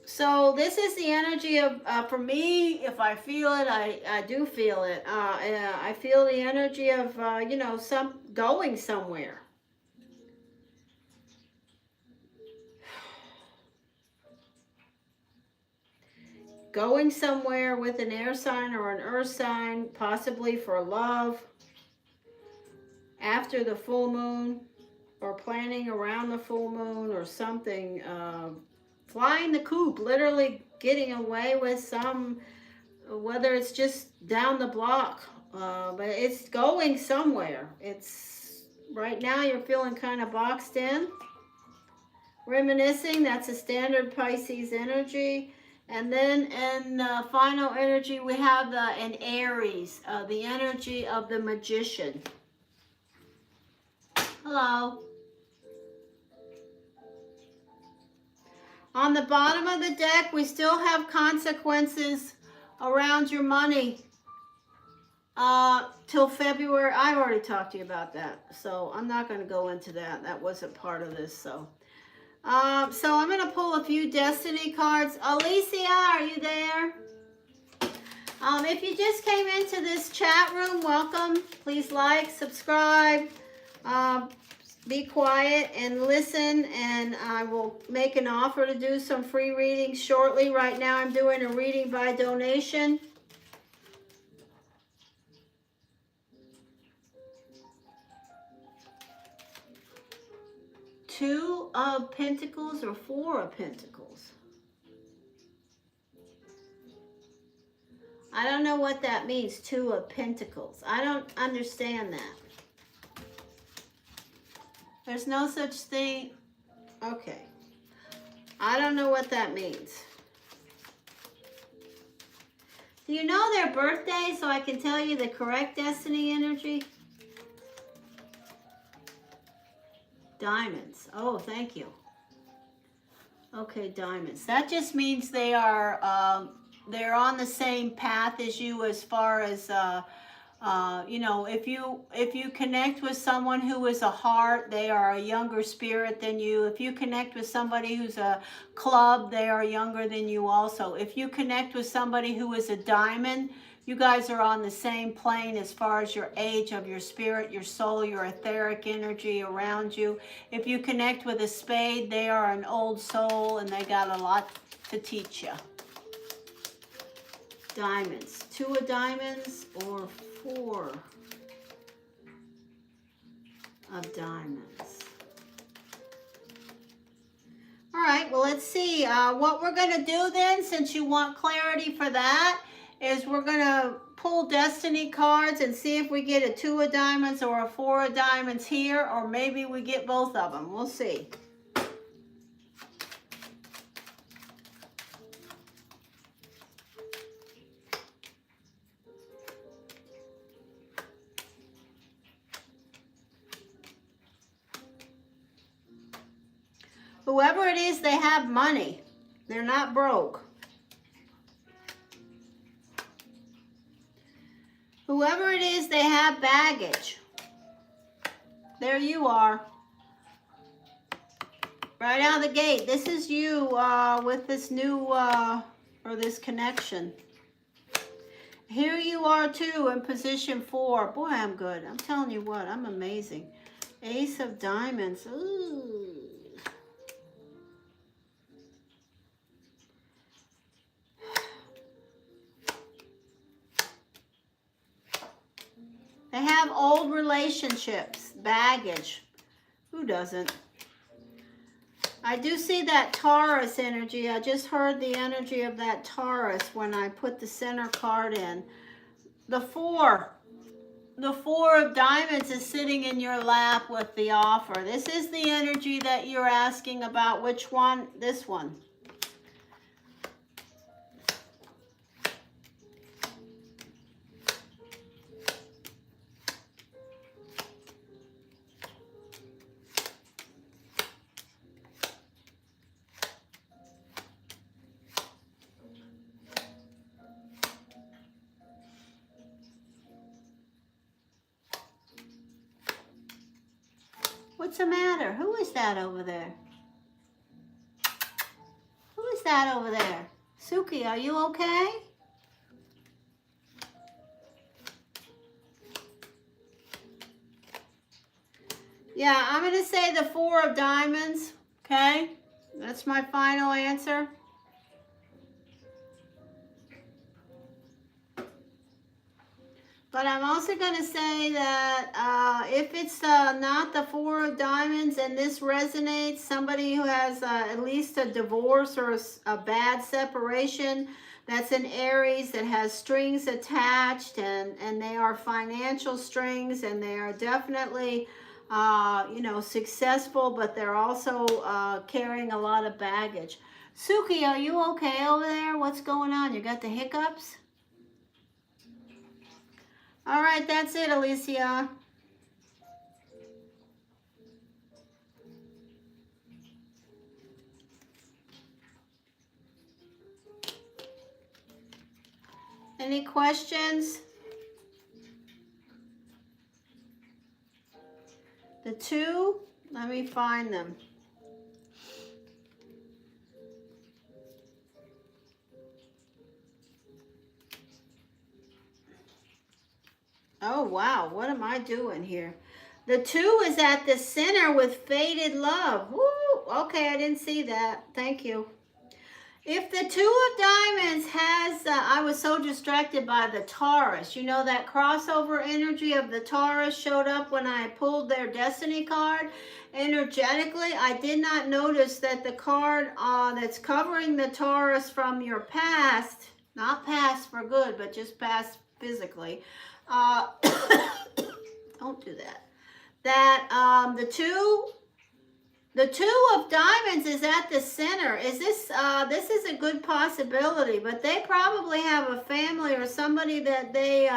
So this is the energy of, for me, if I feel it, I do feel it. I feel the energy of, you know, going somewhere. Going somewhere with an air sign or an earth sign, possibly for love, after the full moon, or planning around the full moon or something. Flying the coop, literally getting away with some, whether it's just down the block, but it's going somewhere. It's, right now you're feeling kind of boxed in. Reminiscing, that's a standard Pisces energy. And then in final energy, we have an Aries, the energy of the Magician. Hello. On the bottom of the deck, we still have consequences around your money till February. I've already talked to you about that, so I'm not going to go into that. That wasn't part of this, so I'm going to pull a few destiny cards. Alicia, are you there? If you just came into this chat room, welcome. Please like, subscribe, be quiet and listen, and I will make an offer to do some free readings shortly. Right now I'm doing a reading by donation. Two of Pentacles or 4 of Pentacles. I don't know what that means, 2 of Pentacles. I don't understand that. There's no such thing. Okay. I don't know what that means. Do you know their birthday so I can tell you the correct destiny energy? Diamonds. Oh, thank you. Okay, diamonds. That just means they are they're on the same path as you, as far as you know, if you connect with someone who is a heart, they are a younger spirit than you. If you connect with somebody who's a club, they are younger than you also. If you connect with somebody who is a diamond, You guys are on the same plane as far as your age of your spirit, your soul, your etheric energy around you. If you connect with a spade, they are an old soul and they got a lot to teach you. Diamonds. 2 of diamonds or 4 of diamonds. All right, well, let's see. What we're going to do then, since you want clarity for that, is we're going to pull destiny cards and see if we get a 2 of diamonds or a 4 of diamonds here, or maybe we get both of them. We'll see. Whoever it is, they have money. They're not broke. Whoever it is, they have baggage. There you are. Right out of the gate. This is you with this new, or this connection. Here you are too in position 4. Boy, I'm good. I'm telling you what, I'm amazing. Ace of diamonds. Ooh. They have old relationships, baggage. Who doesn't? I do see that Taurus energy. I just heard the energy of that Taurus when I put the center card in. The 4 of diamonds is sitting in your lap with the offer. This is the energy that you're asking about. Which one? This one. What's the matter? Who is that over there? Who is that over there? Suki, are you okay? Yeah, I'm going to say the 4 of diamonds, okay? That's my final answer. But I'm also going to say that if it's not the 4 of diamonds and this resonates, somebody who has at least a divorce or a bad separation, that's an Aries that has strings attached, and they are financial strings, and they are definitely, you know, successful, but they're also carrying a lot of baggage. Suki, are you okay over there? What's going on? You got the hiccups? All right, that's it, Alicia. Any questions? The 2, let me find them. Oh, wow. What am I doing here? The 2 is at the center with faded love. Woo! Okay, I didn't see that. Thank you. If the 2 of diamonds has, I was so distracted by the Taurus. You know, that crossover energy of the Taurus showed up when I pulled their destiny card. Energetically, I did not notice that the card that's covering the Taurus from your past, not past for good, but just past physically, don't do that. That the two of diamonds is at the center. Is this this is a good possibility, but they probably have a family or somebody that they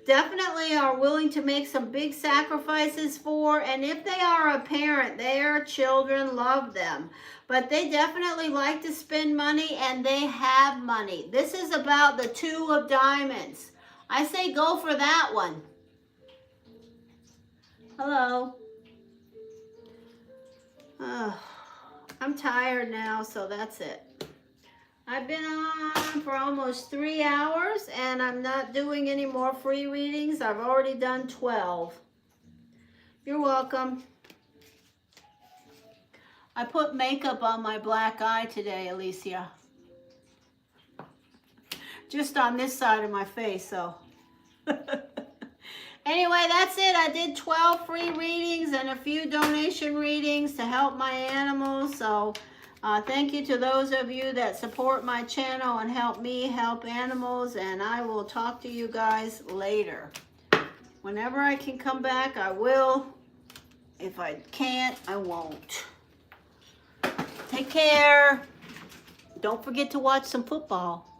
definitely are willing to make some big sacrifices for. And if they are a parent, their children love them. But they definitely like to spend money, and they have money. This is about the 2 of diamonds. I say go for that one. Hello. I'm tired now, so that's it. I've been on for almost 3 hours, and I'm not doing any more free readings. I've already done 12. You're welcome. I put makeup on my black eye today, Alicia. Just on this side of my face, so. Anyway, that's it. I did 12 free readings and a few donation readings to help my animals. So thank you to those of you that support my channel and help me help animals. And I will talk to you guys later. Whenever I can come back, I will. If I can't, I won't. Take care. Don't forget to watch some football.